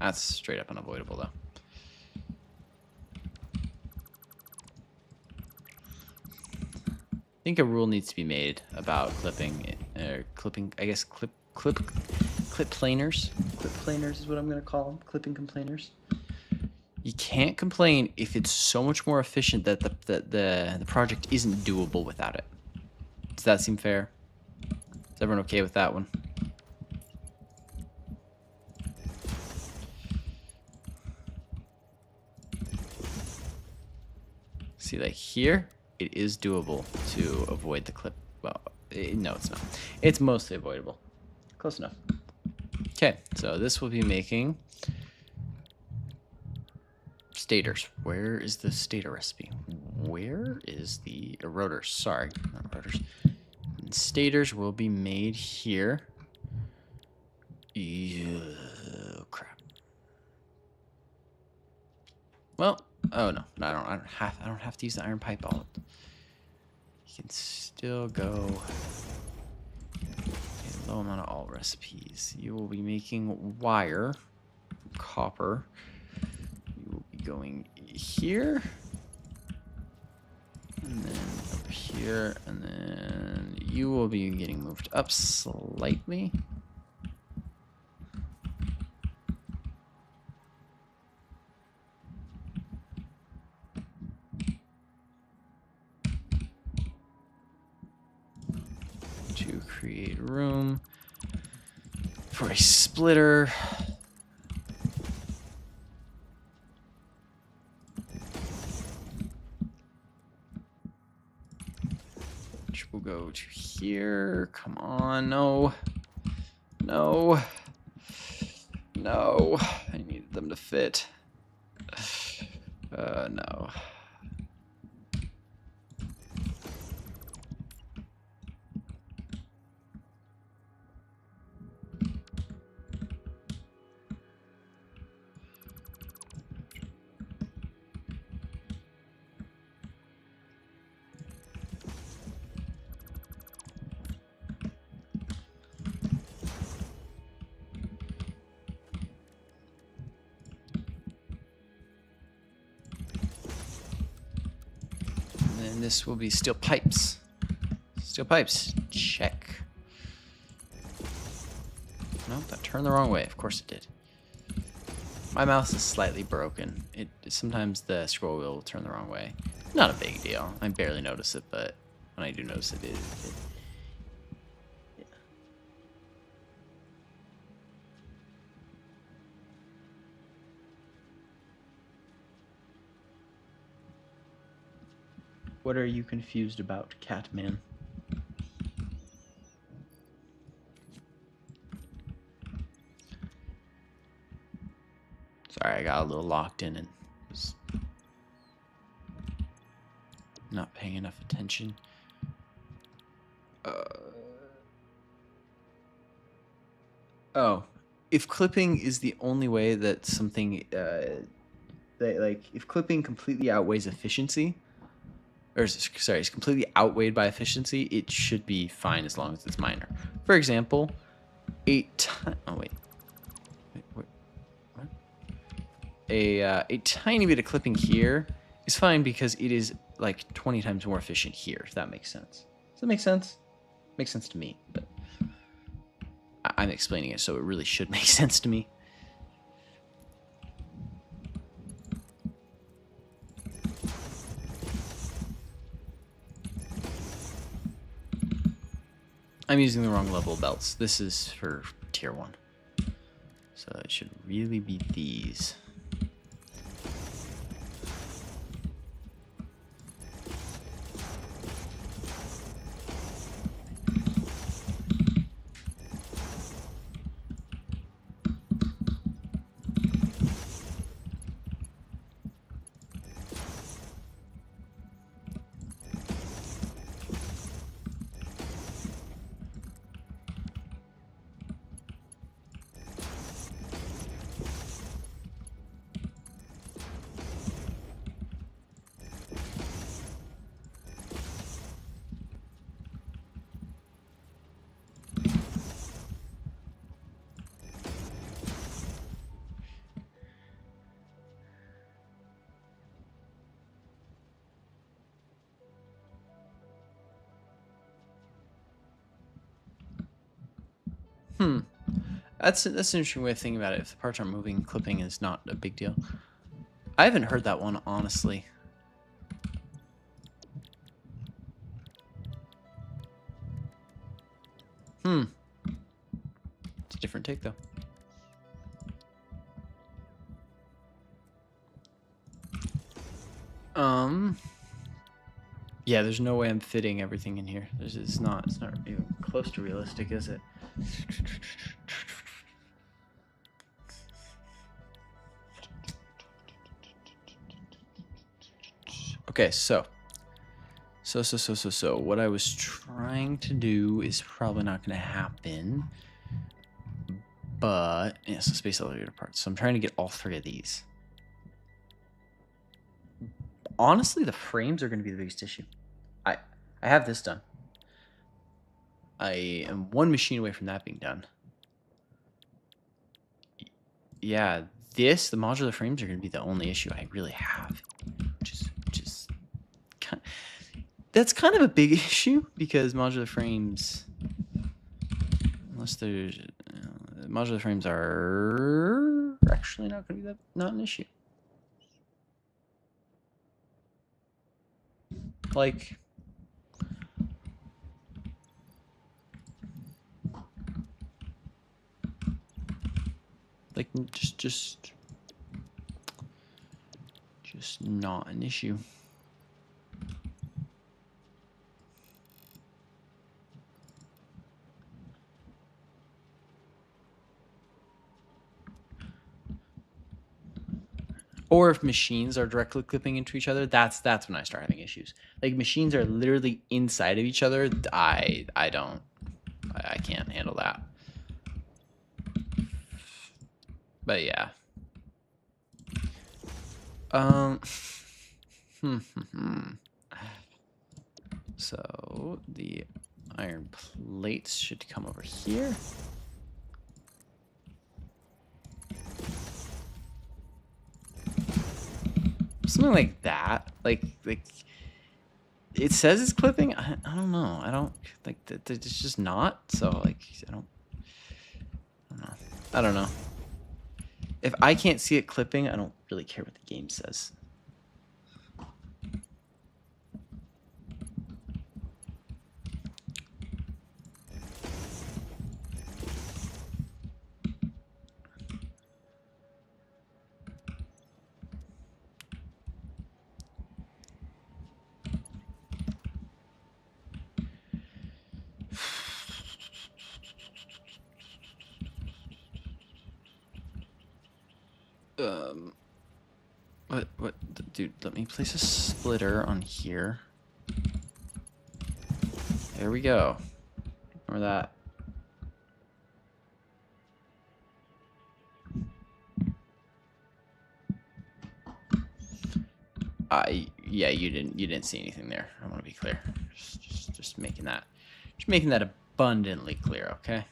That's straight up unavoidable though. I think a rule needs to be made about clipping, or clipping. I guess clip planers. Clip planers is what I'm gonna call them. Clipping complainers. You can't complain if it's so much more efficient that the project isn't doable without it. Does that seem fair? Is everyone okay with that one? See, like here, it is doable to avoid the clip. Well, no, it's not. It's mostly avoidable. Close enough. Okay, so this will be making stators. Where is the stator recipe? Where is the rotors? Sorry, not rotors. And stators will be made here. Oh, crap. Well, oh no, I don't have to use the iron pipe all. You can still go a low amount of all recipes. You will be making wire, copper. You will be going here, and then up here, and then you will be getting moved up slightly. To create room for a splitter. Which will go to here. Come on, no. No. No. I needed them to fit. No. And this will be steel pipes. Steel pipes. Check. Nope, that turned the wrong way. Of course it did. My mouse is slightly broken. Sometimes the scroll wheel will turn the wrong way. Not a big deal. I barely notice it, but when I do notice it, yeah. What are you confused about, Catman? Sorry, I got a little locked in and was not paying enough attention. Oh, if clipping is the only way that something, if clipping completely outweighs efficiency, or sorry, it's completely outweighed by efficiency, it should be fine as long as it's minor. For example, a tiny bit of clipping here is fine because it is like 20 times more efficient here, if that makes sense. Does that make sense? Makes sense to me, but I'm explaining it, so it really should make sense to me. I'm using the wrong level of belts. This is for tier 1. So it should really be these. That's an interesting way of thinking about it. If the parts aren't moving, clipping is not a big deal. I haven't heard that one, honestly. It's a different take, though. Yeah, there's no way I'm fitting everything in here. It's not even close to realistic, is it? Okay, so what I was trying to do is probably not going to happen. But yeah, so space elevator parts. So I'm trying to get all 3 of these. Honestly, the frames are going to be the biggest issue. I have this done. I am 1 machine away from that being done. Yeah, the modular frames are going to be the only issue I really have. Just that's kind of a big issue because modular frames, unless there's modular frames are actually not going to be not an issue. Like, just not an issue. Or if machines are directly clipping into each other, that's when I start having issues. Like machines are literally inside of each other. I can't handle that. But yeah. So the iron plates should come over here. Something like that. Like it says it's clipping. I don't know. I don't like it's just not. So like I don't know. I don't know. If I can't see it clipping, I don't really care what the game says. What, dude, let me place a splitter on here. There we go. Remember that. Yeah, you didn't see anything there. I want to be clear. Just making that abundantly clear, okay?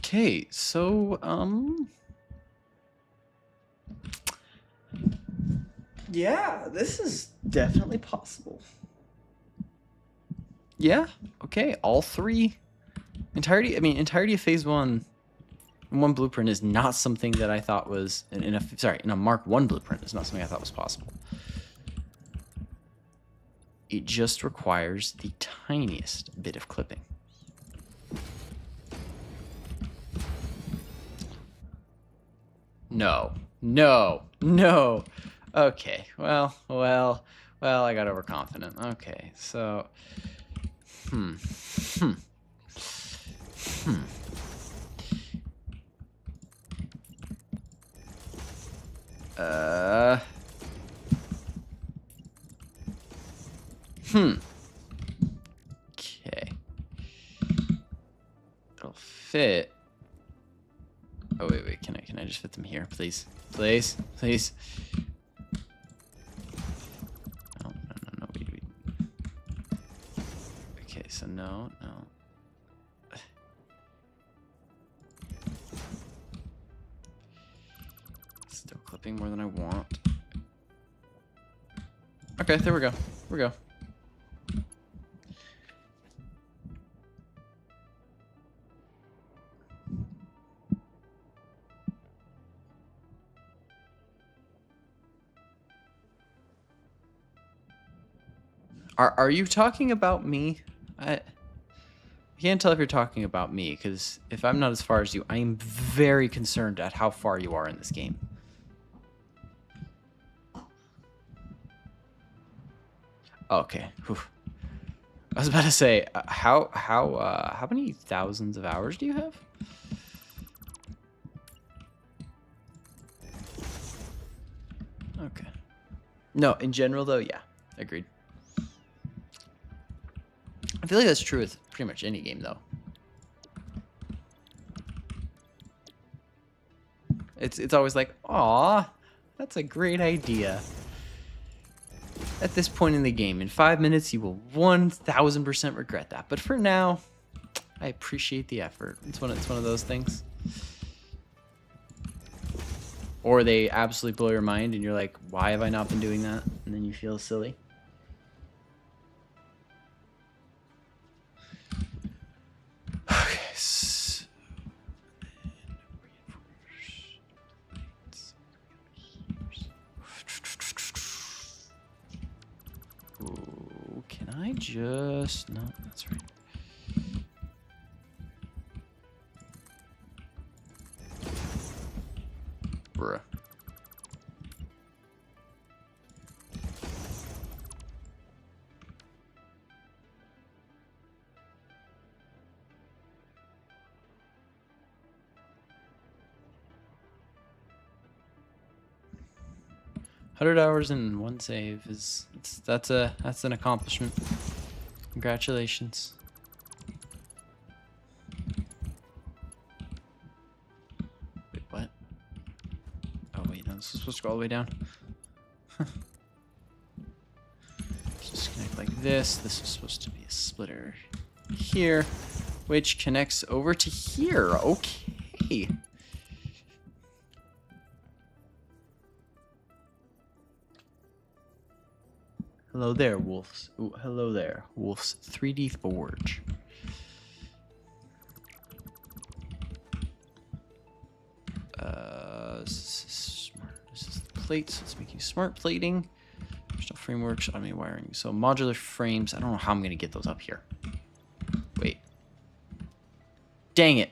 Okay, so, yeah, this is definitely possible. Yeah, okay, all three. Entirety of phase one blueprint is not something that I thought was, in a Mark 1 blueprint is not something I thought was possible. It just requires the tiniest bit of clipping. No, no, no. Okay, well, I got overconfident. Okay, so, hmm. Okay. It'll fit. Oh, wait, can I just fit them here, please? Please? No, wait. Okay, so no. Still clipping more than I want. Okay, there we go. Are you talking about me? I can't tell if you're talking about me, because if I'm not as far as you, I am very concerned at how far you are in this game. Okay. Whew. I was about to say, how many thousands of hours do you have? Okay. No, in general though, yeah, agreed. I feel like that's true with pretty much any game though. It's always like, aw, that's a great idea. At this point in the game, in 5 minutes, you will 1000% regret that. But for now, I appreciate the effort. It's one of those things. Or they absolutely blow your mind and you're like, why have I not been doing that? And then you feel silly. Okay, so ooh, can I just... No, that's right. Bruh. $100 in one save is that's an accomplishment. Congratulations. Wait, what? Oh wait, no, this is supposed to go all the way down. Just connect like this. This is supposed to be a splitter here, which connects over to here. Okay. Hello there, Wolves. Ooh, hello there, Wolf's 3D Forge. This is the plates. Let's make you smart plating. Original frameworks, automated wiring. So modular frames. I don't know how I'm gonna get those up here. Wait. Dang it.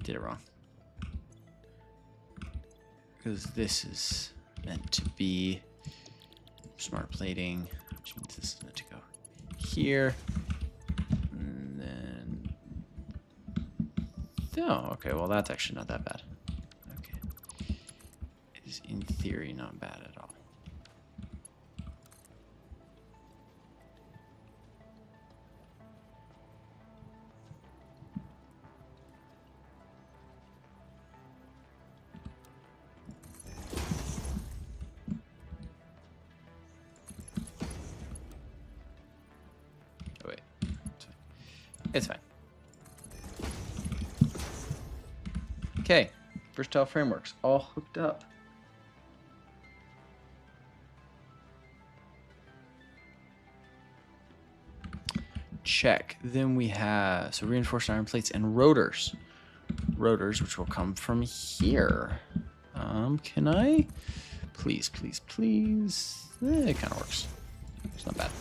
Did it wrong. Because this is meant to be smart plating, which means this is meant to go here. And then... Oh, okay, well that's actually not that bad. Okay. It is in theory not bad at all. Oh, wait. It's fine. Okay, versatile frameworks all hooked up. Check. Then we have reinforced iron plates and rotors. Rotors, which will come from here. Can I? Please, please, please. It kind of works. It's not bad.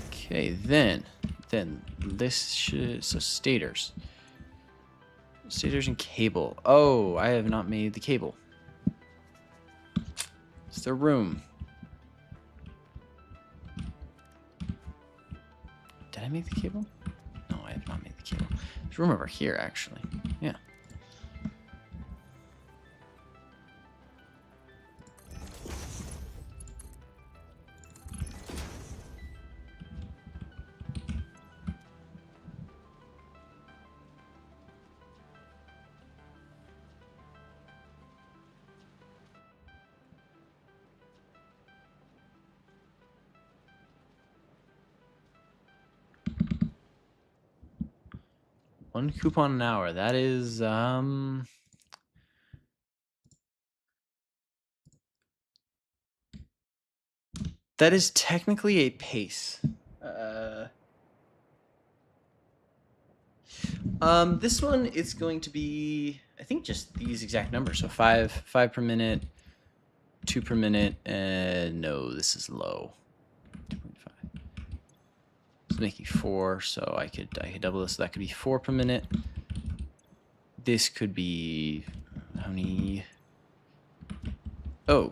Okay, then this should, so stators. Stators and cable. Oh, I have not made the cable. Is there room? Did I make the cable? No, I have not made the cable. There's room over here, actually. Yeah. One coupon an hour. That is, that is technically a pace. This one is going to be, I think, just these exact numbers. So five per minute, 2 per minute, and no, this is low. 2.5. It's making 4, so I could double this. So that could be 4 per minute. This could be how many? Oh.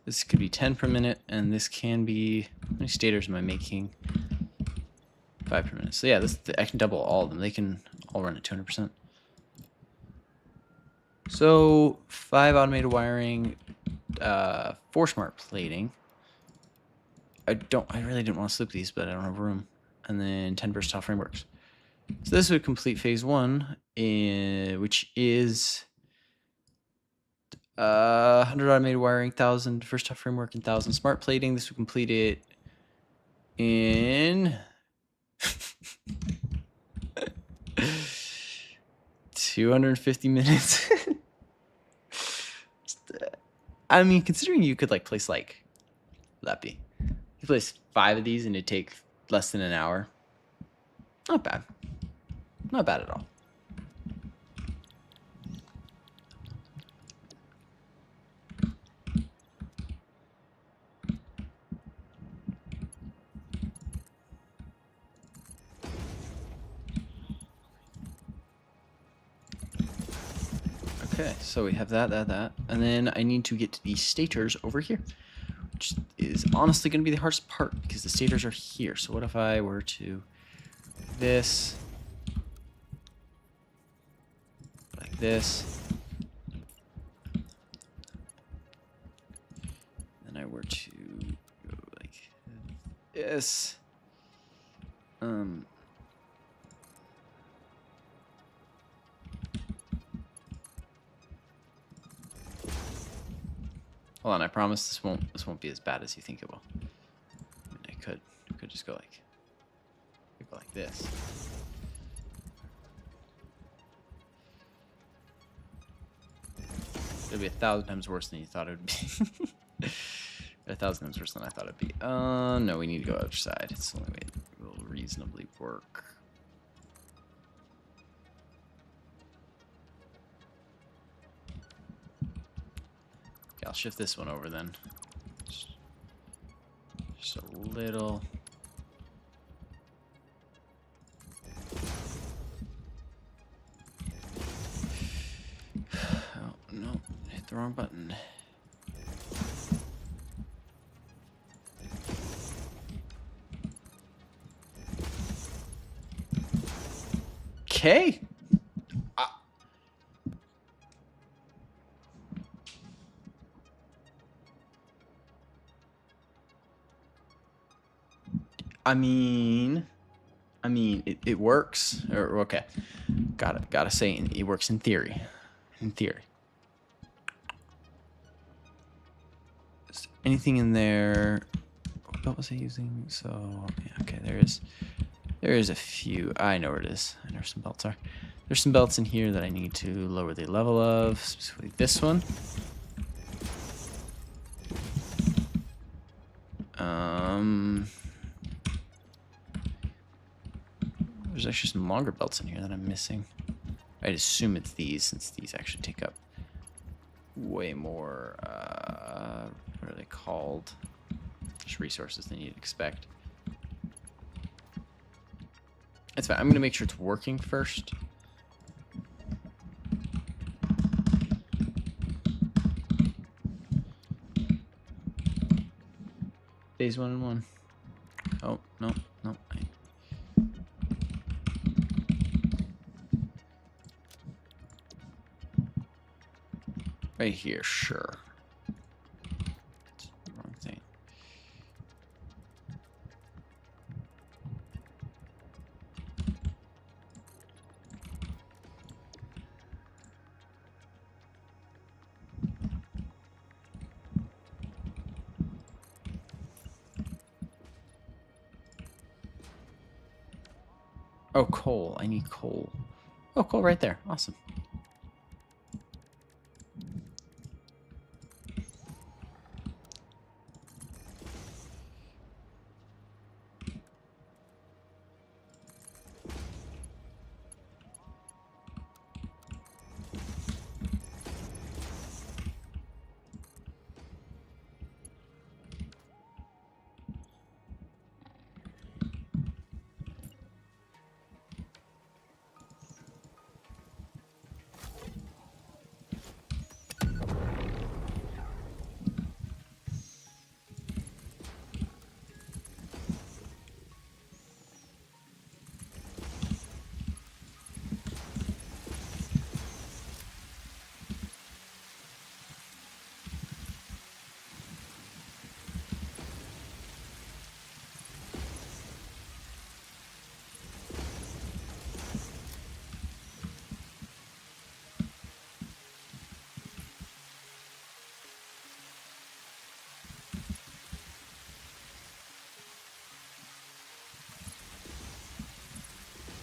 This could be 10 per minute, and this can be, how many stators am I making? 5 per minute. So yeah, I can double all of them. They can all run at 200%. So 5 automated wiring, 4 smart plating. I really didn't want to slip these, but I don't have room. And then 10 versatile frameworks. So this would complete phase 1, which is 100 automated wiring, 1,000 versatile framework, and 1,000 smart plating. This would complete it in 250 minutes. I mean, considering you could like place like, what would that be? You place 5 of these and it'd take less than an hour. Not bad. Not bad at all. Okay, so we have that, and then I need to get to the stators over here, which is honestly going to be the hardest part because the stators are here. So what if I were to this, like this, then I were to go like this, hold on, I promise this won't be as bad as you think it will. I mean, I could just go like this. It'll be 1,000 times worse than you thought it would be. 1,000 times worse than I thought it'd be. No, we need to go other side. It's the only way it will reasonably work. Okay, I'll shift this one over then. Just a little. Oh, no. Hit the wrong button. Okay. I mean, it works. Or, okay, gotta say it works in theory. In theory. Is anything in there? what belt was I using? So yeah, okay, there is a few. I know where it is. I know where some belts are. There's some belts in here that I need to lower the level of, specifically this one. There's actually some longer belts in here that I'm missing. I'd assume it's these, since these actually take up way more, what are they called? Just resources than you'd expect. It's fine. I'm going to make sure it's working first. Phase 1 and 1. Oh, no, no. Right here, sure. Wrong thing. Oh, coal. I need coal. Oh, coal right there. Awesome.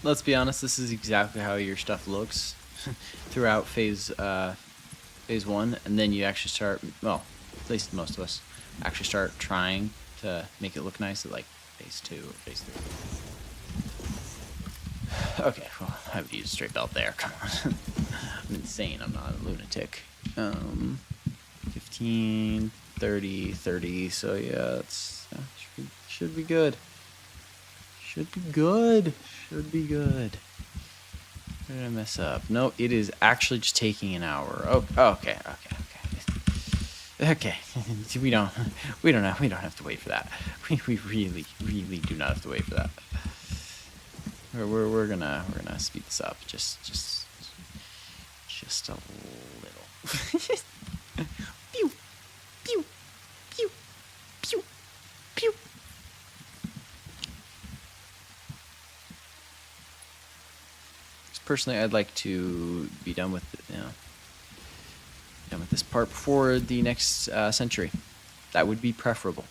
Let's be honest, this is exactly how your stuff looks throughout phase 1, and then you actually start, well, at least most of us actually start trying to make it look nice at like phase 2 or phase 3. Okay, well, I have used a straight belt there. Come on. I'm insane. I'm not a lunatic. 15, 30, 30. So yeah, that's should be good. Should be good. Should be good. Where did I mess up? No, it is actually just taking an hour. Oh, okay. Okay. we don't have to wait for that. We really do not have to wait for that. We're gonna speed this up just a little. Pew, pew, pew, pew, pew. Personally, I'd like to be done with done with this part before the next century. That would be preferable.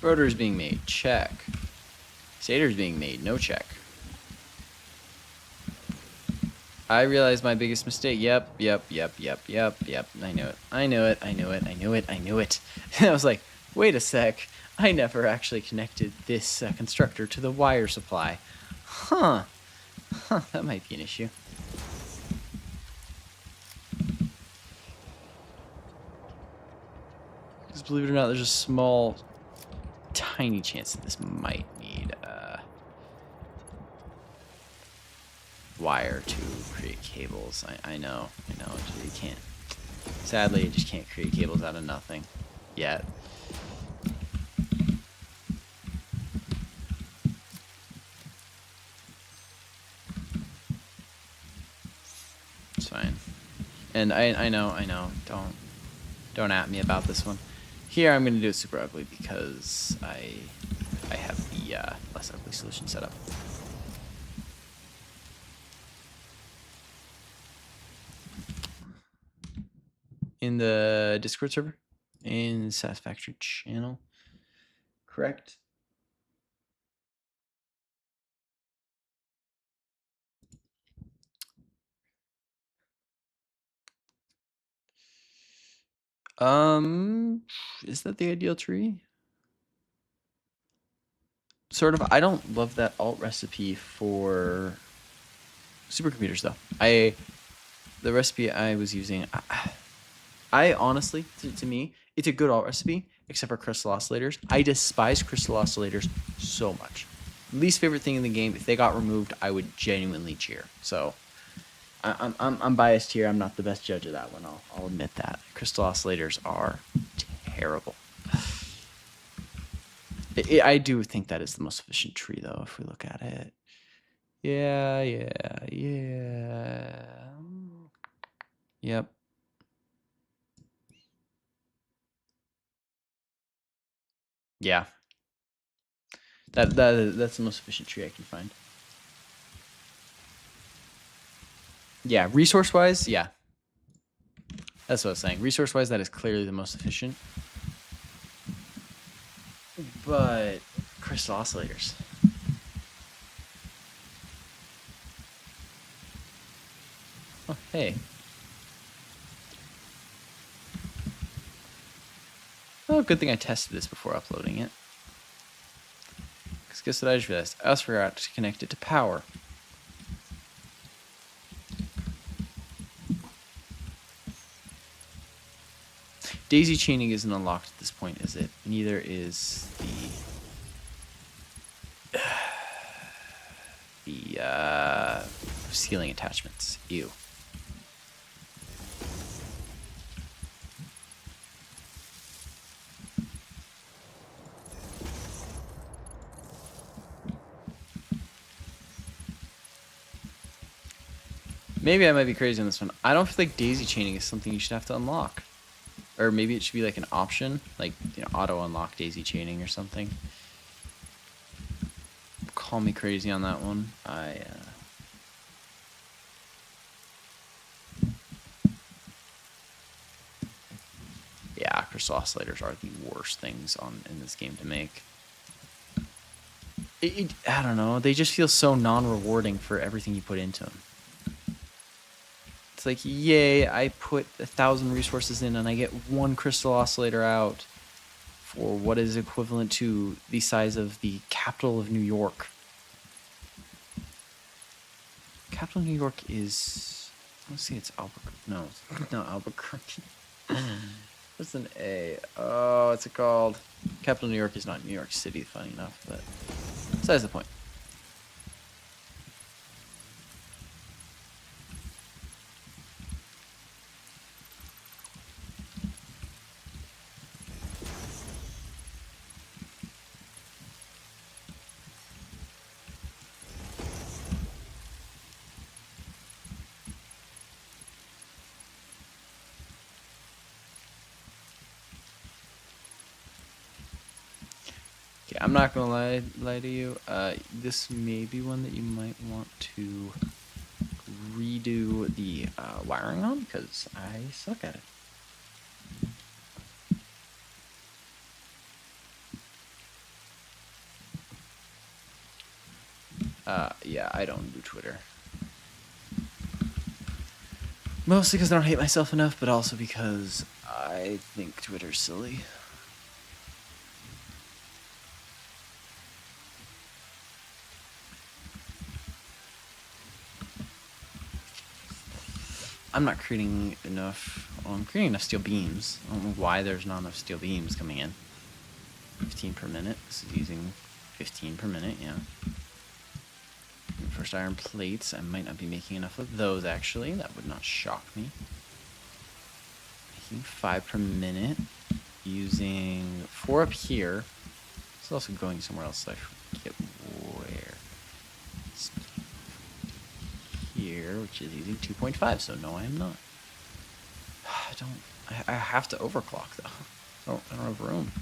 Rotor is being made. Check. Stator is being made. No check. I realized my biggest mistake. Yep. I knew it. I was like, wait a sec. I never actually connected this constructor to the wire supply. Huh, that might be an issue. Because believe it or not, there's a small, tiny chance that this might need wire to create cables. I know. You can't. Sadly, you just can't create cables out of nothing yet. It's fine. And I know. Don't at me about this one. Here I'm going to do it super ugly because I have the less ugly solution set up. In the Discord server, in Satisfactory channel, correct? Is that the ideal tree? Sort of. I don't love that alt recipe for supercomputers though. The recipe I was using, I honestly, to me, it's a good alt recipe, except for crystal oscillators. I despise crystal oscillators so much. Least favorite thing in the game. If they got removed, I would genuinely cheer. So I'm biased here. I'm not the best judge of that one. I'll admit that. Crystal oscillators are terrible. I do think that is the most efficient tree, though, if we look at it. Yeah. Yep. Yeah. That's the most efficient tree I can find. Yeah, resource-wise, yeah. That's what I was saying. Resource-wise, that is clearly the most efficient. But crystal oscillators. Oh, hey. Oh, good thing I tested this before uploading it. Because guess what I just realized? I also forgot to connect it to power. Daisy chaining isn't unlocked at this point, is it? Neither is the ceiling attachments. Ew. Maybe I might be crazy on this one. I don't feel like daisy chaining is something you should have to unlock. Or maybe it should be like an option, like, you know, auto unlock daisy chaining or something. Call me crazy on that one. Yeah, crystal oscillators are the worst things in this game to make. I don't know. They just feel so non-rewarding for everything you put into them. It's like, yay, I put 1,000 resources in and I get one crystal oscillator out for what is equivalent to the size of the capital of New York. Capital of New York is, let's see, it's Albuquerque. No, not Albuquerque. What's an A? Oh, what's it called? Capital of New York is not New York City, funny enough, but besides the point. Okay, I'm not gonna lie to you. This may be one that you might want to redo the wiring on because I suck at it. Yeah, I don't do Twitter. Mostly because I don't hate myself enough, but also because I think Twitter's silly. I'm not creating enough. Well, I'm creating enough steel beams. I don't know why there's not enough steel beams coming in. 15 per minute. This is using 15 per minute, yeah. First iron plates. I might not be making enough of those, actually. That would not shock me. Making 5 per minute. Using 4 up here. It's also going somewhere else, so I forget where. It's here, which is using 2.5, so no, I am not. I have to overclock, though. I don't don't have room.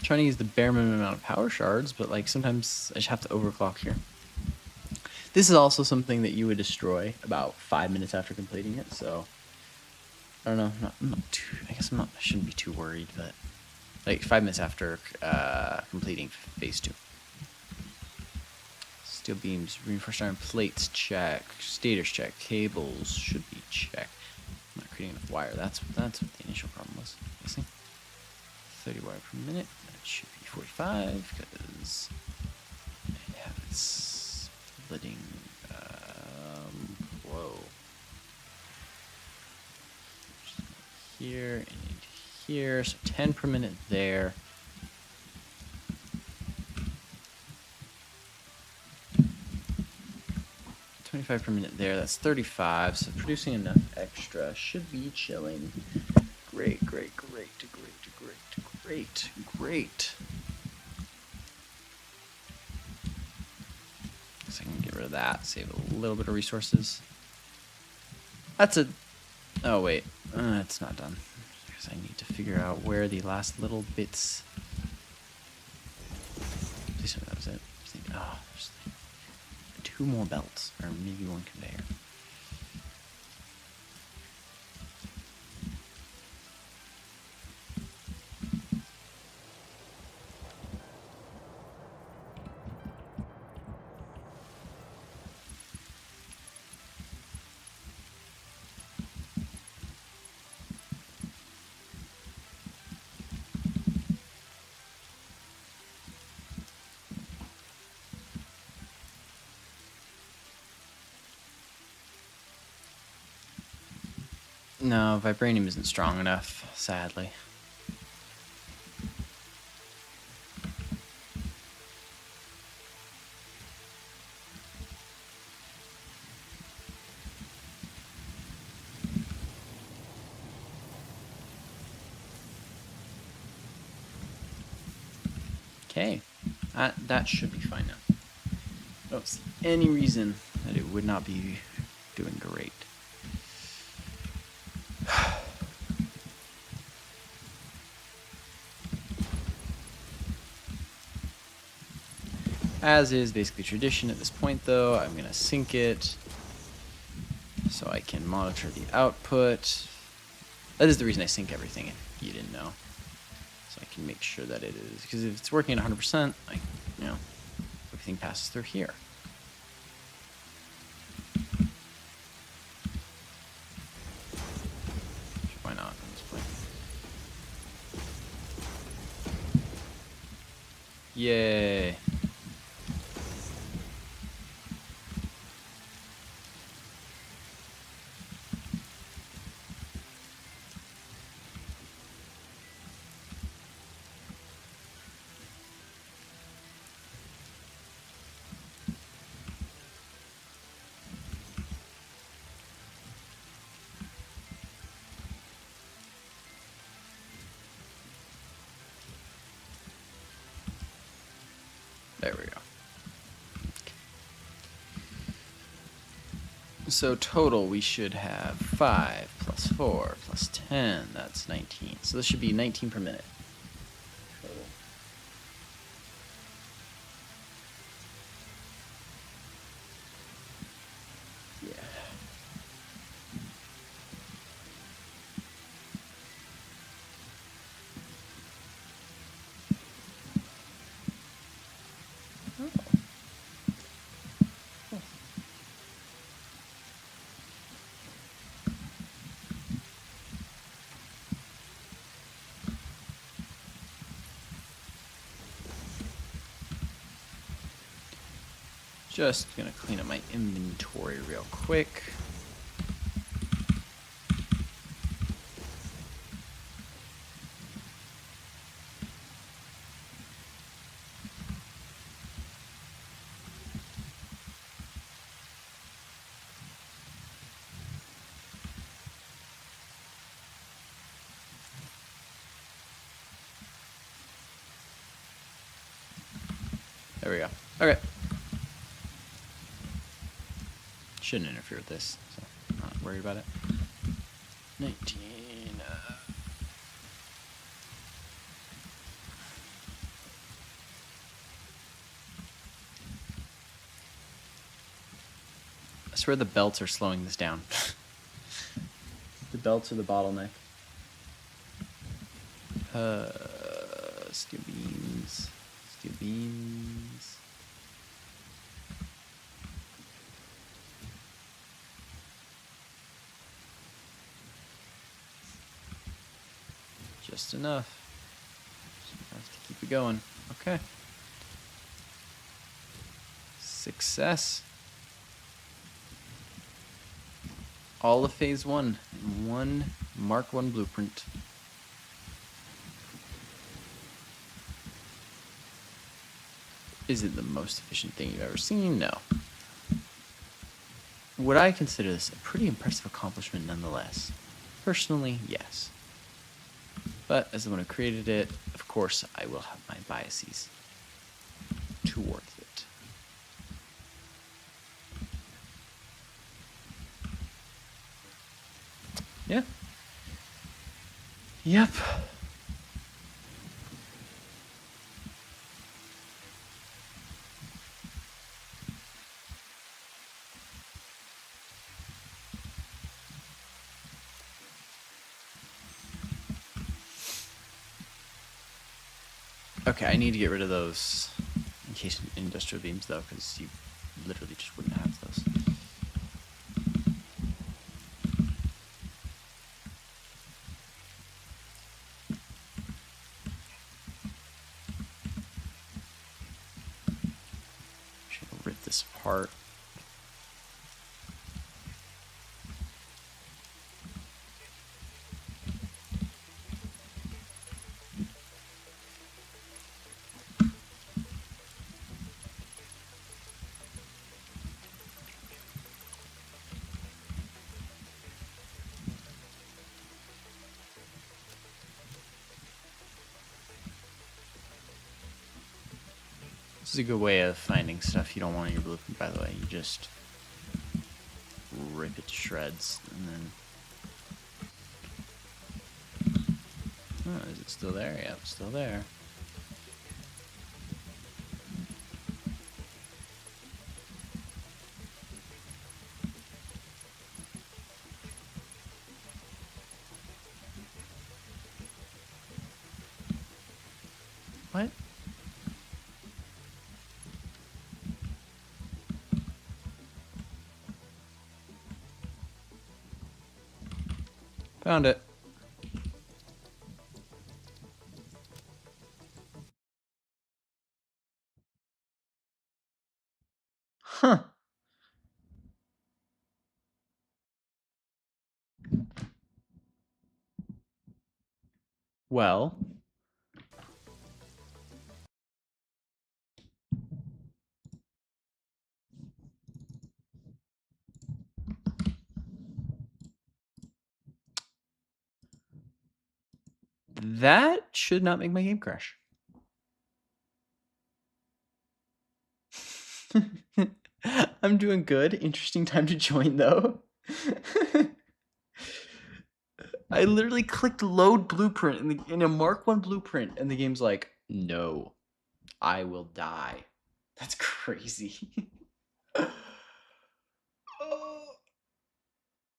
Trying to use the bare minimum amount of power shards, but like sometimes I just have to overclock here. This is also something that you would destroy about 5 minutes after completing it, so I don't know. I'm not too, I guess I shouldn't be too worried, but like 5 minutes after completing phase 2. Steel beams, reinforced iron plates, check. Stators, check. Cables should be checked. I'm not creating enough wire. That's what the initial problem was. You see? 30 wire per minute. That should be 45 because I have it splitting. Whoa. Here and here. So 10 per minute there. 25 per minute there. That's 35. So producing enough extra should be chilling. Great, great, great, great, great, great, great. So I can get rid of that. Save a little bit of resources. That's a... Oh, wait. It's not done. Because I need to figure out where the last little bits... Please tell me that was it. Oh, there's 2 more belts. Or maybe 1 conveyor. No, vibranium isn't strong enough, sadly. Okay, that should be fine now. I don't see any reason that it would not be doing great. As is basically tradition at this point, though, I'm going to sync it so I can monitor the output. That is the reason I sync everything, if you didn't know. So I can make sure that it is, because if it's working at 100%, everything passes through here. Why not at this point? Yay. There we go. So total, we should have 5 plus 4 plus 10. That's 19. So this should be 19 per minute. Total. Yeah. Just gonna clean up my inventory real quick. There we go. Okay. Shouldn't interfere with this, so I'm not worried about it. 19. I swear the belts are slowing this down. The belts are the bottleneck. Steel beams. Steel beams. Just enough. Just enough to keep it going. Okay. Success. All of phase 1 in one Mark 1 blueprint. Is it the most efficient thing you've ever seen? No. Would I consider this a pretty impressive accomplishment nonetheless? Personally, yes. But as the one who created it, of course, I will have my biases towards it. Yeah. Yep. Okay, I need to get rid of those encased industrial beams, though, because you literally just wouldn't have those. Should rip this apart. This is a good way of finding stuff you don't want in your blueprint, by the way. You just rip it to shreds, and then... Oh, is it still there? Yeah, it's still there. What? Found it. Huh. Well... that should not make my game crash. I'm doing good. Interesting time to join, though. I literally clicked load blueprint in a Mark 1 blueprint, and the game's like, no, I will die. That's crazy. Oh,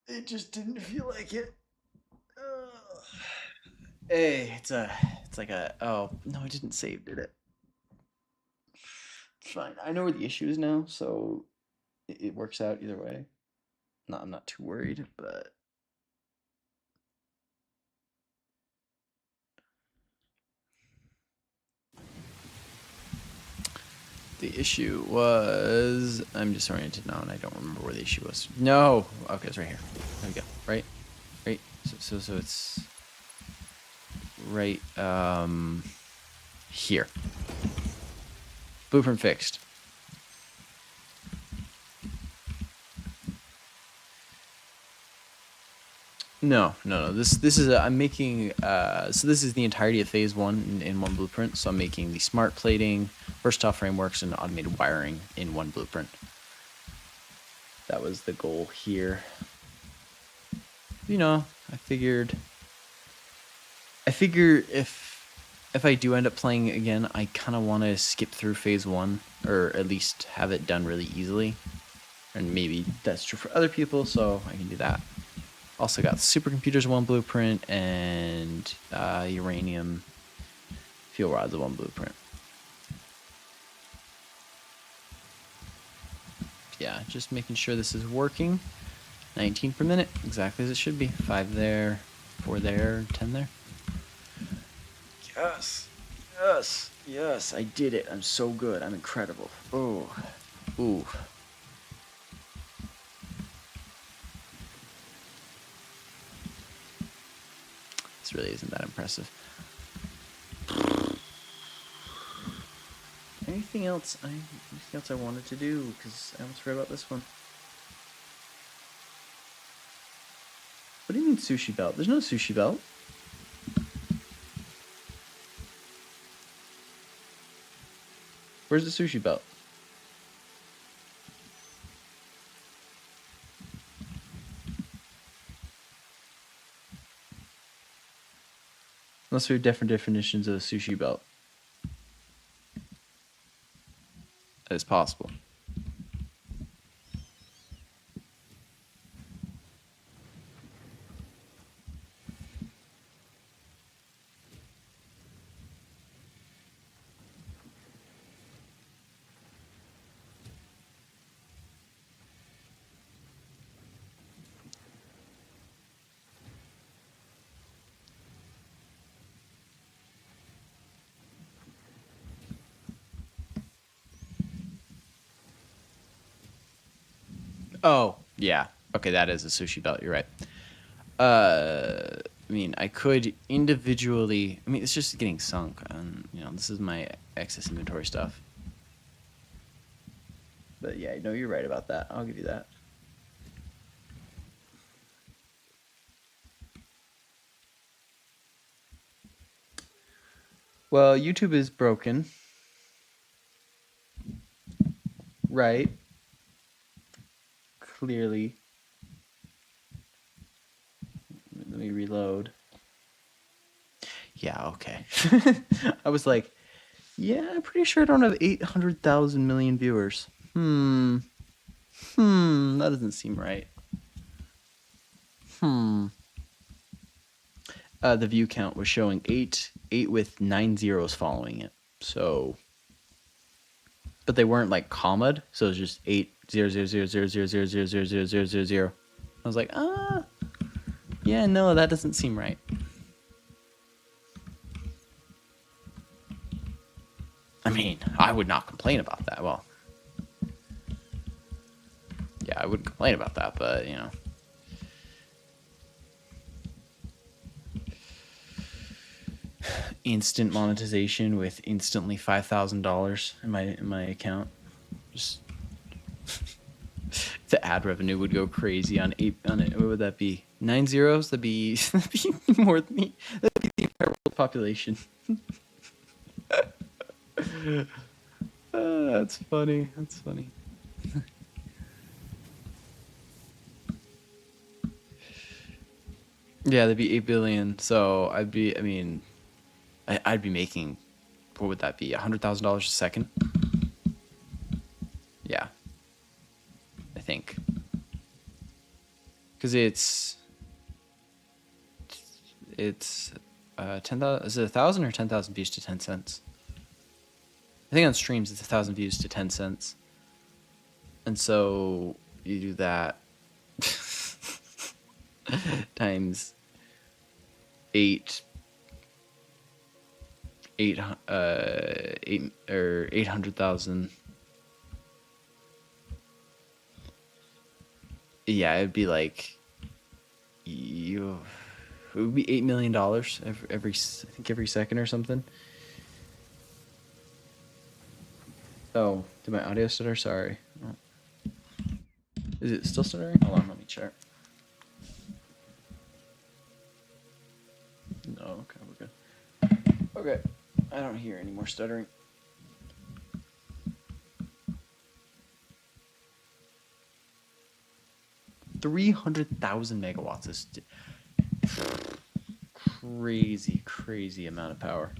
it just didn't feel like it. Hey, it's like a, oh, no, it didn't save, did it? Fine. I know where the issue is now, so it works out either way. No, I'm not too worried, but... The issue was... I'm disoriented now, and I don't remember where the issue was. No! Okay, it's right here. There we go. Right? Right? So it's... Right, here. Blueprint fixed. No, no, no. This is I'm making so this is the entirety of phase one in one blueprint. So I'm making the smart plating, versatile frameworks, and automated wiring in one blueprint. That was the goal here. You know, I figure if I do end up playing again, I kind of want to skip through phase one, or at least have it done really easily. And maybe that's true for other people, so I can do that. Also got supercomputers one blueprint and uranium fuel rods one blueprint. Yeah, just making sure this is working. 19 per minute, exactly as it should be. 5 there, 4 there, 10 there. Yes, yes, yes, I did it. I'm so good. I'm incredible. Oh, ooh. This really isn't that impressive. Anything else I wanted to do? Because I almost forgot about this one. What do you mean sushi belt? There's no sushi belt. Where's the sushi belt? Unless we have different definitions of a sushi belt. That is possible. Oh, yeah. Okay, that is a sushi belt. You're right. I mean, I could individually. I mean, it's just getting sunk. You know, this is my excess inventory stuff. But yeah, no, you're right about that. I'll give you that. Well, YouTube is broken. Right. Clearly. Let me reload. Yeah, okay. I was like, yeah, I'm pretty sure I don't have 800,000 million viewers. That doesn't seem right. The view count was showing 8 with 9 zeros following it. So, but they weren't like commaed, so it was just 8 0 0 0 0 0 0 0 0 0 0 0 0. I was like, yeah, no, that doesn't seem right. I mean, I would not complain about that. Well, yeah, I wouldn't complain about that, but you know. Instant monetization with instantly $5,000 in my account. Just the ad revenue would go crazy on it. What would that be? 9 zeros? That'd be more than me. That'd be the entire world population. That's funny. That's funny. Yeah, that'd be 8 billion. So I'd be making, what would that be? $100,000 a second? Yeah. I think. Because it's 10,000. Is it 1,000 or 10,000 views to 10 cents? I think on streams it's 1,000 views to 10 cents. And so you do that times 800,000. Yeah, it'd be like it would be $8 million every I think every second or something. Oh, did my audio stutter? Sorry. Oh. Is it still stuttering? Hold on, let me check. Okay, I don't hear any more stuttering. 300,000 megawatts is crazy, crazy amount of power.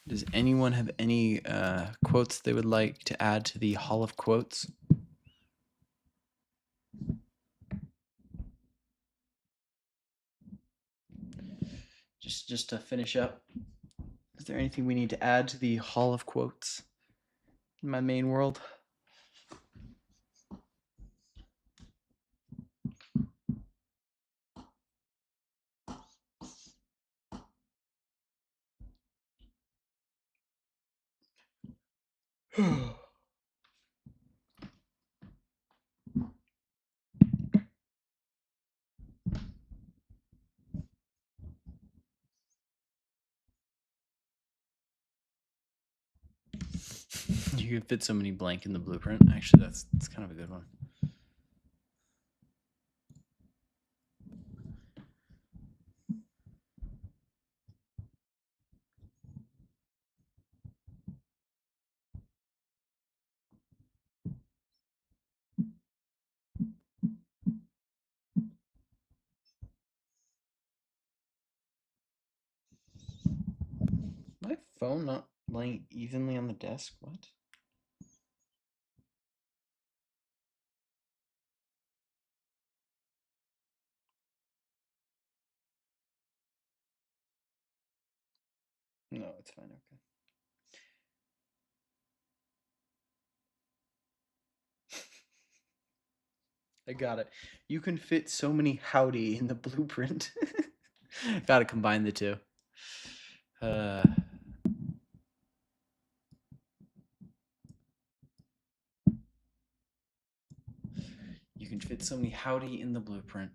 Does anyone have any quotes they would like to add to the Hall of Quotes? Just to finish up, is there anything we need to add to the Hall of Quotes in my main world? You could fit so many blank in the blueprint. Actually, that's kind of a good one. My phone not laying evenly on the desk? What? No, it's fine. Okay. I got it. You can fit so many howdy in the blueprint. Gotta combine the two. You can fit so many howdy in the blueprint.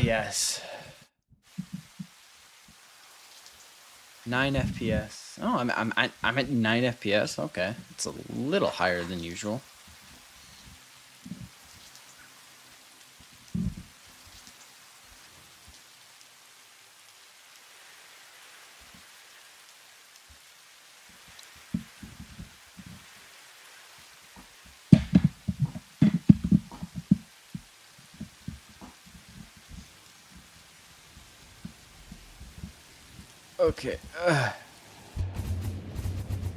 Yes. 9 FPS. Oh, I'm at 9 FPS. Okay, it's a little higher than usual. Okay.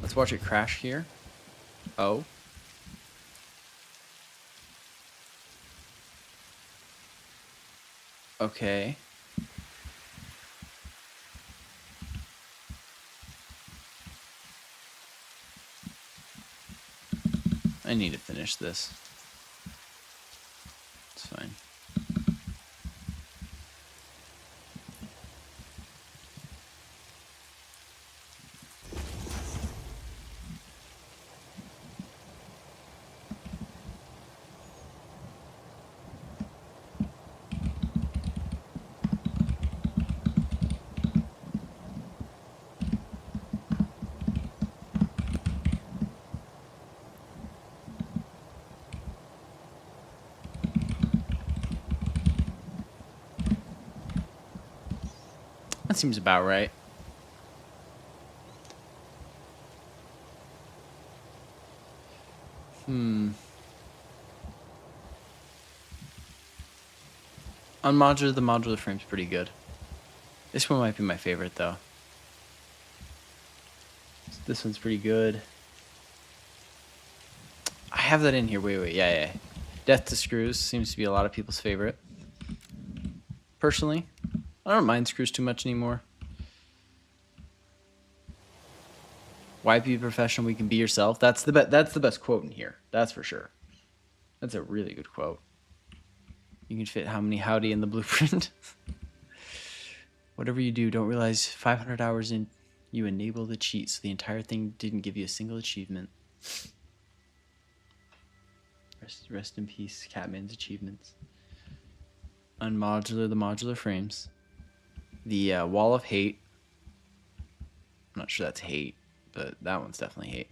Let's watch it crash here. Oh. Okay. I need to finish this. It's fine. That seems about right. On modular, the modular frame's pretty good. This one might be my favorite, though. This one's pretty good. I have that in here. Wait. Yeah. Death to Screws seems to be a lot of people's favorite. personally. I don't mind screws too much anymore. Why be professional? We can be yourself. That's the best quote in here. That's for sure. That's a really good quote. You can fit how many howdy in the blueprint. Whatever you do, don't realize 500 hours in, you enable the cheat, so the entire thing didn't give you a single achievement. Rest in peace, Catman's achievements. Unmodular the modular frames. The wall of hate. I'm not sure that's hate, but that one's definitely hate.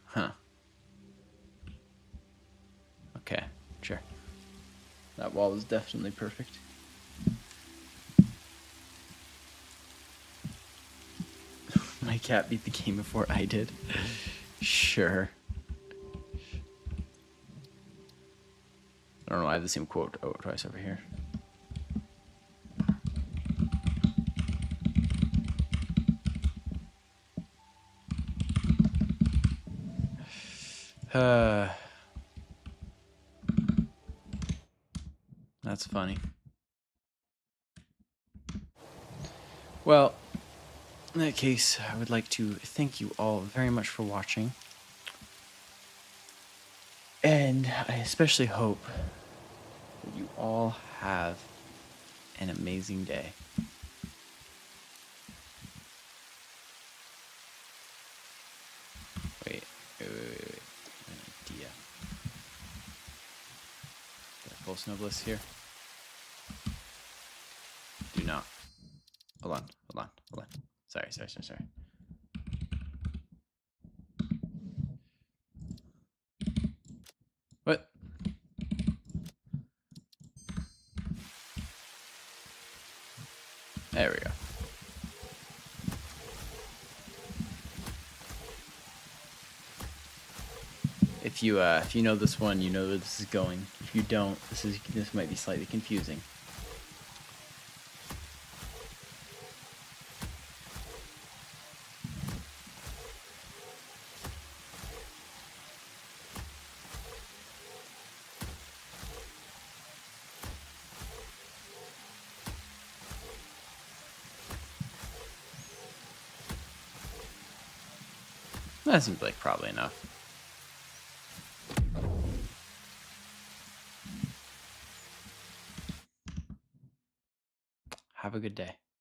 Huh. Okay, sure. That wall is definitely perfect. My cat beat the game before I did. Sure. I don't know, I have the same quote twice over here. That's funny. Well, in that case, I would like to thank you all very much for watching. And I especially hope that you all have an amazing day. Wait. An idea. Did I pull Snowbliss here? Do not. Hold on. Sorry. What? There we go. If you know this one, you know where this is going. If you don't, this might be slightly confusing. That seems like probably enough. Have a good day.